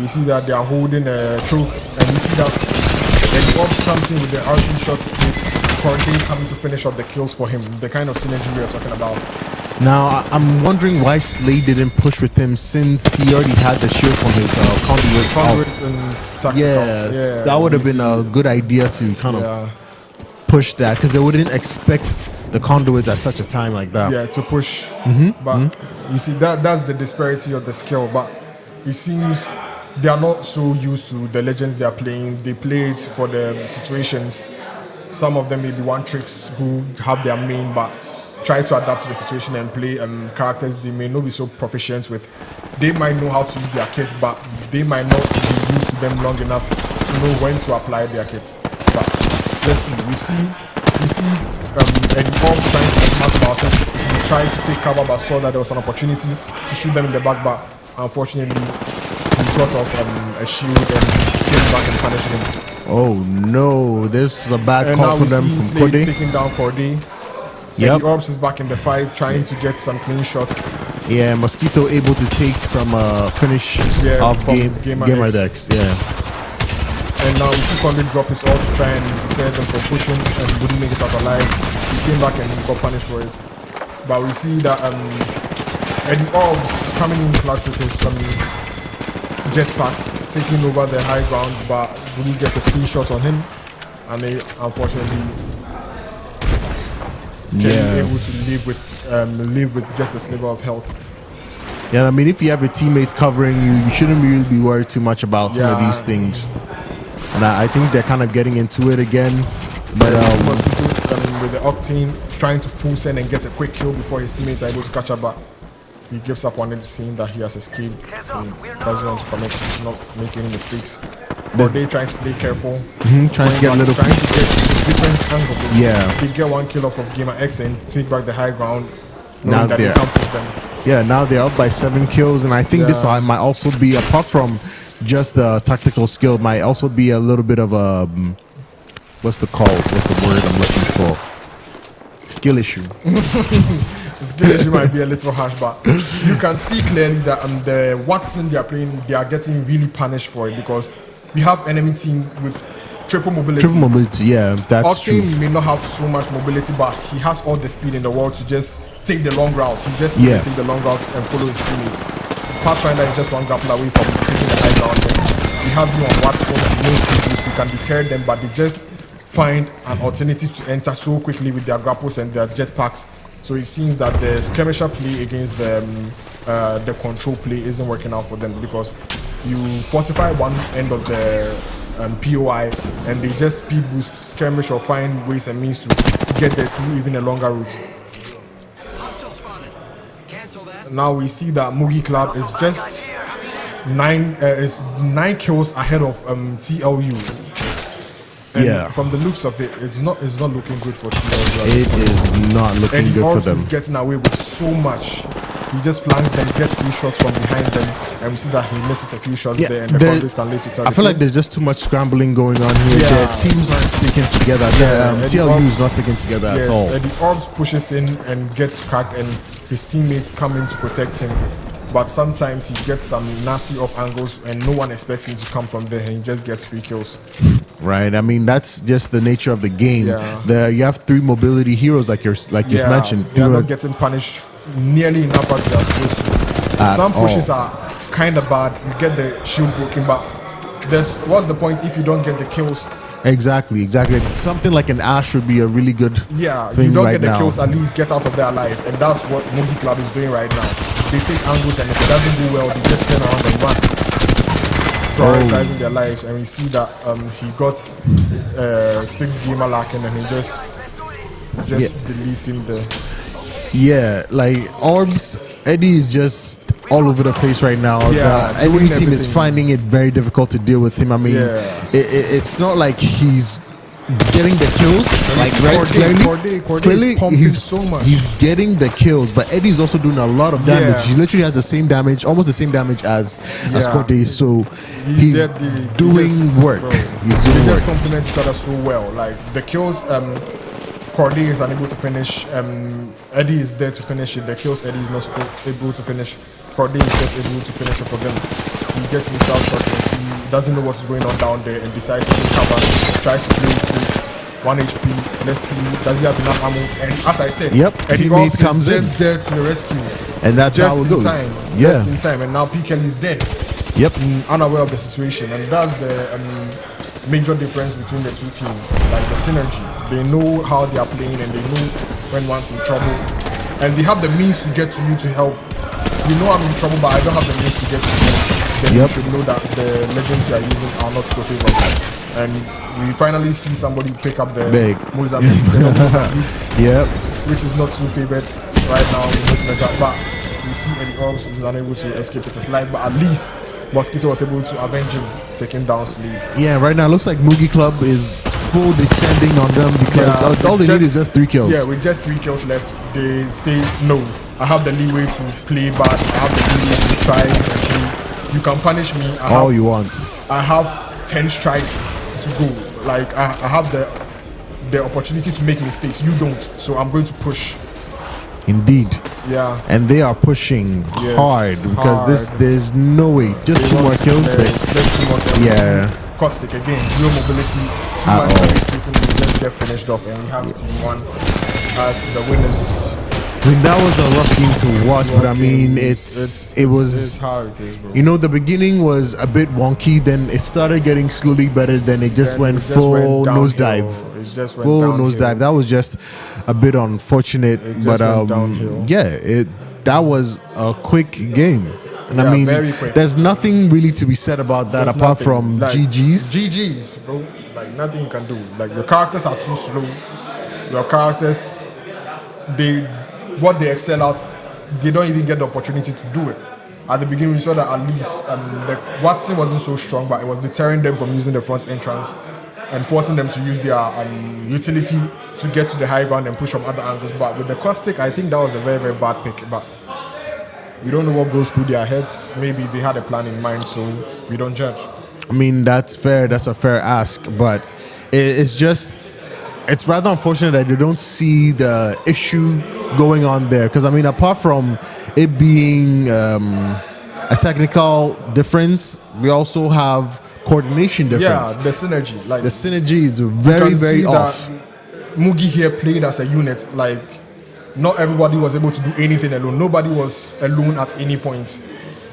You see that they are holding a choke, and you see that the Ops comes in with the arching shots, with Corday coming to finish up the kills for him. The kind of synergy we are talking about. Now, I'm wondering why Slade didn't push with him since he already had the shield from his conduits and tactical. Yeah, that would have been a good idea to kind of push that, because they wouldn't expect the conduits at such a time like that. Yeah, to push. But you see, that's the disparity of the skill. But it seems they are not so used to the legends they are playing. They play it for the situations. Some of them may be one tricks who have their main, but try to adapt to the situation and play characters they may not be so proficient with. They might know how to use their kits, but they might not be used to them long enough to know when to apply their kits. But let's see. We see Eddie Orbs trying to smash Marcus. He tried to take cover, but saw that there was an opportunity to shoot them in the back, but unfortunately he got off a shield and came back and punished him. Oh no, this is a bad call for them from Corday. Taking down Corday. Yep. Eddie Orbs is back in the fight, trying to get some clean shots. Yeah, Mosquito able to take some finish off Gamer Dex. Yeah. And now we see Conde drop his ult to try and deter them from pushing, and wouldn't make it out alive. He came back and got punished for it. But we see that Eddie Orbs coming in clutch with his jetpacks, taking over the high ground, but wouldn't get a free shot on him, and they unfortunately able to live with just a sliver of health. Yeah, I mean, if you have your teammates covering you, you shouldn't really be worried too much about some of these things. And I think they're kind of getting into it again. But with the Octane trying to full send and get a quick kill before his teammates are able to catch up, but he gives up on it, seeing that he has escaped and doesn't want to commit, not make any mistakes. But they trying to play careful, trying to get a different angle. Yeah, they get one kill off of Gamer X and take back the high ground. Now that they can't push them. Yeah, now they're up by 7 kills, and I think this one might also be, apart from just the tactical skill, might also be a little bit of a what's the word I'm looking for? Skill issue. Skill issue might be a little harsh, but you can see clearly that the Watson they are playing, they are getting really punished for it, because we have enemy team with triple mobility. Triple mobility, yeah, that's true. Octane may not have so much mobility, but he has all the speed in the world to just take the long route. He just needs to take the long route and follow his teammates. Pathfinder is just one grapple away from taking the high ground. We have you on Watson, you can deter them, but they just find an alternative to enter so quickly with their grapples and their jetpacks. So it seems that the skirmisher play against the control play isn't working out for them, because you fortify one end of the POI and they just speed boost skirmish or find ways and means to get there through even a longer route. Now we see that Mugi Club is just 9 kills ahead of TLU. And from the looks of it, it's not looking good for TLU. It is not looking good for them. Is getting away with so much. he just flanks them, gets free shots from behind them, and we see that he misses a few shots there, and the Convicts can lift it. I feel like there's just too much scrambling going on here. Yeah. The teams aren't sticking together. The TLU is not sticking together at all. Yes, Eddie Orbs pushes in and gets cracked, and his teammates come in to protect him. But sometimes he gets some nasty off angles, and no one expects him to come from there, and he just gets free kills. Right. I mean, that's just the nature of the game. Yeah. You have 3 mobility heroes, like you mentioned. They're not getting punished nearly enough as they're supposed to. Some pushes are kind of bad. You get the shield broken, but what's the point if you don't get the kills? Exactly. Something like an Ash would be a really good thing you don't right get the now. kills, at least get out of there alive, and that's what Mugi Club is doing right now. They take angles, and if it doesn't do well, they just turn around and run, prioritizing their lives. And we see that he got 6 gamer lacking, and he just deletes him there. Yeah, like Orbs, Eddie is just all over the place right now. Every team is finding it very difficult to deal with him. I mean, it's not like he's getting the kills. Clearly, he's so much. He's getting the kills, but Eddie's also doing a lot of damage. He literally has the same damage, almost the same damage as Corday. So he's doing work. They just complement each other so well. Like the kills, Corday is unable to finish. Eddie is there to finish it. The kills Eddie is not able to finish. Corday is just able to finish it for them. He gets himself shot and doesn't know what's going on down there, and decides to take cover. Tries to play it safe. 1 HP. Let's see. Does he have enough ammo? And as I said, Eddie teammate comes in, just there to the rescue, and that's just how it goes. Just in time, and now P. Kelly is dead. Unaware of the situation, and that's the major difference between the two teams. Like the synergy, they know how they are playing, and they know when one's in trouble, and they have the means to get to you to help. You know I'm in trouble, but I don't have the means to get to you. Then you should know that the legends you are using are not so favorable. And we finally see somebody pick up the Mozambique, which is not too favored right now in this meta. But we see Eddie Orbs is unable to escape with his life, but at least Mosquito was able to avenge him, take him down sleep. Yeah, right now it looks like Mugi Club is full descending on them because all they need is just 3 kills. Yeah, with just 3 kills left, they say no. I have the leeway to play bad. I have the leeway to try and play. You can punish me. All you want. I have 10 strikes to go. Like I have the opportunity to make mistakes. You don't. So I'm going to push. Indeed. Yeah. And they are pushing hard because there's no way. Just 2 more kills. Just 2 more kills. Yeah. Caustic again. 0 mobility. 2 man just get finished off, and we have Team 1 as the winners. I mean, that was a rough game to watch, but I mean, it's how it is, bro. You know, the beginning was a bit wonky, then it started getting slowly better, then it just went full nosedive. It just went full downhill. nosedive. That was just a bit unfortunate, but that was a quick game. And I mean, there's nothing really to be said about that apart from GG's. GG's, bro. Like nothing you can do. Like your characters are too slow. Your characters, what they excel at, they don't even get the opportunity to do it. At the beginning, we saw that at least Watson wasn't so strong, but it was deterring them from using the front entrance and forcing them to use their utility to get to the high ground and push from other angles. But with the caustic, I think that was a very, very bad pick. But we don't know what goes through their heads. Maybe they had a plan in mind, so we don't judge. I mean, that's fair. That's a fair ask, but it's rather unfortunate that they don't see the issue going on there. Because I mean, apart from it being a technical difference, we also have coordination difference. Yeah, the synergy. Like the synergy is very, very off. Mugi here played as a unit. Like not everybody was able to do anything alone. Nobody was alone at any point.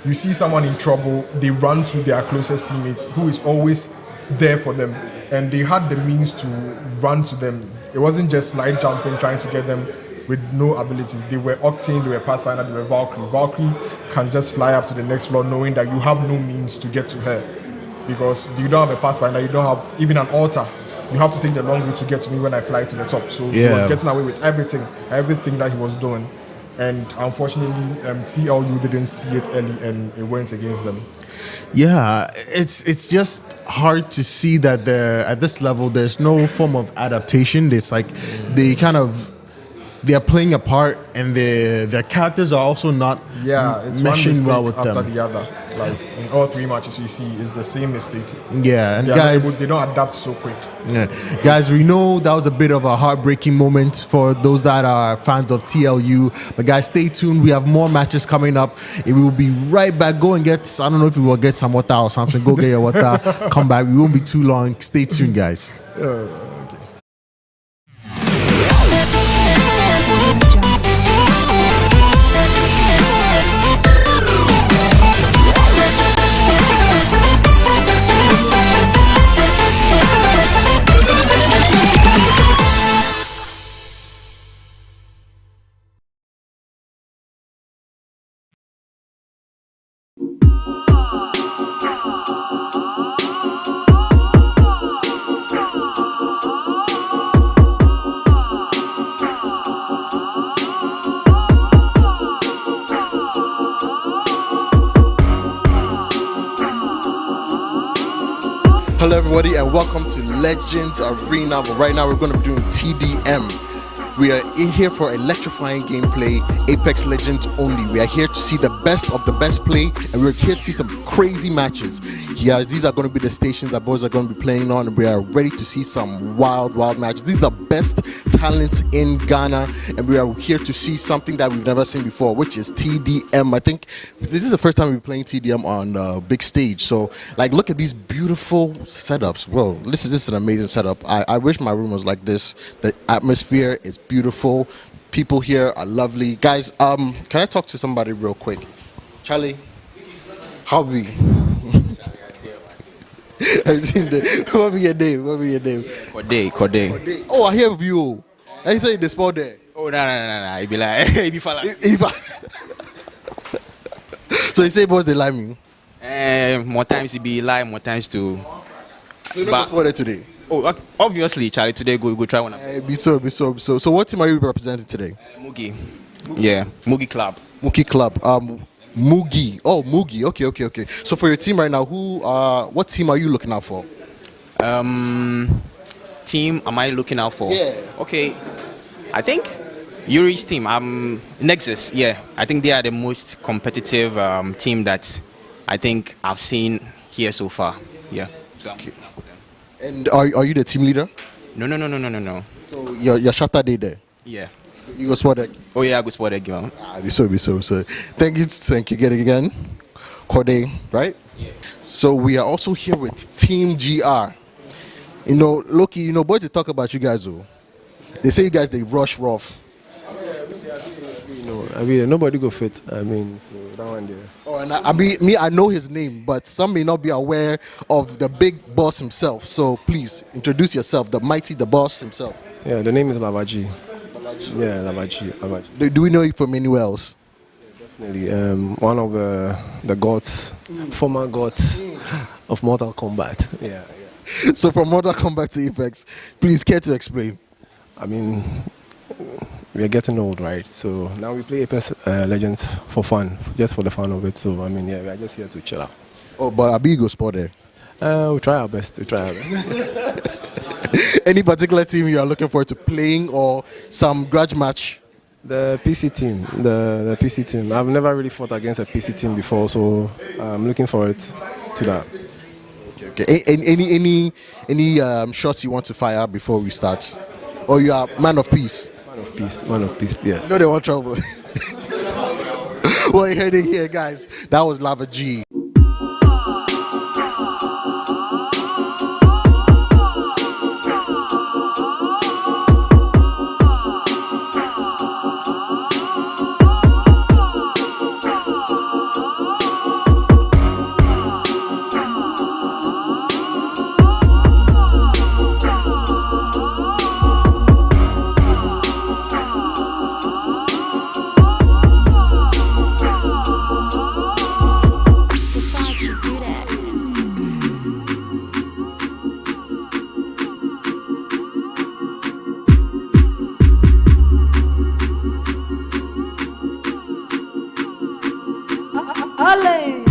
You see someone in trouble, they run to their closest teammate who is always there for them, and they had the means to run to them. It wasn't just slide jumping, trying to get them with no abilities. They were Octane, they were Pathfinder, they were Valkyrie. Valkyrie can just fly up to the next floor knowing that you have no means to get to her, because you don't have a Pathfinder, you don't have even an altar. You have to take the long route to get to me when I fly to the top. So he was getting away with everything that he was doing. And unfortunately, TLU didn't see it early, and it went against them. Yeah, it's just hard to see that at this level there's no form of adaptation. It's like they kind of they are playing a part, and their characters are also not Yeah, it's one meshing mistake well with after them. the other. Like in all 3 matches we see, it's the same mistake. Yeah, and They are not guys, able- they don't adapt so quick. yeah. Guys, we know that was a bit of a heartbreaking moment for those that are fans of TLU. But guys, stay tuned. We have more matches coming up. And we will be right back. Go and get, I don't know if we will get some water or something. Go get your water. Come back. We won't be too long. Stay tuned, guys. Hello, everybody, and welcome to Legends Arena. But right now, we're going to be doing TDM. We are in here for electrifying gameplay, Apex Legends only. We are here to see the best of the best play, and we're here to see some crazy matches. Yes, these are going to be the stations that boys are going to be playing on, and we are ready to see some wild matches. These are the best talents in Ghana, and we are here to see something that we've never seen before, which is TDM. I think this is the first time we're playing TDM on big stage. So, like, look at these beautiful setups. Whoa, this is an amazing setup. I wish my room was like this. The atmosphere is beautiful. People here are lovely. Guys, can I talk to somebody real quick? Charlie, how be? What be your name? Kode. Oh, I hear of you. I think they spell there. Oh, no. It be like, it be falas. So you say boys they like me. More times it be lie, more times to. So you know what's there today? Oh, obviously, Charlie. Today go try one. Be so. So what team are you representing today? Mugi. Yeah, Mugi Club. Mugi Club. Mugi. Oh, Mugi. Okay. So for your team right now, what team are you looking out for? Team, am I looking out for? Yeah. Okay, I think Yuri's team. Nexus. Yeah, I think they are the most competitive team that I think I've seen here so far. Yeah. So, Okay. And are you the team leader? No. So your shutter day there. Yeah. You go spot that. Oh yeah, I go spot that girl. Be so. Thank you again. Corday, right? Yeah. So we are also here with Team GR. You know, Loki, boys, they talk about you guys, though. They say you guys, they rush rough. Nobody go fit. So that one there. Oh, and I know his name, but some may not be aware of the big boss himself. So please, introduce yourself, the boss himself. Yeah, the name is Lavaji. Yeah, Lavaji. Do we know you from anywhere else? Definitely. One of the gods, former gods of Mortal Kombat. Yeah. So from Mortal Kombat to Apex, please care to explain. We are getting old, right? So now we play Apex Legends for fun, just for the fun of it. So we are just here to chill out. Oh, but Abi go spot there. We try our best. Any particular team you are looking forward to playing or some grudge match? The PC team. The PC team. I've never really fought against a PC team before, so I'm looking forward to that. Okay. Any shots you want to fire before we start? Or you are man of peace? Man of peace, yes. No, they want trouble. Well, you heard it here, guys. That was Lava G. Besides, you do that. Ole!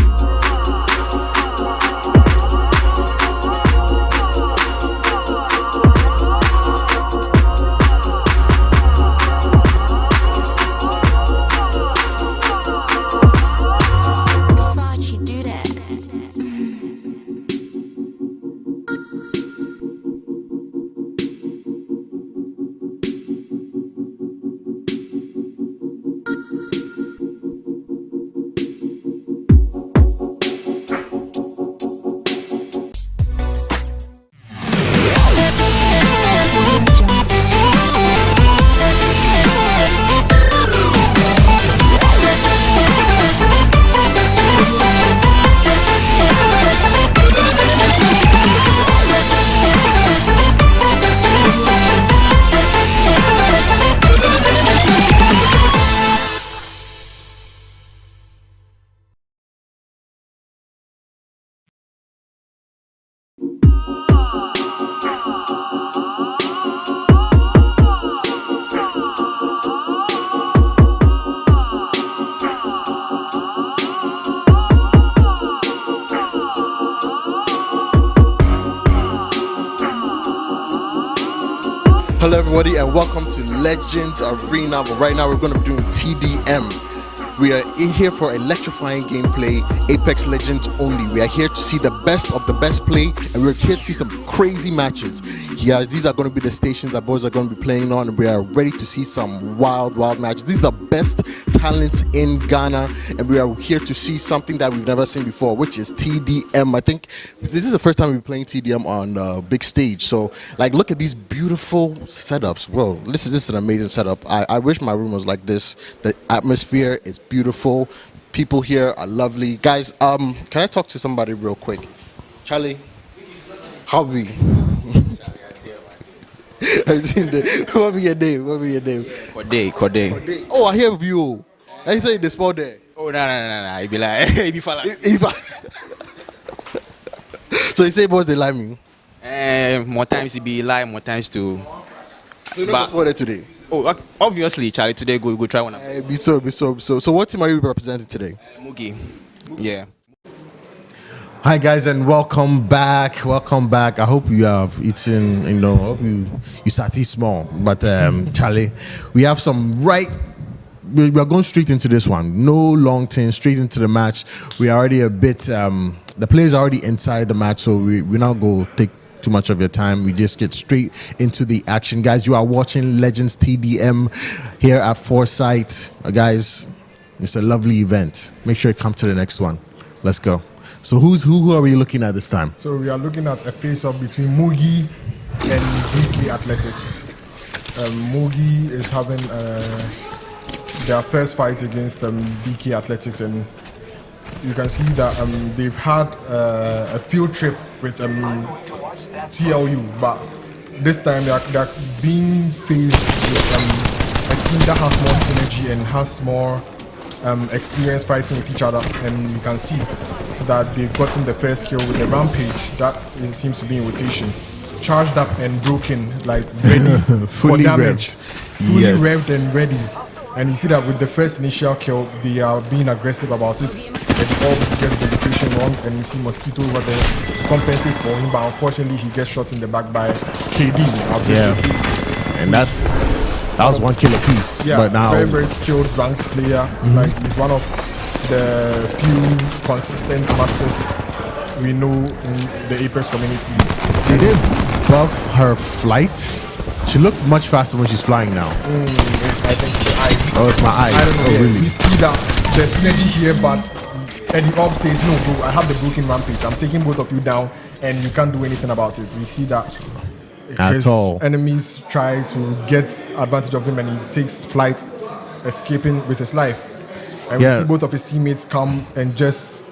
Hello everybody and welcome to Legends Arena. But right now we're going to be doing TDM. We are in here for electrifying gameplay, Apex Legends only. We are here to see the best of the best play, and we're here to see some crazy matches. Yes, these are going to be the stations that boys are going to be playing on, and we are ready to see some wild matches. These are the best talents in Ghana, and we are here to see something that we've never seen before, which is TDM. I think this is the first time we're playing TDM on a big stage. So, like, look at these beautiful setups. Whoa, this is an amazing setup. I wish my room was like this. The atmosphere is beautiful. People here are lovely. Guys, can I talk to somebody real quick? Charlie, how be? What be your name? Kode. Oh, I hear of you. I say the spot there. Oh, no. It be like, it be falas. So you say boys they like me? More times it be lie, more times to. So you know what's there today? Oh, obviously, Charlie, today go try one. Be so. So what team are you representing today? Mugi. Yeah. Hi guys and welcome back. I hope you have eaten, I hope you sat small. But Charlie, we have some we are going straight into this one. No long thing, straight into the match. We are already a bit the players are already inside the match, so we not go take too much of your time. We just get straight into the action. Guys, you are watching Legends TDM here at Foresight. Guys, it's a lovely event. Make sure you come to the next one. Let's go. So who are we looking at this time? So we are looking at a face-off between Mugi and BK Athletics. Mugi is having their first fight against BK Athletics, and you can see that they've had a field trip with TLU, but this time they're being faced with a team that has more synergy and has more experience fighting with each other, and you can see that they've gotten the first kill with the Rampage that seems to be in rotation, charged up and broken, like ready for damage, fully revved and ready. And you see that with the first initial kill, they are being aggressive about it. And the Orbs gets the location wrong, and you see Mosquito over there to compensate for him, but unfortunately he gets shot in the back by KD. And that was 1 kill apiece. Yeah, but now very skilled ranked player. Like, he's one of the few consistent masters we know in the Apex community. Did they buff her flight? She looks much faster when she's flying now. I think the eyes. Oh, it's my eyes. I don't know. Oh, really? We see that there's synergy here, but Eddie Orb says, no, bro, I have the broken Rampage. I'm taking both of you down, and you can't do anything about it. We see that his enemies try to get advantage of him, and he takes flight, escaping with his life. And we see both of his teammates come and just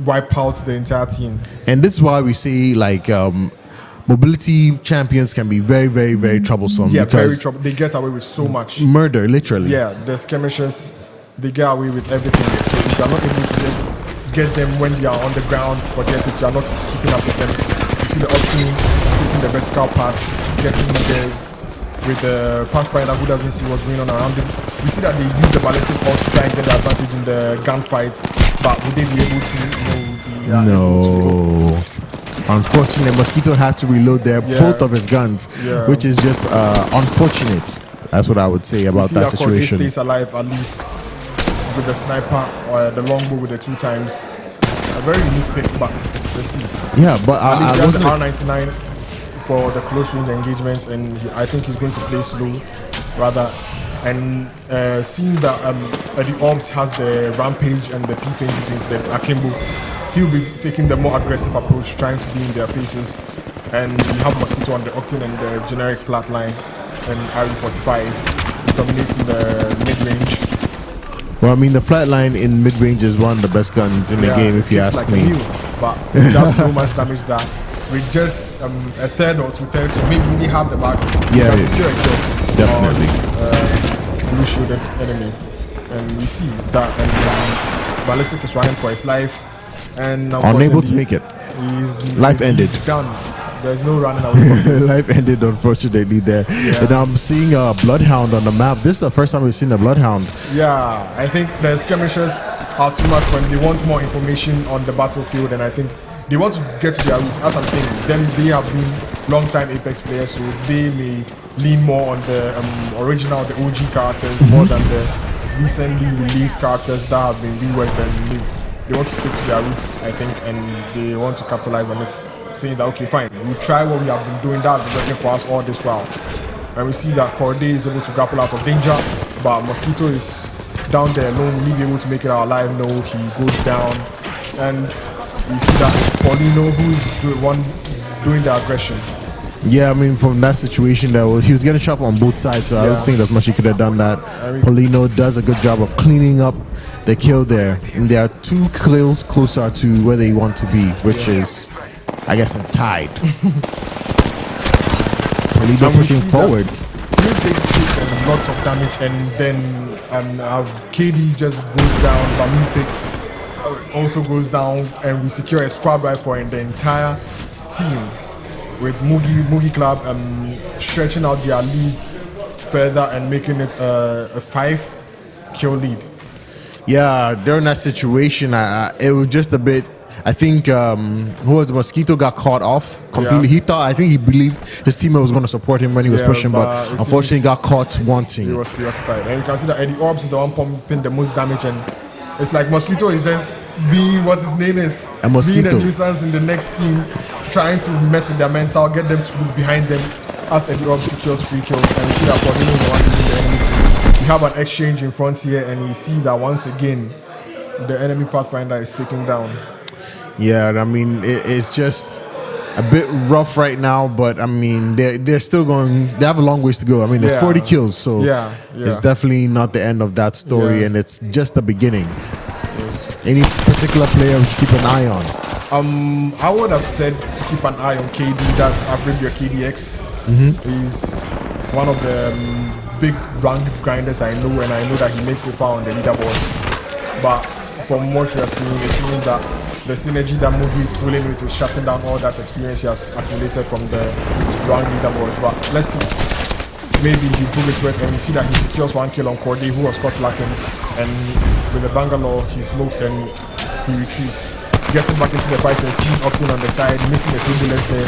wipe out the entire team. And this is why we see, like, mobility champions can be very, very, very troublesome. Yeah, because very trouble. They get away with so much murder, literally. Yeah, the skirmishes, they get away with everything. So if you are not able to just get them when they are on the ground, forget it. You are not keeping up with them. You see the up team taking the vertical path, getting there with the Pathfinder who doesn't see what's going on around him. We see that they use the ballistic ult to try and get the advantage in the gunfight, but would they be able to? No. Unfortunately, Mosquito had to reload both of his guns, which is just unfortunate. That's what I would say about that situation. He stays alive at least with the sniper or the longbow with the 2 times. A very unique pick, but let's see. Yeah, but at least he has the R99 for the close range engagements, and I think he's going to play slow rather. And seeing that the Orbs has the Rampage and the P2020, the Akimbo, he'll be taking the more aggressive approach, trying to be in their faces. And you have Mosquito on the Octane and the generic flatline, and RE45 dominating the mid-range. Well, I mean, the flatline in mid-range is one of the best guns in the game, if you ask me. But it does so much damage that with just a third or 2/3, or maybe even half the back, you can secure a kill. Definitely. Blue shielded enemy. And we see that Ballistic is running for his life. And unable to make it. Life ended. He's done. There's no running away from this. Life ended, unfortunately, there. Yeah. And I'm seeing a Bloodhound on the map. This is the first time we've seen a Bloodhound. Yeah, I think the skirmishes are too much for them. They want more information on the battlefield, and I think they want to get to their roots. As I'm saying, they have been long-time Apex players, so they may lean more on the original, the OG characters more than the recently released characters that have been reworked and new. They want to stick to their roots, I think, and they want to capitalize on it, saying that, okay, fine, we'll try what we have been doing, that's been working for us all this while. And we see that Corday is able to grapple out of danger, but Mosquito is down there alone. Will he be able to make it out alive? No, he goes down. And we see that it's Paulino who is the one doing the aggression. Yeah, I mean, from that situation, he was getting shot on both sides, so I don't think there's much he could have done that. Paulino does a good job of cleaning up the kill there. And there are 2 kills closer to where they want to be, which is, I guess, tied. Paulino pushing forward. You take this and lots of damage, and then have KD just goes down, Bamupik also goes down, and we secure a squad rifle and the entire team with Mugi Club stretching out their lead further and making it a 5-kill lead. Yeah, during that situation, it was just a bit. I think who was Mosquito got caught off completely. Yeah. I think he believed his teammate was going to support him when he was pushing, but unfortunately got caught wanting. He was preoccupied, and you can see that Eddie Orbs is the one pumping the most damage, and it's like Mosquito is just being what his name is, being a nuisance in the next team, trying to mess with their mental, get them to look behind them as Eddie Orbs secures 3 kills, and we see that Paulino is the one leading the enemy team. We have an exchange in front here, and we see that once again the enemy Pathfinder is taken down. Yeah, I mean, it's just a bit rough right now, but I mean, they're still going. They have a long ways to go. I mean, there's 40 kills, so it's definitely not the end of that story, and it's just the beginning. Yes. Any particular player we should keep an eye on? I would have said to keep an eye on KD. That's Avribia KDX. He's one of the big ranked grinders I know, and I know that he makes it far on the leaderboard. But from what we are seeing, it seems that the synergy that Mugi is pulling with is shutting down all that experience he has accumulated from the round leaderboards. But let's see. Maybe he pull his weight, and we see that he secures 1 kill on Corday, who was caught lacking. And with the Bangalore, he smokes and he retreats. Getting back into the fight and seeing Octane on the side, missing a few bullets there.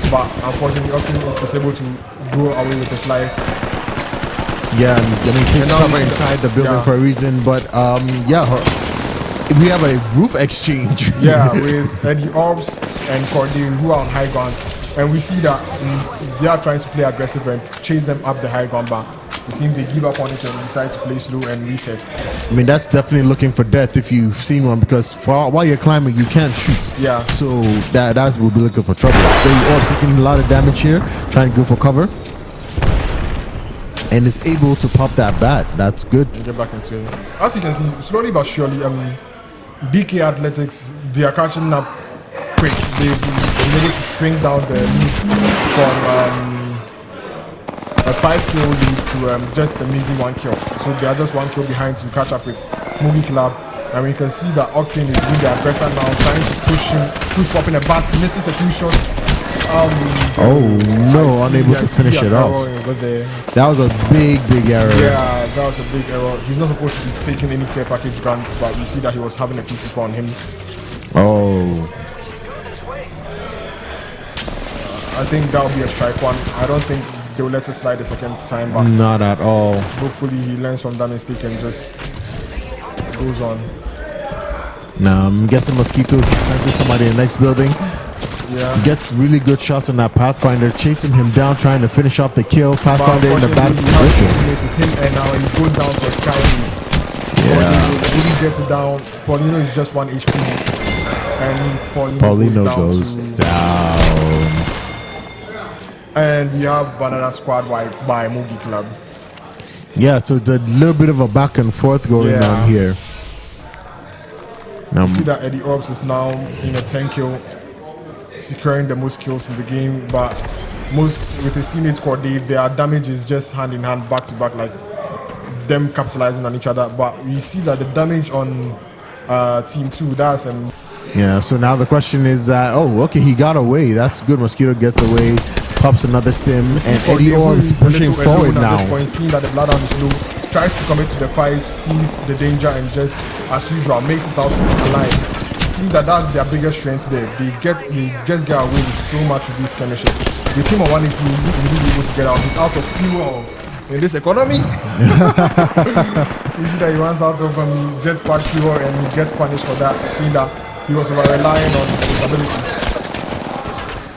But unfortunately, Octane is able to go away with his life. Yeah, I mean, he's cover inside the building for a reason, but we have a roof exchange. Yeah, with Eddie Orbs and Corday, who are on high ground, and we see that they are trying to play aggressive and chase them up the high ground bar. It seems they give up on it and decide to play slow and reset. I mean, that's definitely looking for death if you've seen one, because while you're climbing, you can't shoot. Yeah. So that will be looking for trouble. Eddie Orbs taking a lot of damage here, trying to go for cover. And is able to pop that bat. That's good. Get back into it. As you can see, slowly but surely, DK Athletics, they are catching up quick. They've been able to shrink down the lead from a 5-kill lead to just a measly 1 kill. So they are just 1 kill behind to catch up with Mugi Club. And we can see that Octane is doing the aggressor now, trying to push him. Who's popping a bat, misses a few shots. Unable to finish it off. That was a big error. Yeah, that was a big error. He's not supposed to be taking any care package guns, but we see that he was having a peacekeeper on him. I think that will be a strike one. I don't think they will let it slide the second time back. Not at all. Hopefully he learns from that mistake and just goes on. Now I'm guessing Mosquito senses somebody in the next building. Yeah. Gets really good shots on that Pathfinder, chasing him down, trying to finish off the kill. Pathfinder in the bad position. With him, and now he goes down for Sky. He gets it down. Paulino is just 1 HP, and Paulino goes down. And we have another squad by Mugi Club. Yeah, so it's a little bit of a back and forth going on here. Now, you see that Eddie Orbs is now in a 10-kill, securing the most kills in the game, but with his teammates Corday, their damage is just hand in hand, back to back, like them capitalizing on each other. But we see that the damage on team 2, that's so now the question is that he got away. That's good. Mosquito gets away, pops another stim, and Eddie Orbs pushing forward now. At this point, seeing that the Bloodhound is low, tries to commit to the fight, sees the danger, and just as usual makes it out alive. seem that that's their biggest strength there. They just get away with so much with these skirmishes. With him on 1 HP, he's really able to get out. He's out of fuel in this economy. You see that he runs out of jetpack fuel and he gets punished for that, seeing that he was over-relying on his abilities.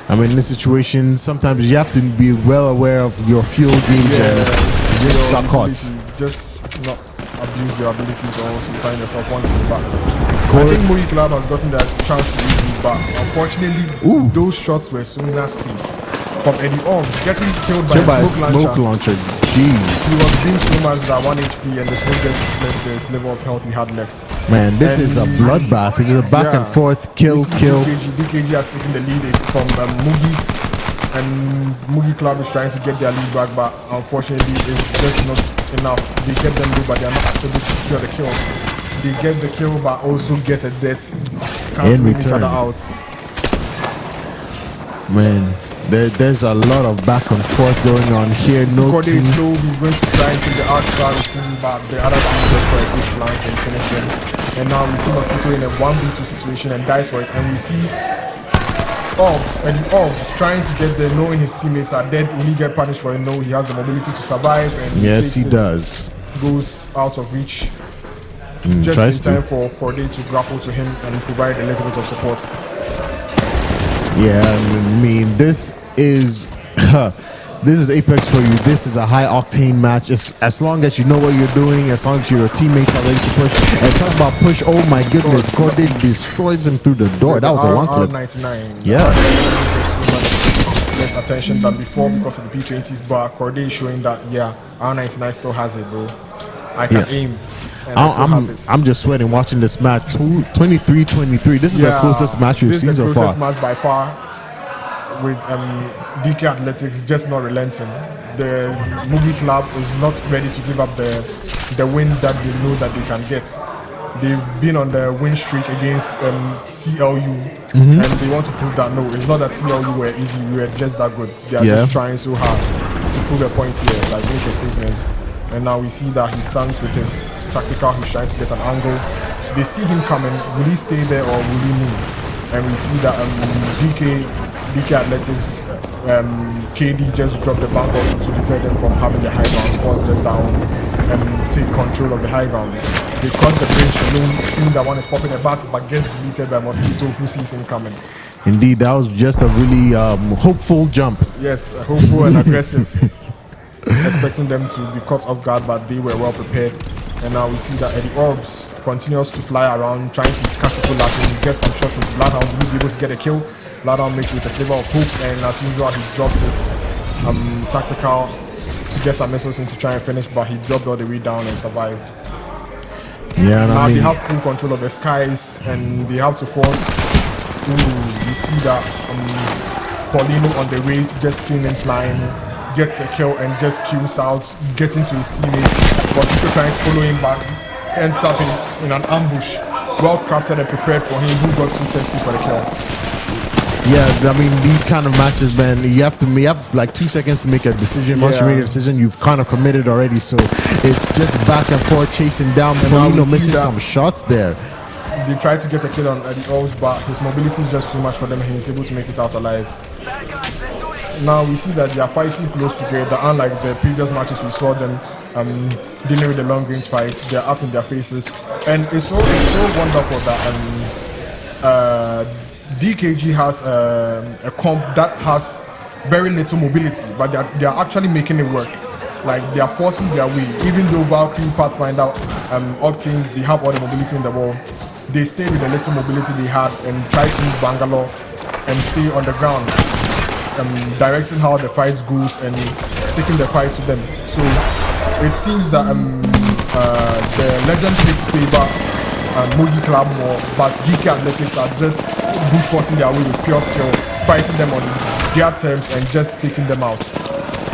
I mean, in this situation, sometimes you have to be well aware of your fuel gauge and just got caught. Just not abuse your abilities or else you find yourself wanting back. I think Mugi Club has gotten that chance to lead you, but unfortunately, those shots were so nasty. From Eddie Orms, getting killed by a smoke launcher. Jeez. He was doing so much that 1 HP and the smoke just left the sliver of health he had left. Man, this is a bloodbath. It is a back and forth, kill. DKG has taken the lead from Mugi, and Mugi Club is trying to get their lead back, but unfortunately it's just not enough. They get them low, but they are not able to secure the kills. They get the kill, but also get a death. Canceling each other out. Man, there's a lot of back and forth going on here. No team. Is slow. He's going to try and take the outside team, but the other team just got a good flank and finish them. And now we see Mosquito in a 1v2 situation and dies for it. And we see Orbs trying to get there, knowing his teammates are dead. Will he get punished for it? No, he has the mobility to survive. And yes, he does. Goes out of reach. Just in time for Corday to grapple to him and provide a little bit of support. Yeah, I mean, this is Apex for you. This is a high octane match. As long as you know what you're doing, as long as your teammates are ready to push. And talk about push, oh my goodness, Corday destroys him through the door. That was a one clip. R99. Yeah. Less attention than before because of the P20s, but Corday is showing that R99 still has it, bro. I can aim. I'm just sweating watching this match. 23-23. This is the closest match we've seen so far. This is the closest match by far. With DK Athletics just not relenting. The Mugi Club is not ready to give up the win that they know that they can get. They've been on the win streak against TLU, and they want to prove that no, it's not that TLU were easy. We were just that good. They are just trying so hard to prove their points here, like make a statement. And now we see that he stands with his tactical. He's trying to get an angle. They see him coming. Will he stay there or will he move? And we see that DK Athletics, KD just dropped the bank to deter them from having the high ground, force them down, and take control of the high ground. They cross the bridge alone, seeing that one is popping a bat, but gets deleted by Mosquito, who sees him coming. Indeed, that was just a really hopeful jump. Yes, hopeful and aggressive. Expecting them to be caught off guard, but they were well prepared. And now we see that Eddie Orbs continues to fly around, trying to catch people lacking, get some shots. His Bloodhound will be able to get a kill. Bloodhound makes it with a sliver of hope, and as usual, he drops his tactical to get some missiles in to try and finish, but he dropped all the way down and survived. Yeah, now they have full control of the skies, and they have to force. You see that Paulino on the way to just killing and flying. Gets a kill and just kills out, getting to his teammates. Mosquito trying to follow him back, ends up in an ambush. Well crafted and prepared for him, who got too thirsty for the kill. Yeah, I mean, these kind of matches, man, you have like 2 seconds to make a decision. Once you make a decision, you've kind of committed already. So it's just back and forth, chasing down. Paulino missing some shots there. They tried to get a kill on Eddie Orbs, but his mobility is just too much for them, and he's able to make it out alive. Now we see that they are fighting close together, unlike the previous matches we saw them dealing with the long range fights. They're up in their faces, and it's so wonderful that DKG has a comp that has very little mobility, but they are actually making it work. Like they are forcing their way, even though Valkyrie, Pathfinder, Octane, they have all the mobility in the world. They stay with the little mobility they had and try to use Bangalore and stay on the ground. Directing how the fight goes and taking the fight to them. So it seems that the Legend takes favor Mugi Club more, but DK Athletics are just brute forcing their way with pure skill, fighting them on their terms and just taking them out.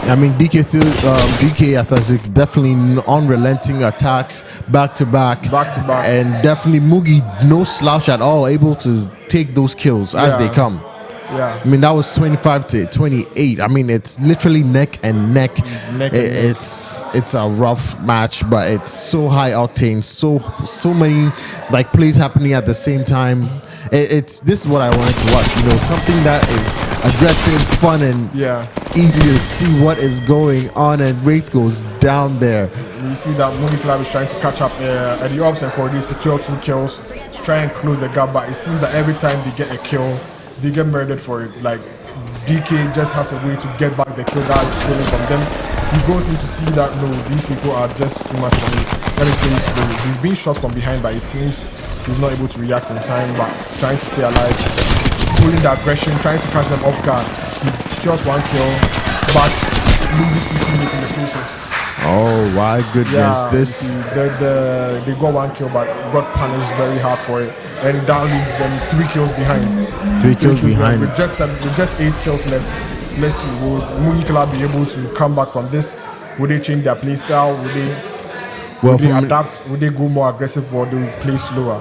I mean, DK Athletics definitely unrelenting attacks back to back, and definitely Mugi no slouch at all, able to take those kills as they come. Yeah. I mean, that was 25-28. I mean, it's literally neck and neck. It's a rough match, but it's so high octane, so many like plays happening at the same time. It's this is what I wanted to watch. Something that is aggressive, fun, and easy to see what is going on, and rate goes down there. We see that Movie Club is trying to catch up at the ops and Cordy secure 2 kills to try and close the gap, but it seems that every time they get a kill, they get murdered for it. Like DK just has a way to get back the kill that is stolen from them. He goes in to see that no, these people are just too much for me. Let me play slowly. He's being shot from behind, but it seems he's not able to react in time, but trying to stay alive, pulling the aggression, trying to catch them off guard. He secures 1 kill, but loses 2 teammates in the process. Oh my goodness! They got 1 kill, but got punished very hard for it, and that leaves them 3 kills behind. 3 kills behind. With just 8 kills left. Let's see, will Mugi Club be able to come back from this? Will they change their play style? Will they adapt? Will they go more aggressive, or do they play slower?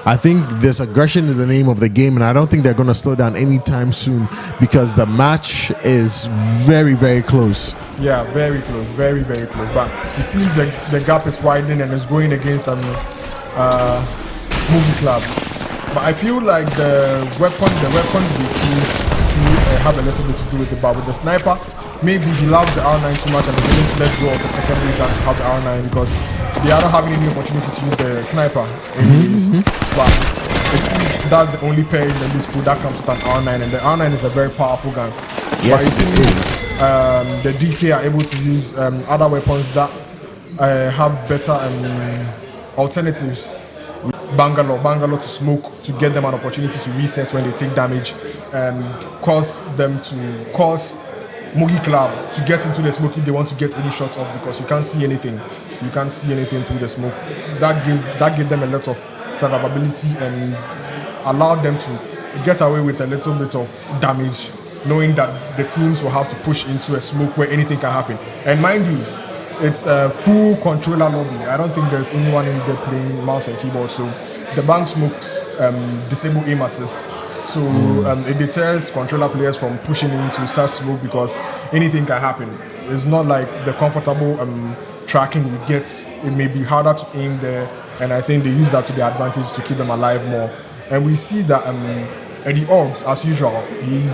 I think this aggression is the name of the game, and I don't think they're going to slow down anytime soon because the match is very, very close. Yeah, very close, very, very close. But it seems the gap is widening and it's going against Movie Club. But I feel like the weapons they choose to have a little bit to do with it. But with the sniper, maybe he loves the R9 too much and is willing to let go of a secondary gun to have the R9 because they are not having any opportunity to use the sniper. But it seems that's the only pair in the loot pool that comes with an R9, and the R9 is a very powerful gun. Yes, but it seems the DK are able to use other weapons that have better alternatives. Bangalore to smoke to get them an opportunity to reset when they take damage and cause Mugi Club to get into the smoke if they want to get any shots off because you can't see anything. You can't see anything through the smoke. That gives them a lot of survivability and allowed them to get away with a little bit of damage, knowing that the teams will have to push into a smoke where anything can happen. And mind you, it's a full controller lobby. I don't think there's anyone in there playing mouse and keyboard. So the bank smokes disable aim assist. So it deters controller players from pushing into such smoke because anything can happen. It's not like the comfortable tracking you get. It may be harder to aim there, and I think they use that to their advantage to keep them alive more. And we see that Eddie Oggs, as usual, he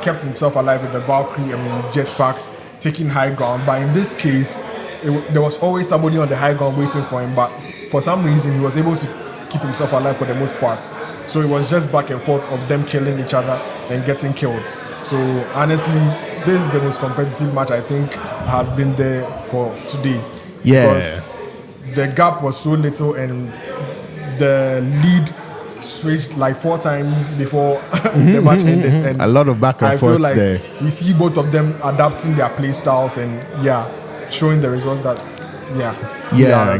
kept himself alive with the Valkyrie jetpacks, taking high ground. But in this case, there was always somebody on the high ground waiting for him, but for some reason he was able to keep himself alive for the most part. So it was just back and forth of them killing each other and getting killed. So honestly, this is the most competitive match I think has been there for today. Yeah. Because the gap was so little and the lead switched like 4 times before the match ended. And a lot of back and forth like there. We see both of them adapting their play styles and showing the results that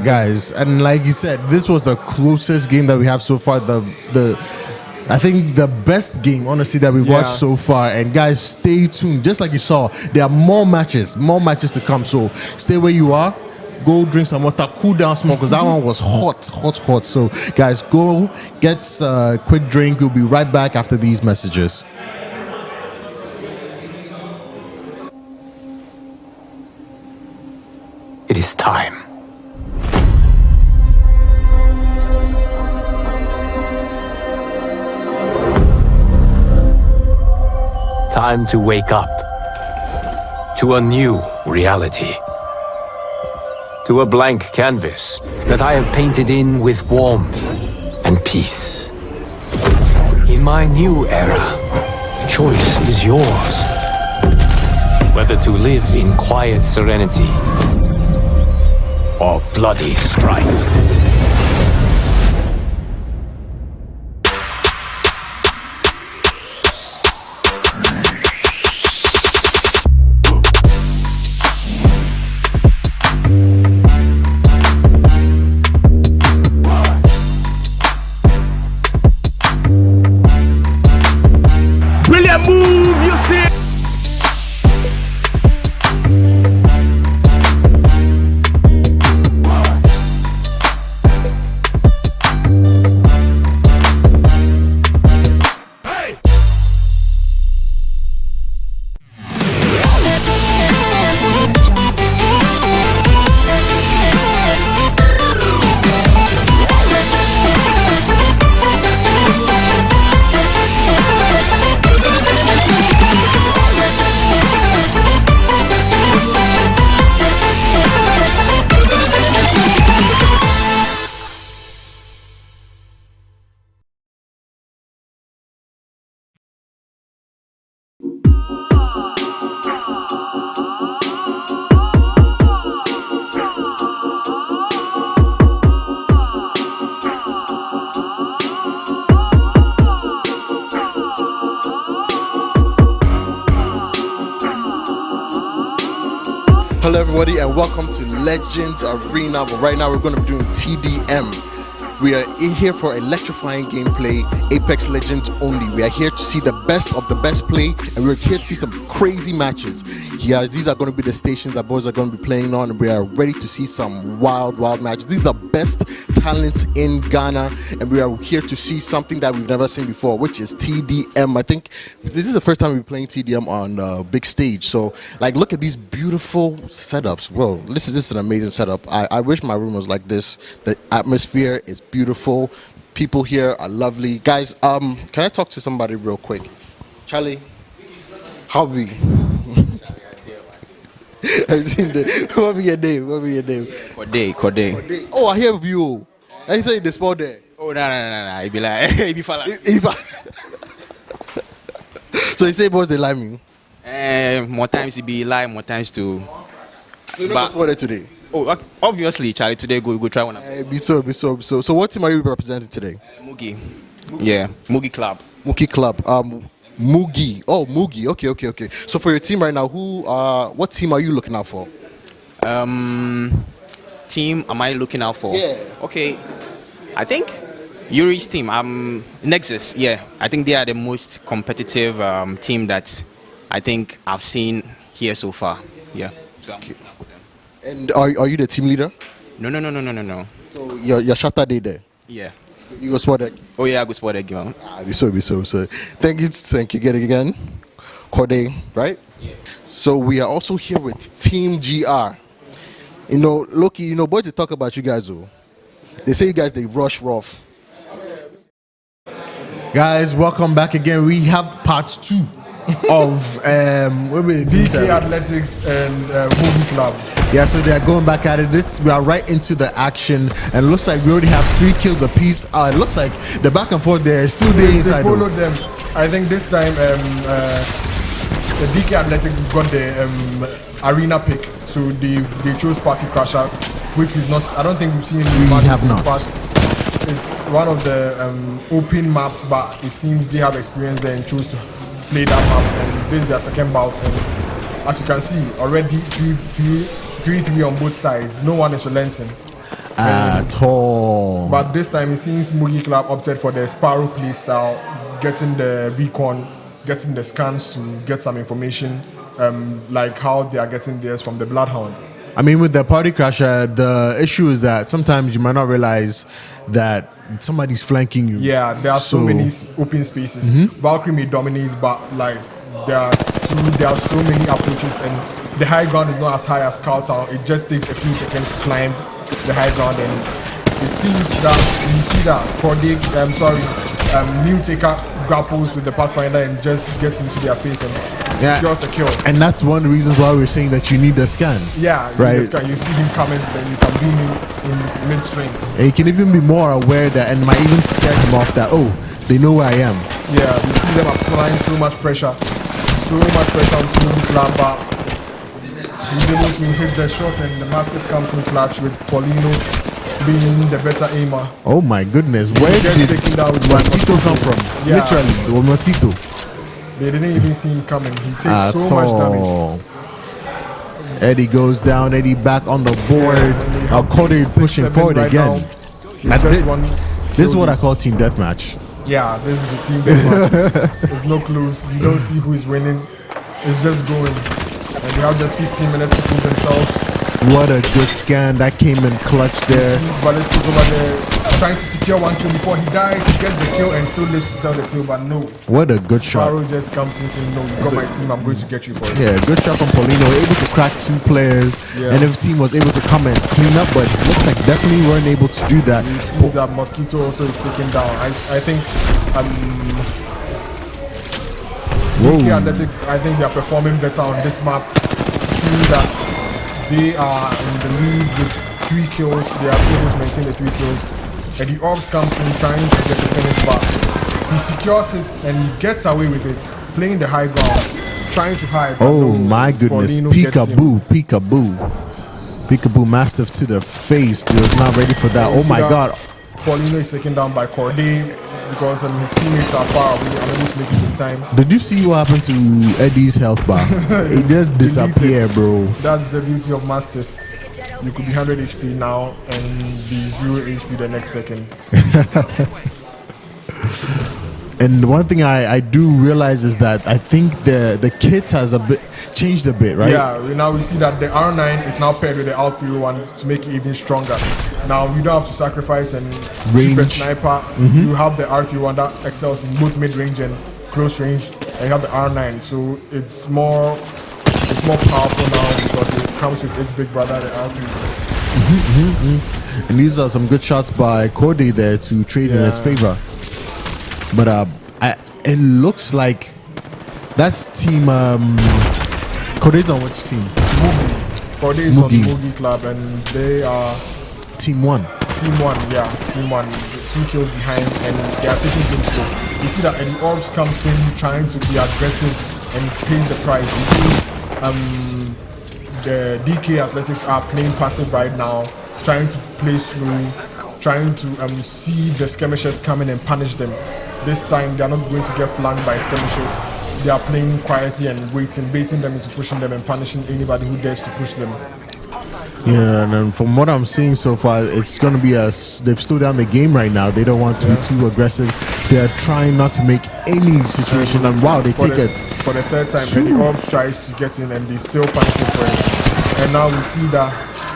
guys, and like you said, this was the closest game that we have so far. I think the best game, honestly, that we watched so far. And guys, stay tuned. Just like you saw, there are more matches to come. So stay where you are. Go drink some water, cool down small, because that one was hot. So guys, go get a quick drink. We'll be right back after these messages. It is time. Time to wake up to a new reality. To a blank canvas that I have painted in with warmth and peace. In my new era, the choice is yours. Whether to live in quiet serenity or bloody strife. Brilliant move, you see. everybody, and welcome to Legends Arena. But right now, we're going to be doing TDM. We are in here for electrifying gameplay, Apex Legends only. We are here to see the best of the best play, and we're here to see some crazy matches. Yes, these are going to be the stations that boys are going to be playing on, and we are ready to see some wild matches. These are the best talents in Ghana, and we are here to see something that we've never seen before, which is TDM. I think this is the first time we're playing TDM on a big stage. So, like, look at these beautiful setups. Bro, this is an amazing setup. I wish my room was like this. The atmosphere is beautiful. People here are lovely. Guys, can I talk to somebody real quick? Charlie, how be? What be your name? Kode. Oh, I hear of you. I thought you sport there. Oh, no. It be like, it be fala. So you say boys they like me? More times it be lie, more times to. So you not sport there today? Oh, obviously, Charlie, today go try one. Be so. So what team are you representing today? Mugi. Yeah, Mugi Club. Mugi Club. Mugi. Oh, Mugi. Okay. So for your team right now, what team are you looking out for? Team am I looking out for? Yeah. Okay. I think Yuri's team, Nexus, yeah. I think they are the most competitive team that I think I've seen here so far. Yeah. So, okay. And are you the team leader? No. So your shutter day there? Yeah. You go spot that? Oh yeah, I go spot that game. Be so. Thank you again. Corday, right? Yeah. So we are also here with Team GR. You know, Loki, boys, they talk about you guys, though. They say you guys, they rush rough. Guys, welcome back again. We have part 2 of DK Athletics and Movie Club. Yeah, so they are going back at it. We are right into the action, and it looks like we already have 3 kills apiece. It looks like the back and forth there is still there inside. They followed them. I think this time the DK Athletics got the arena pick, so they chose Party Crasher, which we've not. I don't think we've seen in the matches. We have not. It's one of the open maps, but it seems they have experience there and chose to play that map. And this is their second bout, and as you can see, already 3-3 on both sides. No one is relenting at all. But this time it seems Mugi Club opted for the Sparrow play style, getting the recon, getting the scans to get some information, like how they are getting theirs from the Bloodhound. I mean, with the Party Crasher, the issue is that sometimes you might not realize that somebody's flanking you. Yeah, there are so many open spaces. Valkyrie may dominate, but like there are so many approaches, and the high ground is not as high as Cowtown. It just takes a few seconds to climb the high ground, and it seems that you see that Corday, New Taker grapples with the Pathfinder and just gets into their face and secures a kill. And that's one of the reasons why we're saying that you need the scan. Yeah, right. You see him coming, then you can beam him in mid-swing. And you can even be more aware that, and might even scare him off that, they know where I am. Yeah, you see them applying so much pressure onto Lamba. He's able to hit the shot, and the Mastiff comes in clutch with Paulino being the better aimer. Oh my goodness, where did Mosquito come from? Yeah. Literally, the Mosquito. They didn't even see him coming. He takes so much damage. Eddie goes down. Eddie back on the board. Cody is pushing forward right again. This is what I call team deathmatch. Yeah, this is a team deathmatch. There's no clues. You don't see who is winning. It's just going. And they have just 15 minutes to prove themselves. What a good scan. That came in clutch there. Ballistic over there trying to secure 1 kill before he dies. He gets the kill and still lives to tell the tale, but no. What a good shot. Sparrow just comes in saying, no, you got my team, I'm going to get you for it. Yeah, good shot from Paulino. Able to crack 2 players, and the team was able to come and clean up, but it looks like definitely weren't able to do that. You see that Mosquito also is taken down. I think DK Athletics, I think they are performing better on this map. See that they are in the lead with 3 kills. They are still able to maintain the 3 kills. And the Orbs comes in trying to get the finish, but he secures it and gets away with it. Playing the high ground, trying to hide. Oh my goodness, peekaboo. Peekaboo Mastiff to the face. He was not ready for that. Oh my god. Paulino is taken down by Corday. because his teammates are far away, unable to make it in time. Did you see what happened to Eddie's health bar? It just disappeared, bro. That's the beauty of Mastiff. You could be 100 HP now and be 0 HP the next second. And one thing I do realize is that I think the kit has a bit changed a bit, right? Yeah, we see that the R9 is now paired with the R301 to make it even stronger. Now you don't have to sacrifice and keep a sniper. You have the R301 that excels in both mid-range and close range, and you have the R9, so it's more powerful now because it comes with its big brother, the R3. And these are some good shots by Corday there to trade in his favor. But it looks like that's team. Corday's on which team? Mugi. Corday is on the Mugi club, and they are team 1. Team 1, yeah, team 1. 2 kills behind, and they are taking things slow. You see that Eddie Orbs comes in trying to be aggressive and pays the price. You see, the DK Athletics are playing passive right now, trying to play slow, trying to see the skirmishers coming and punish them. This time, they are not going to get flanked by skirmishers. They are playing quietly and waiting, baiting them into pushing them and punishing anybody who dares to push them. Yeah, and then from what I'm seeing so far, it's going to be they've slowed down the game right now. They don't want to be too aggressive. They're trying not to make any situation. And wow, they take it. For the third time, Eddie Orbs tries to get in and they still punish him for it. And now we see that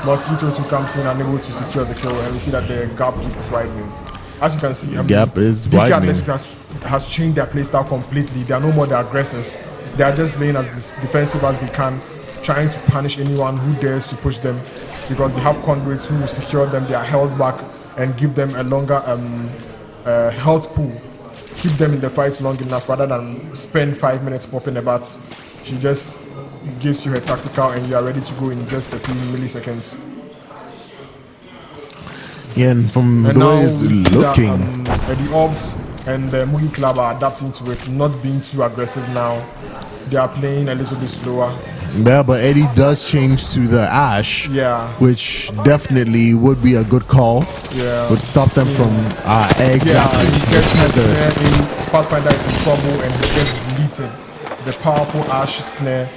Mosquito 2 comes in unable to secure the kill, and we see that the gap is widening. As you can see, the gap is DK widening. Athletics has changed their playstyle completely. They are no more the aggressors. They are just playing as defensive as they can, trying to punish anyone who dares to push them, because they have conduits who will secure them. They are held back and give them a longer health pool. Keep them in the fight long enough rather than spend 5 minutes popping the bats. She just gives you her tactical and you are ready to go in just a few milliseconds. Yeah, and from the way it's looking, the Orbs and the Mugi Club are adapting to it, not being too aggressive now. They are playing a little bit slower. Yeah, but Eddie does change to the Ash, which definitely would be a good call. Yeah, would stop them from exactly. Yeah, he gets his snare in. Pathfinder is in trouble and he gets deleted. The powerful Ash snare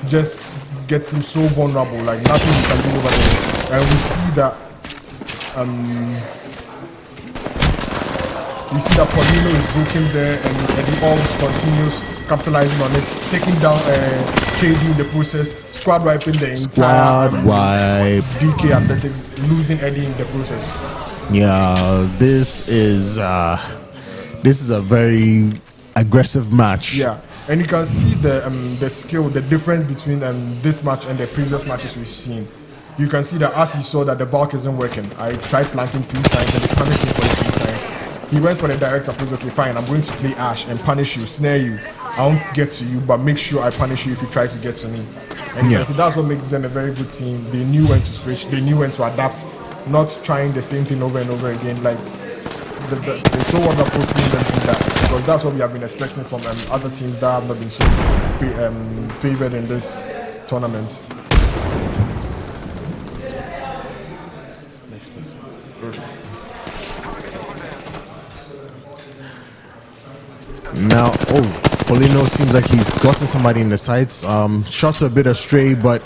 just gets him so vulnerable, like nothing he can do over there. And we see that Paulino is broken there, and Eddie Orbs continues capitalizing on it, taking down KD in the process, squad wiping the entire DK Athletics, losing Eddie in the process. Yeah, this is a very aggressive match. Yeah, and you can see the skill, the difference between this match and the previous matches we've seen. You can see that as he saw that the Valk isn't working. I tried flanking 3 times and they punished me for it 3 times. He went for the direct approach. Okay, fine, I'm going to play Ash and punish you, snare you. I won't get to you, but make sure I punish you if you try to get to me. And you can see that's what makes them a very good team. They knew when to switch, they knew when to adapt, not trying the same thing over and over again. Like, it's so wonderful seeing them do that, because that's what we have been expecting from other teams that have not been so favored in this tournament. Now, Paulino seems like he's gotten somebody in the sights. Shots are a bit astray, but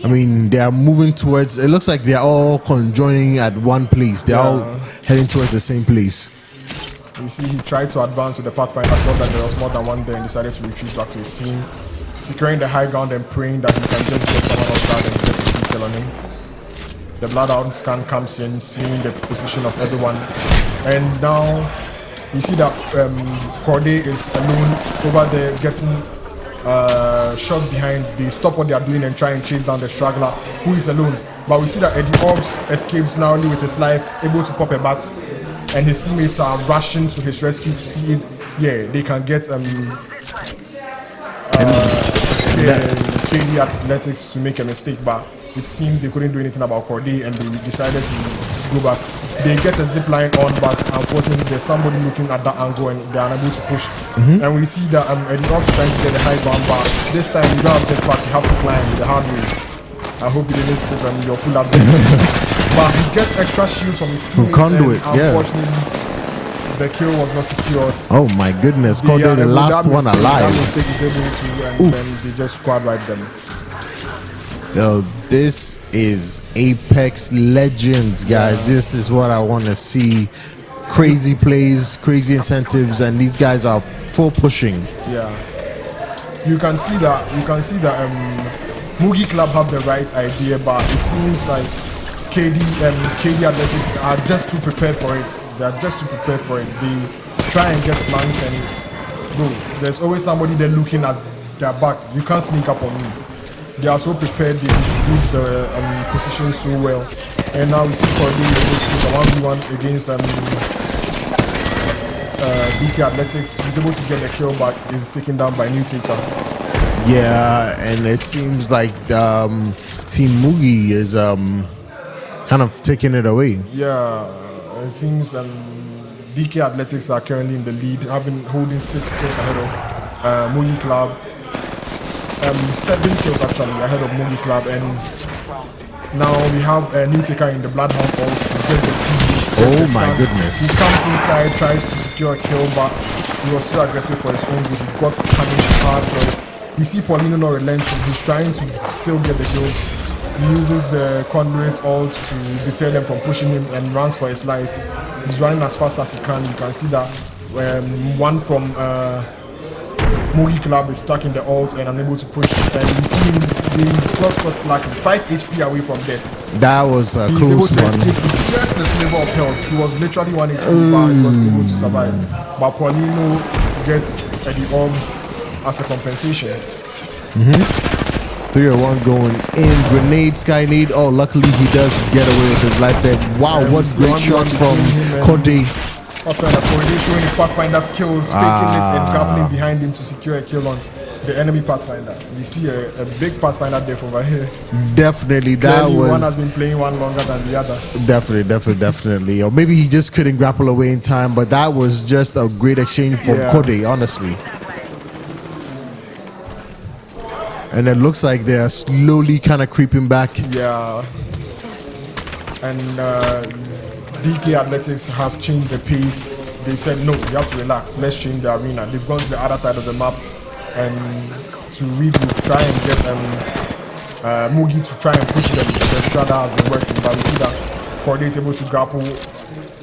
I mean, they are moving towards. It looks like they are all conjoining at one place. They are all heading towards the same place. You see, he tried to advance with the Pathfinder, saw that there was more than one there, and decided to retreat back to his team, securing the high ground and praying that he can just get someone else down and get the kill on him. The Bloodhound scan comes in, seeing the position of everyone, and now you see that Corday is alone over there, getting shots behind. They stop what they are doing and try and chase down the straggler who is alone. But we see that Eddie Orbs escapes narrowly with his life, able to pop a bat, and his teammates are rushing to his rescue to see it. Yeah, they can get KD Athletics to make a mistake, but it seems they couldn't do anything about Corday and they decided to go back. They get a zip line on, but unfortunately there's somebody looking at that angle and they are unable to push. And we see that Eddie Orbs trying to get the high ground, but this time you don't have jetpacks, you have to climb the hard way. I hope you didn't skip your pull up there. But he gets extra shields from his teammates, conduit, and unfortunately the kill was not secured. Oh my goodness, Cody, the last one That alive. mistake is able to, and then they just squad wipe them. Yo, this is Apex Legends, guys. This is what I want to see. Crazy plays, crazy incentives, and these guys are full pushing. Yeah, you can see that. Mugi Club have the right idea, but it seems like KD Athletics are just too prepared for it. They are just too prepared for it. They try and get flanks, and bro, there's always somebody there looking at their back. You can't sneak up on me. They are so prepared. They distribute the position so well. And now we see Cordy is able to take a 1v1 against BK Athletics. He's able to get the kill, but is taken down by New Taker. Yeah, and it seems like Team Mugi is kind of taking it away. Yeah, it seems DK Athletics are currently in the lead, holding 6 kills ahead of Mugi Club. 7 kills actually ahead of Mugi Club, and now we have New Taker in the Bloodhound ult. Oh my goodness. He comes inside, tries to secure a kill, but he was too aggressive for his own good. He got punished hard for it. We see Paulino not relenting. He's trying to still get the kill. He uses the conduit ult to deter them from pushing him and runs for his life. He's running as fast as he can. You can see that one from Mugi Club is stuck in the ult and unable to push. And you see him, the first got slacking, 5 HP away from death. That was a He's able close to one. escape with just the sliver of health. He was literally 1 HP, but he was able to survive. But Paulino gets the orbs as a compensation. 3-1 going in. Grenade, Skynade. Oh, luckily he does get away with his life there. Wow, And what we see great 1v1 shot from between him and Cody. Pathfinder Corday showing his Pathfinder skills, faking it and grappling behind him to secure a kill on the enemy Pathfinder. We see a big Pathfinder death over here. Definitely, that Clearly, one has was been playing one longer than the other. definitely. Or maybe he just couldn't grapple away in time, but that was just a great exchange from Yeah. Cody, honestly. And it looks like they're slowly kind of creeping back. Yeah. And DK Athletics have changed the pace. They've said, no, you have to relax. Let's change the arena. They've gone to the other side of the map and to regroup, try and get Mugi to try and push them. The Strada has been working, but we see that Corday is able to grapple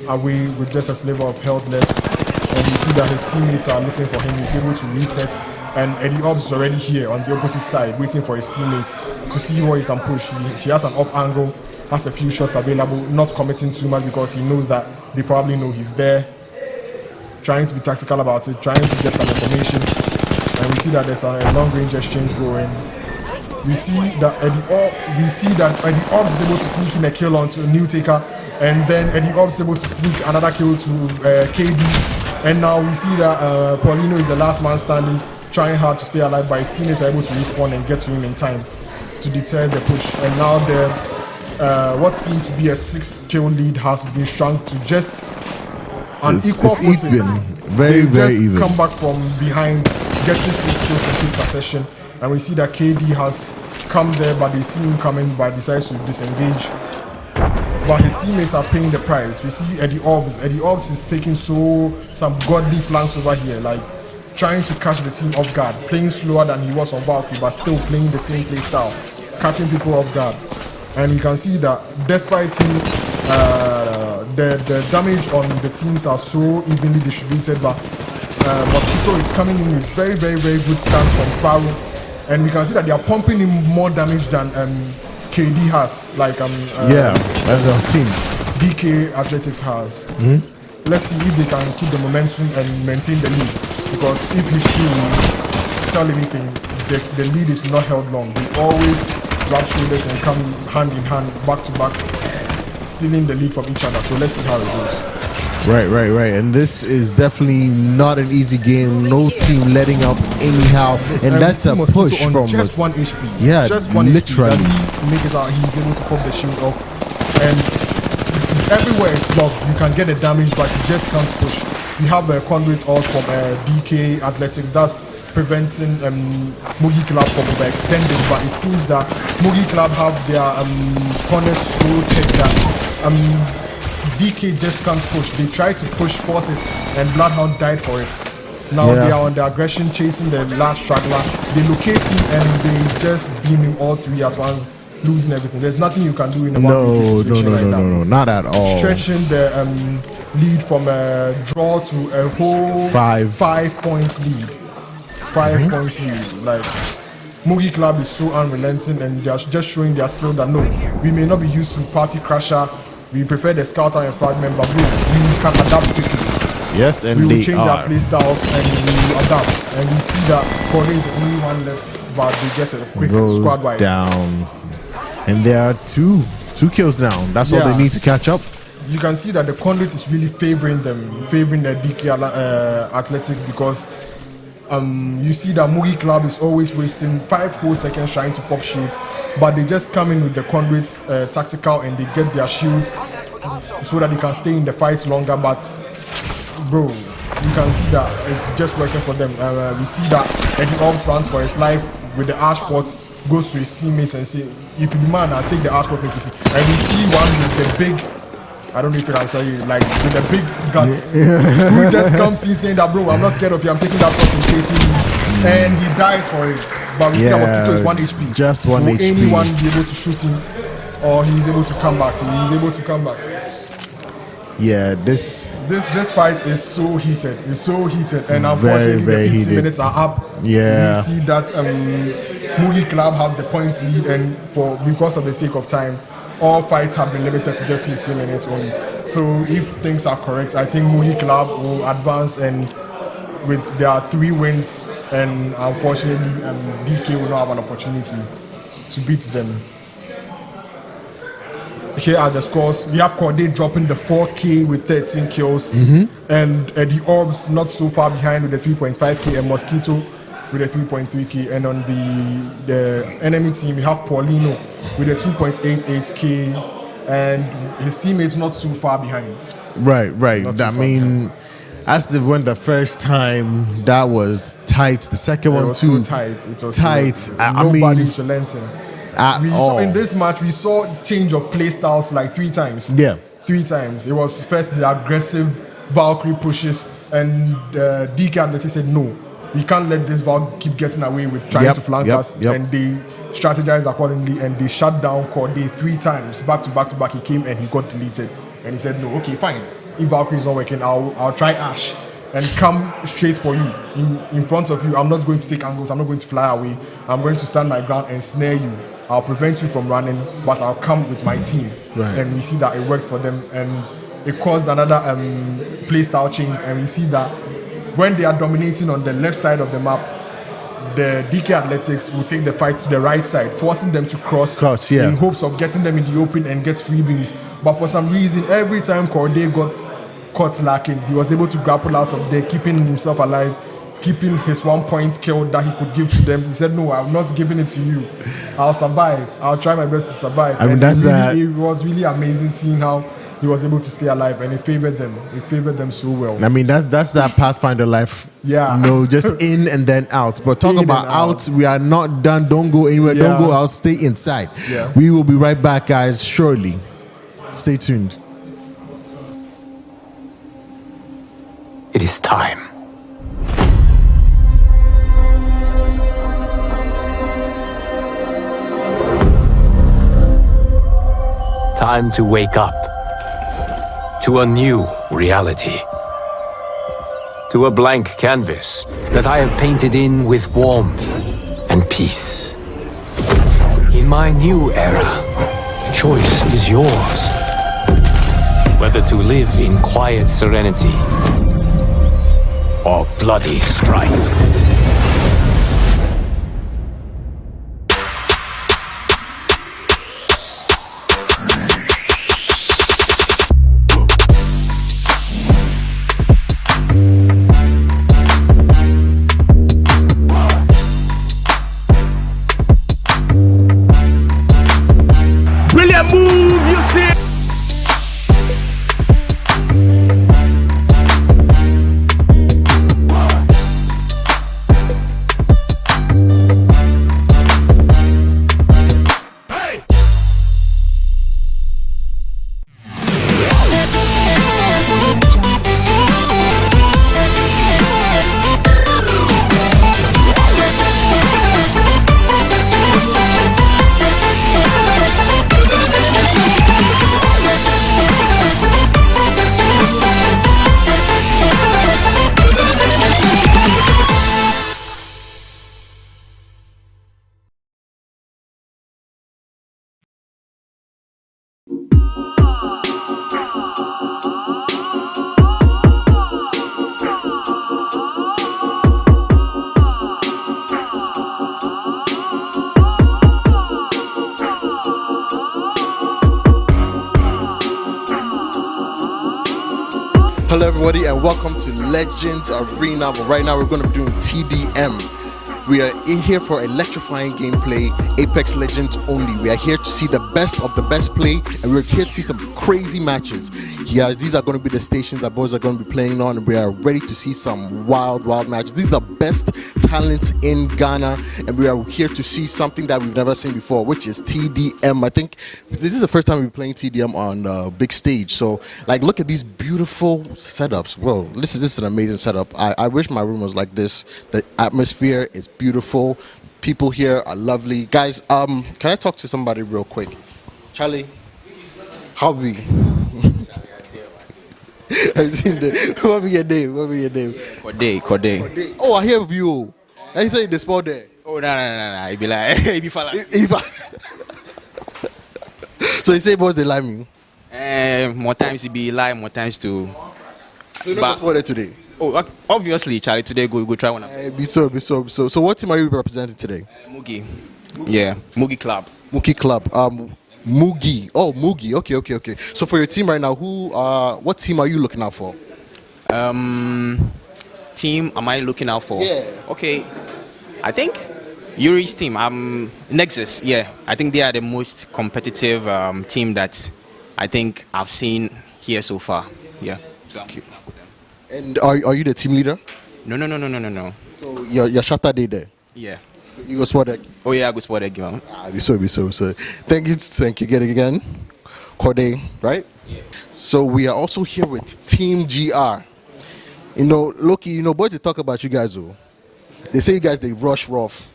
away with just a sliver of health left. And you see that his teammates are looking for him. He's able to reset. And Eddie Obbs is already here on the opposite side, waiting for his teammates to see what he can push. He has an off angle, has a few shots available, not committing too much because he knows that they probably know he's there. Trying to be tactical about it, trying to get some information. And we see that there's a long range exchange going. We see that Eddie Obbs is able to sneak in a kill onto a New Taker, and then Eddie Obbs is able to sneak another kill to KD. And now we see that Paulino is the last man standing, trying hard to stay alive, but his teammates are able to respawn and get to him in time to deter the push. And now what seems to be a 6-kill lead has been shrunk to just an equal footing. Even. Very They've just even. come back from behind, getting 6 kills in quick succession. And we see that KD has come there, but they see him coming, but decides to disengage. But his teammates are paying the price. We see Eddie Obbs. Eddie Obbs is taking some godly flanks over here, like trying to catch the team off guard, playing slower than he was on Valkyrie, but still playing the same play style, catching people off guard. And you can see that despite him, the damage on the teams are so evenly distributed, but Mosquito is coming in with very, very, very good stance from Sparrow. And we can see that they are pumping him more damage than KD has, like as a team. DK Athletics has. Let's see if they can keep the momentum and maintain the lead. Because if history will tell anything, the lead is not held long. They always rub shoulders and come hand in hand, back to back, stealing the lead from each other. So let's see how it goes. Right. And this is definitely not an easy game. No team letting up anyhow. And that's a Mosquito push on from just 1 HP. Yeah, just 1 literally. HP. Does he make it out? He's able to pop the shield off. And everywhere is locked. You can get the damage, but you just can't push. You have a conduit ult from DK Athletics. That's preventing Mugi Club from overextending. But it seems that Mugi Club have their corners so checked that DK just can't push. They tried to push, force it, and Bloodhound died for it. Now they are on the aggression, chasing the last straggler. They locate him and they just beam him all three at once, losing everything. There's nothing you can do in a 1v3 situation no, not at all. Stretching the lead from a draw to a whole 5 points lead. 5 points lead. Like, Mugi Club is so unrelenting and they are just showing their skill that no, we may not be used to Party Crusher. We prefer the Scouter and Fragment, but bro, we can adapt quickly. Yes, and we will they change our play styles and we will adapt. And we see that Corey is the only one left, but they get a quick squad wipe. Down. And there are two kills down. That's all they need to catch up. You can see that the Conduit is really favoring them, favoring the DK Athletics, because you see that Mugi Club is always wasting 5 whole seconds trying to pop shields, but they just come in with the Conduit tactical and they get their shields so that they can stay in the fight longer. But bro, you can see that it's just working for them. We see that Eddie Orbs runs for his life with the Ash pot, goes to his teammates and say, if you demand, I'll take the Ash pot, make you see. And we see one with the big, I don't know if it answer you, like with the big guts, who just comes in saying that, bro, I'm not scared of you, I'm taking that pot and chasing you, and he dies for it. But we see that Mosquito is 1 HP. Just 1 Will HP. anyone be able to shoot him, or he's able to come back? He's able to come back. Yeah, this fight is so heated. It's so heated, and unfortunately, very the 15 heated. minutes are up. Yeah. We see that Mugi Club have the points lead, and because of the sake of time, all fights have been limited to just 15 minutes only. So if things are correct, I think Mugi Club will advance, and with their 3 wins, and unfortunately, DK will not have an opportunity to beat them. Here are the scores. We have Corday dropping the 4K with 13 kills, and the Orbs not so far behind with the 3.5K, and Mosquito with a 3.3K. And on the enemy team, we have Paulino with a 2.88K, and his teammates not too far behind. Right. I mean, as when the first time that was tight, the second one too. So tight. It was tight. So, I mean, nobody's relenting. We saw in this match, we saw change of play styles like 3 times. Yeah. 3 times. It was first the aggressive Valkyrie pushes, and DK Athletics said, no, we can't let this Valkyrie keep getting away with trying to flank us. And they strategized accordingly, and they shut down Corday 3 times. Back to back. He came and he got deleted. And he said, no, okay, fine. If Valkyrie is not working, I'll try Ash and come straight for you in front of you. I'm not going to take angles. I'm not going to fly away. I'm going to stand my ground and snare you. I'll prevent you from running, but I'll come with my team. Right. And we see that it worked for them, and it caused another play style change. And we see that when they are dominating on the left side of the map, the DK Athletics will take the fight to the right side, forcing them to cross in hopes of getting them in the open and get free beams. But for some reason, every time Corday got caught lacking, he was able to grapple out of there, keeping himself alive, keeping his 1 point kill that he could give to them. He said, no, I'm not giving it to you. I'll survive. I'll try my best to survive. I mean, it was really amazing seeing how he was able to stay alive, and it favored them. It favored them so well. I mean, that's that Pathfinder life. Yeah. No, just in and then out. But talk about out, we are not done. Don't go anywhere. Don't go out. Stay inside. Yeah. We will be right back, guys, shortly. Stay tuned. It is time. Time to wake up to a new reality. To a blank canvas that I have painted in with warmth and peace. In my new era, choice is yours. Whether to live in quiet serenity or bloody strife. Move, you see. Hello, everybody, and welcome to Legends Arena. But right now, we're going to be doing TDM. We are in here for electrifying gameplay, Apex Legends only. We are here to see the best of the best play, and we're here to see some crazy matches. Yeah, these are going to be the stations that boys are going to be playing on, and we are ready to see some wild matches. These are the best talents in Ghana, and we are here to see something that we've never seen before, which is TDM. I think this is the first time we're playing TDM on a big stage. So, like, look at these beautiful setups. Whoa, this is an amazing setup. I wish my room was like this. The atmosphere is beautiful. People here are lovely. Guys, can I talk to somebody real quick? Charlie, how be? What be your name? Kode. Oh, I hear of you. I think the spot there. Oh, no. It be like, it be fala. So you say boys they like me? More times it be lie, more times to. So you not spot there today? Oh, obviously, Charlie, today go try one. Be so. So what team are you representing today? Mugi. Yeah, Mugi Club. Mugi Club. Mugi. Oh, Mugi. Okay. So for your team right now, what team are you looking out for? Team am I looking out for? Yeah. Okay. I think Yuri's team, Nexus, yeah. I think they are the most competitive team that I think I've seen here so far. Yeah. So. Okay. And are you the team leader? No. So your shutter day there? Yeah. You go spot that? Oh yeah, I go spot that game. Be so. Thank you. Get it again. Corday, right? Yeah. So we are also here with Team GR. You know, Loki, boys, they talk about you guys, though. They say you guys, they rush rough.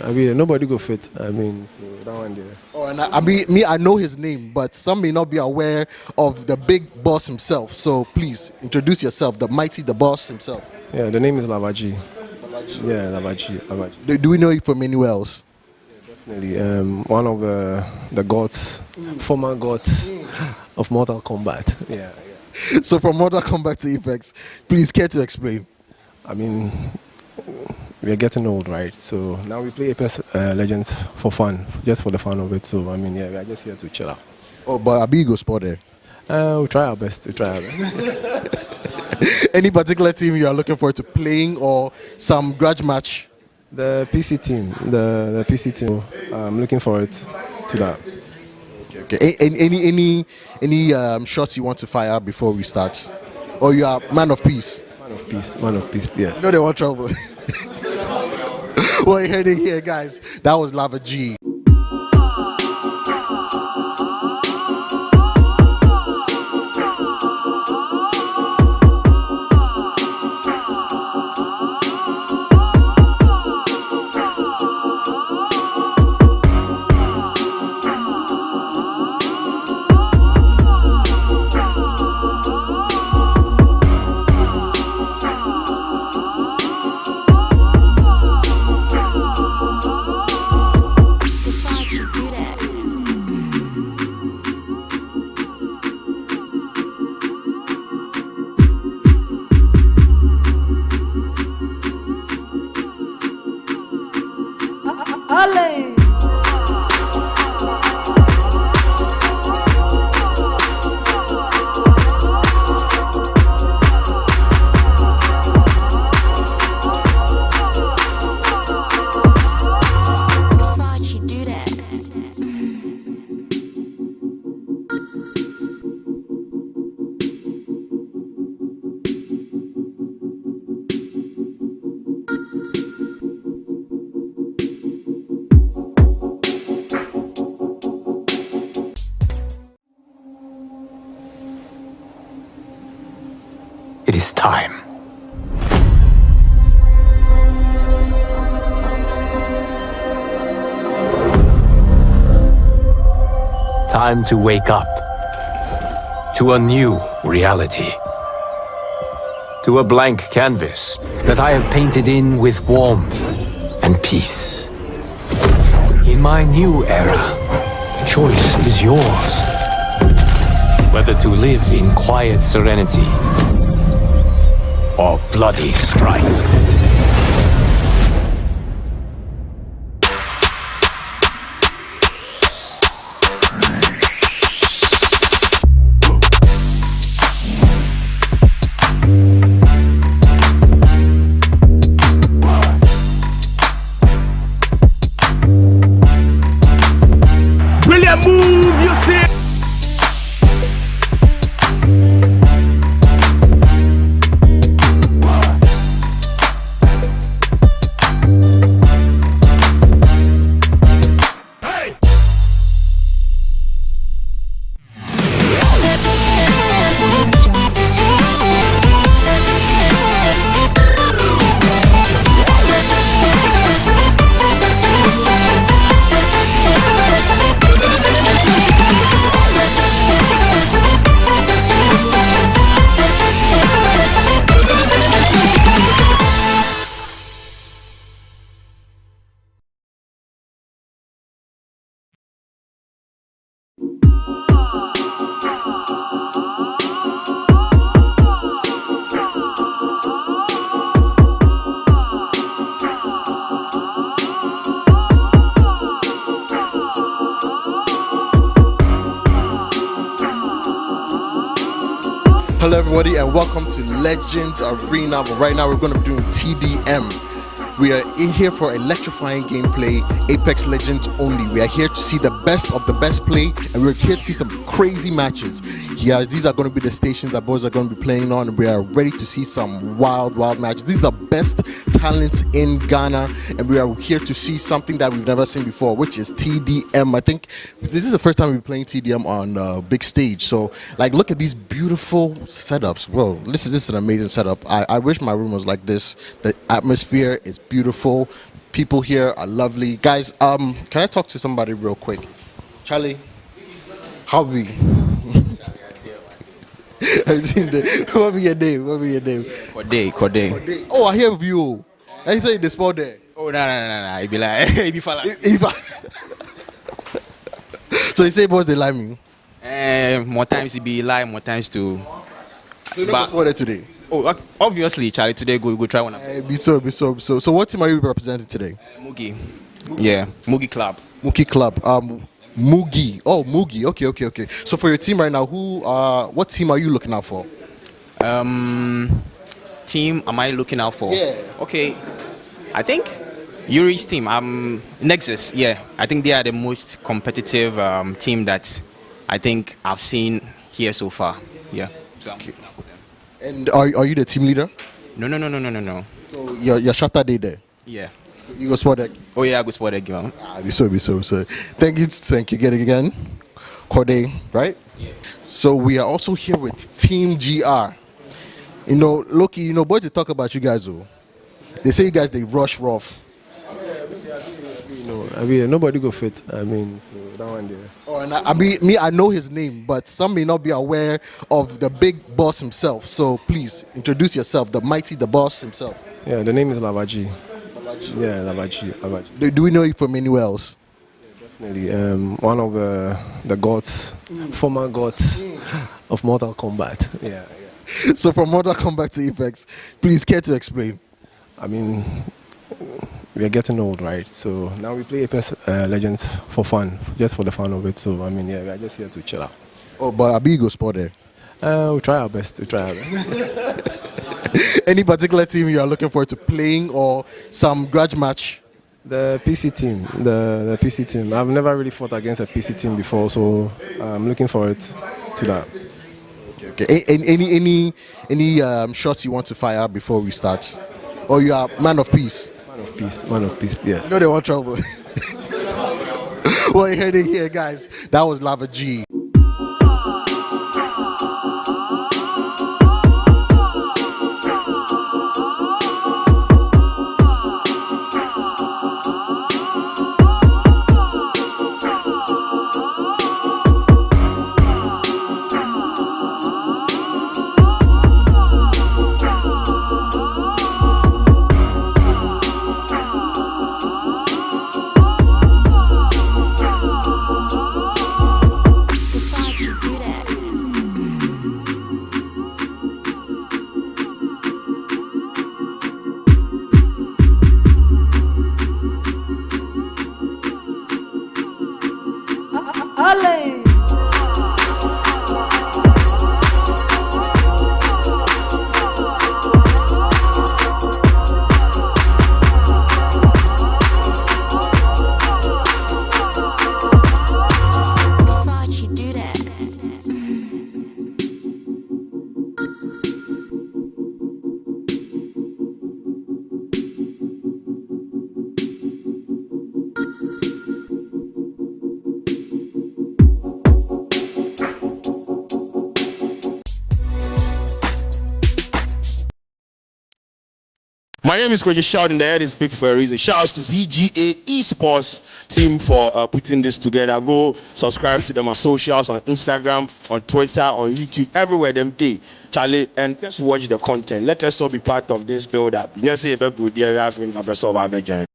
Nobody go fit. So that one there. Oh, and I know his name, but some may not be aware of the big boss himself. So please, introduce yourself, the mighty, the boss himself. Yeah, the name is Lavaji. Yeah, Lavaji. Do we know you from anywhere else? Definitely. One of the gods, former gods of Mortal Kombat. Yeah. So from Mortal Kombat to Apex, please care to explain. We are getting old, right? So now we play Apex Legends for fun, just for the fun of it. So we are just here to chill out. Oh, but Abi go sport there. We try our best. Any particular team you are looking forward to playing or some grudge match? The PC team. The PC team. I'm looking forward to that. Okay. Any shots you want to fire before we start? Or you are man of peace? Man of peace, yes. No, they want trouble. Well, you heard it here, guys. That was Lava G. Ledend. Why'd you do that? It is time. Time to wake up to a new reality. To a blank canvas that I have painted in with warmth and peace. In my new era, the choice is yours. Whether to live in quiet serenity or bloody strife. Hello, everybody, and welcome to Legends Arena. But right now, we're going to be doing TDM. We are in here for electrifying gameplay, Apex Legends only. We are here to see the best of the best play, and we're here to see some crazy matches. Yes, these are going to be the stations that boys are going to be playing on, and we are ready to see some wild matches. These are the best talents in Ghana, and we are here to see something that we've never seen before, which is TDM. I think this is the first time we're playing TDM on a big stage. So, like, look at these beautiful setups, bro. This is an amazing setup. I wish my room was like this. The atmosphere is beautiful. People here are lovely. Guys, can I talk to somebody real quick? Charlie, how be? What be your name? Kode. Oh, I hear of you. I say the spot there. Oh, no. It be like, it be fala. So you say boys they like me. More times it be lie, more times to. So you know what's there today? Oh, obviously, Charlie. Today go try one. Be so. So what team are you representing today? Mugi. Yeah, Mugi Club. Mugi Club. Mugi. Oh, Mugi. Okay. So for your team right now, what team are you looking out for? Team am I looking out for? Yeah. Okay. I think Yuri's team. Nexus. Yeah. I think they are the most competitive team that I think I've seen here so far. Yeah. So. Okay. And are you the team leader? No. So your shutter day there. Yeah. You go spot that. Oh yeah, I go spot that girl. Be so. Thank you again. Corday, right? Yeah. So we are also here with Team GR. You know, Loki, boys, they talk about you guys, though. They say you guys, they rush rough. Nobody go fit. So that one there. Oh, and I know his name, but some may not be aware of the big boss himself. So please introduce yourself, the boss himself. Yeah, the name is Lavaji. Yeah, Lavaji. Do we know you from anywhere else? Definitely. One of the gods, former gods of Mortal Kombat. Yeah. So from Mortal Kombat to Apex, please care to explain. We are getting old, right? So now we play Apex Legends for fun, just for the fun of it. So we are just here to chill out. Oh, but Abi go sport there. We try our best. Any particular team you are looking forward to playing or some grudge match? The PC team. The PC team. I've never really fought against a PC team before, so I'm looking forward to that. Okay. Any shots you want to fire before we start? Or you are man of peace? Man of peace, yes. No, they want trouble. Well, you heard it here, guys. That was Lava G. Why'd you do that? Ole! Why'd you do that? My name is Koji Shout, and the head is big for a reason. Shouts to VGA Esports team for putting this together. Go subscribe to them on socials, on Instagram, on Twitter, on YouTube, everywhere them day. Charlie, and just watch the content. Let us all be part of this build up. You know, say if everybody there having a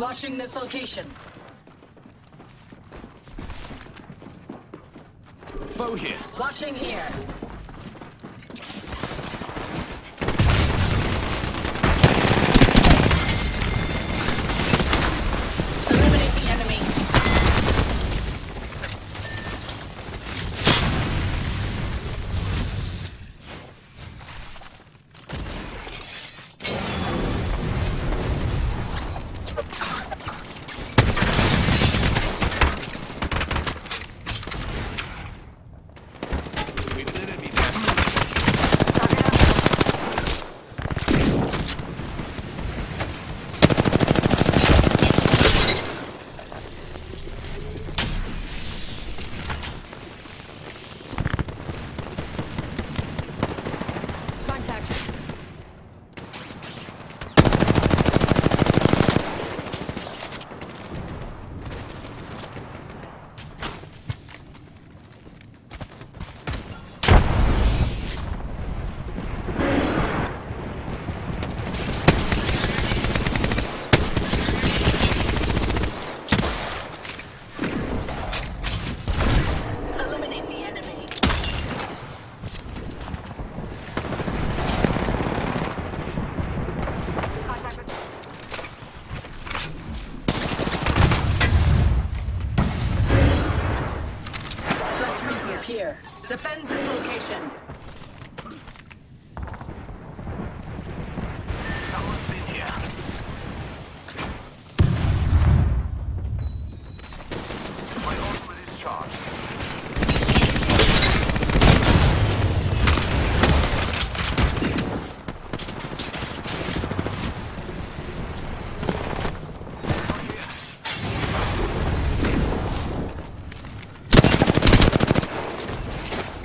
Watching this location. Foe here. Watching here. Eliminate the enemy. Contact. Eliminate the enemy. Let's regroup here. Defend this location. Someone's been here. My ultimate is charged.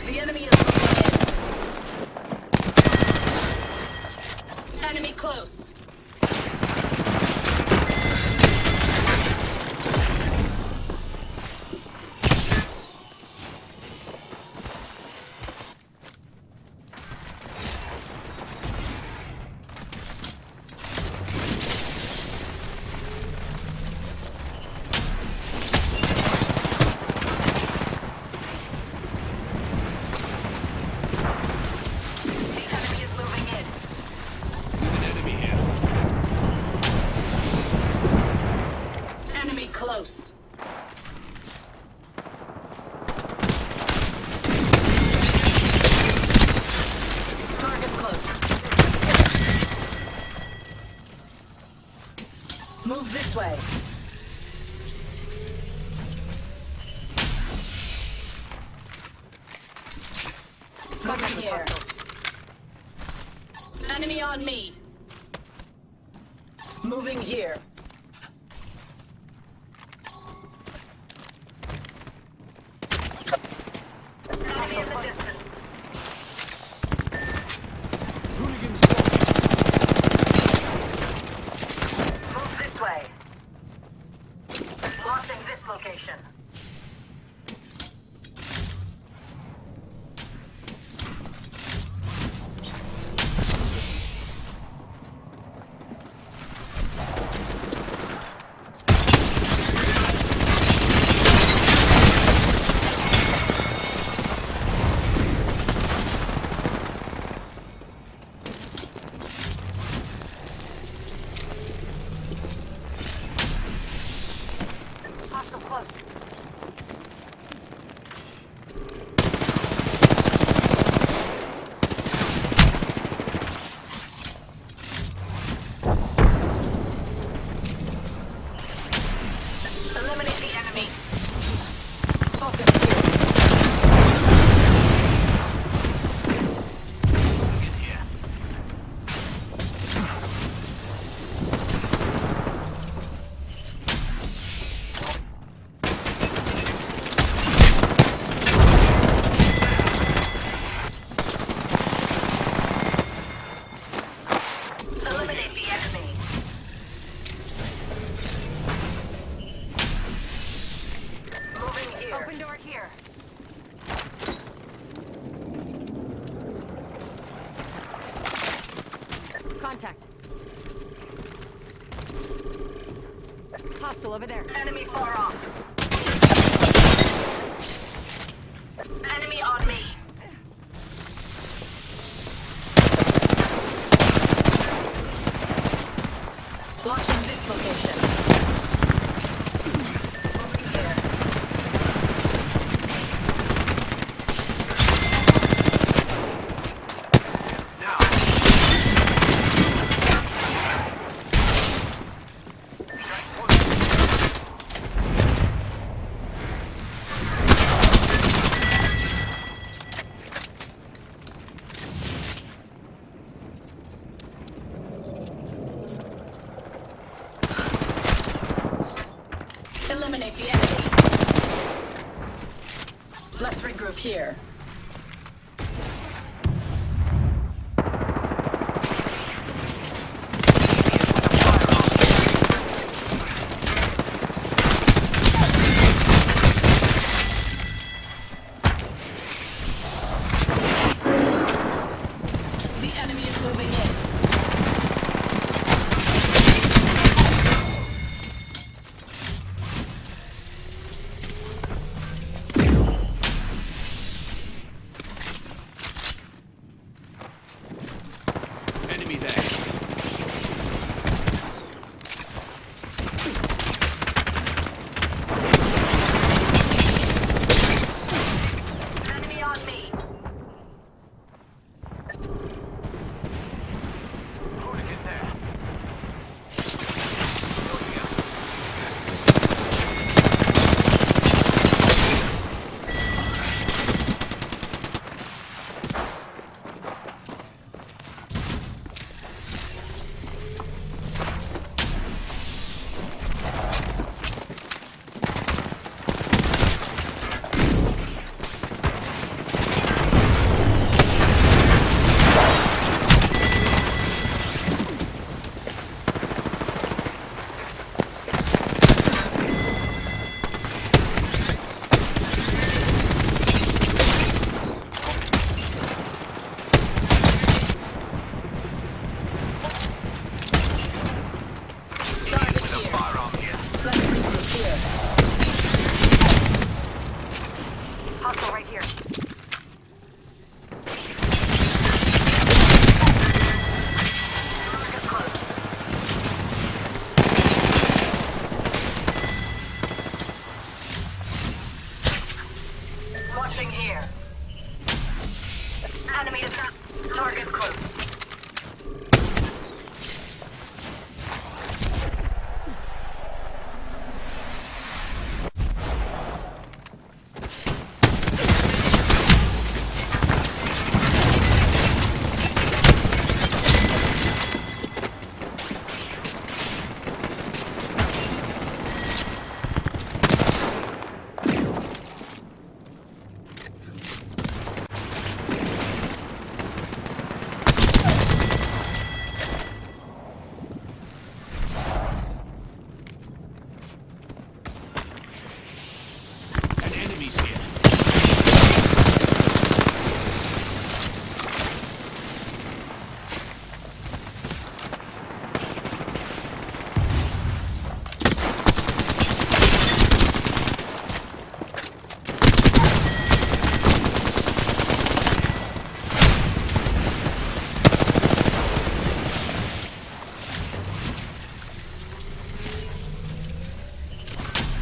The enemy is moving in. Enemy close. The enemy is moving in. An enemy here. Enemy close. Target close. Move this way. Moving here. Enemy on me. Moving here. Enemy in the distance. Hooligans spotted. Move this way. Watching this location. Hostile close. Eliminate the enemy. Focus here. Get here. Hostile over there. Enemy far off. Enemy on me. Launching this location. Eliminate the enemy. Let's regroup here. The enemy is moving in. Enemy there. Enemy on me. Hooligan there. Target here. Firearm here. Let's regroup here. Hostile right here. Watching here. Enemy is not. Target close. An enemy's here.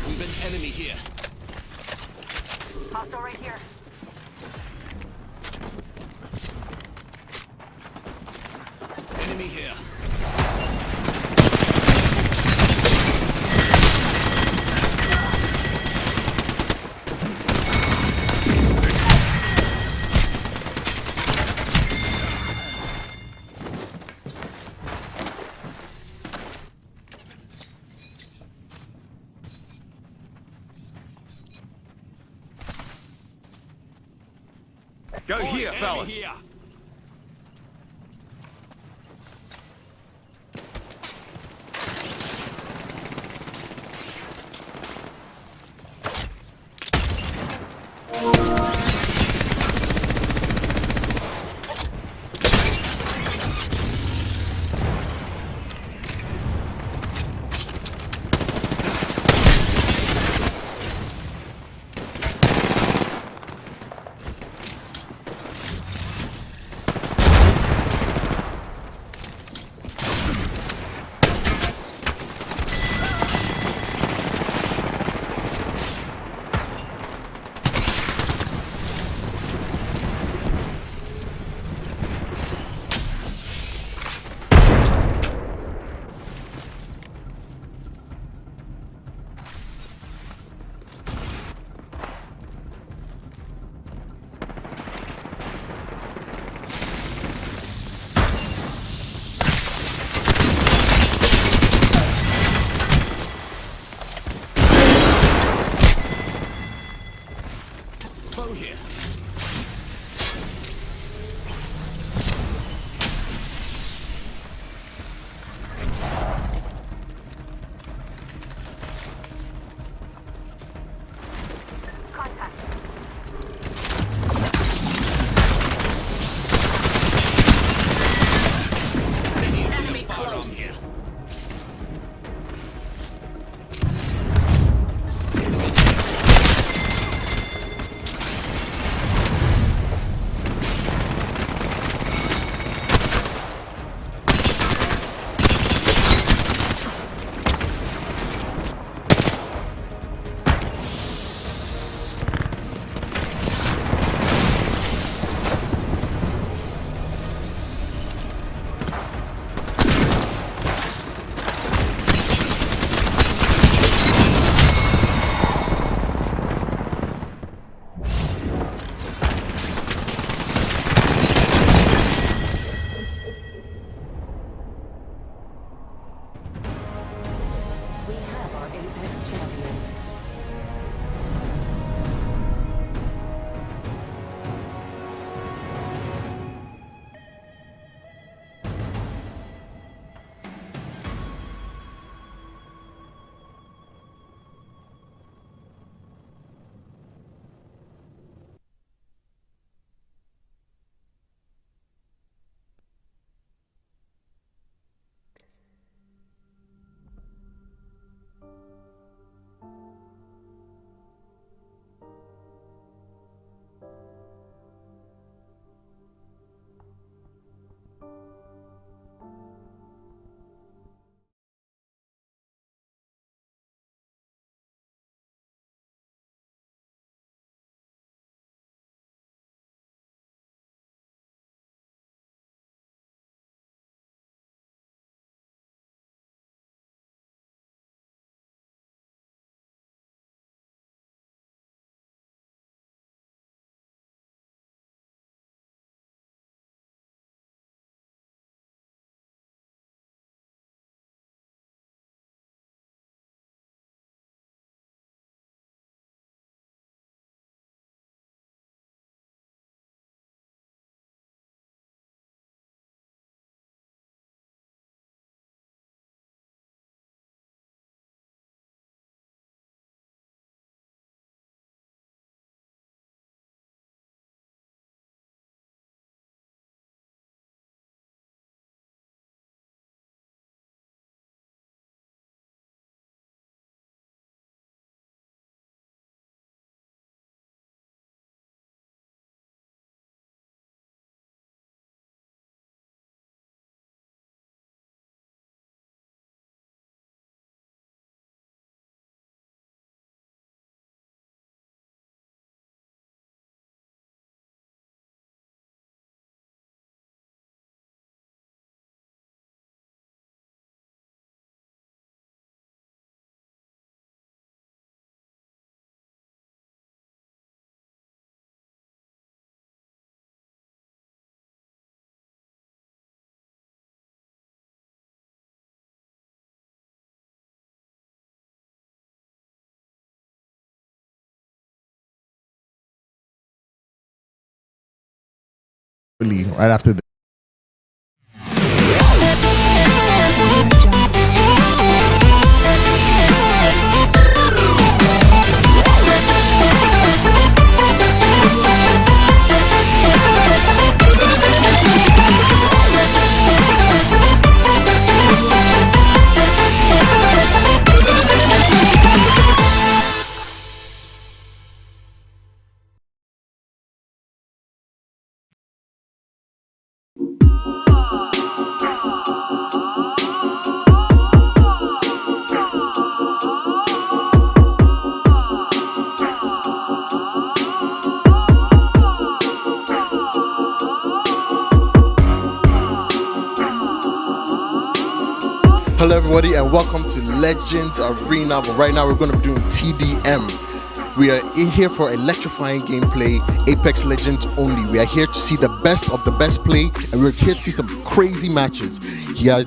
We've an enemy here. Hostile right here. Enemy here. Go here, fellas. Here. right after this. Hello everybody and welcome to Legends Arena. But right now we're going to be doing TDM. We are here for electrifying gameplay, Apex Legends only. We are here to see the best of the best play, and we're here to see some crazy matches. These are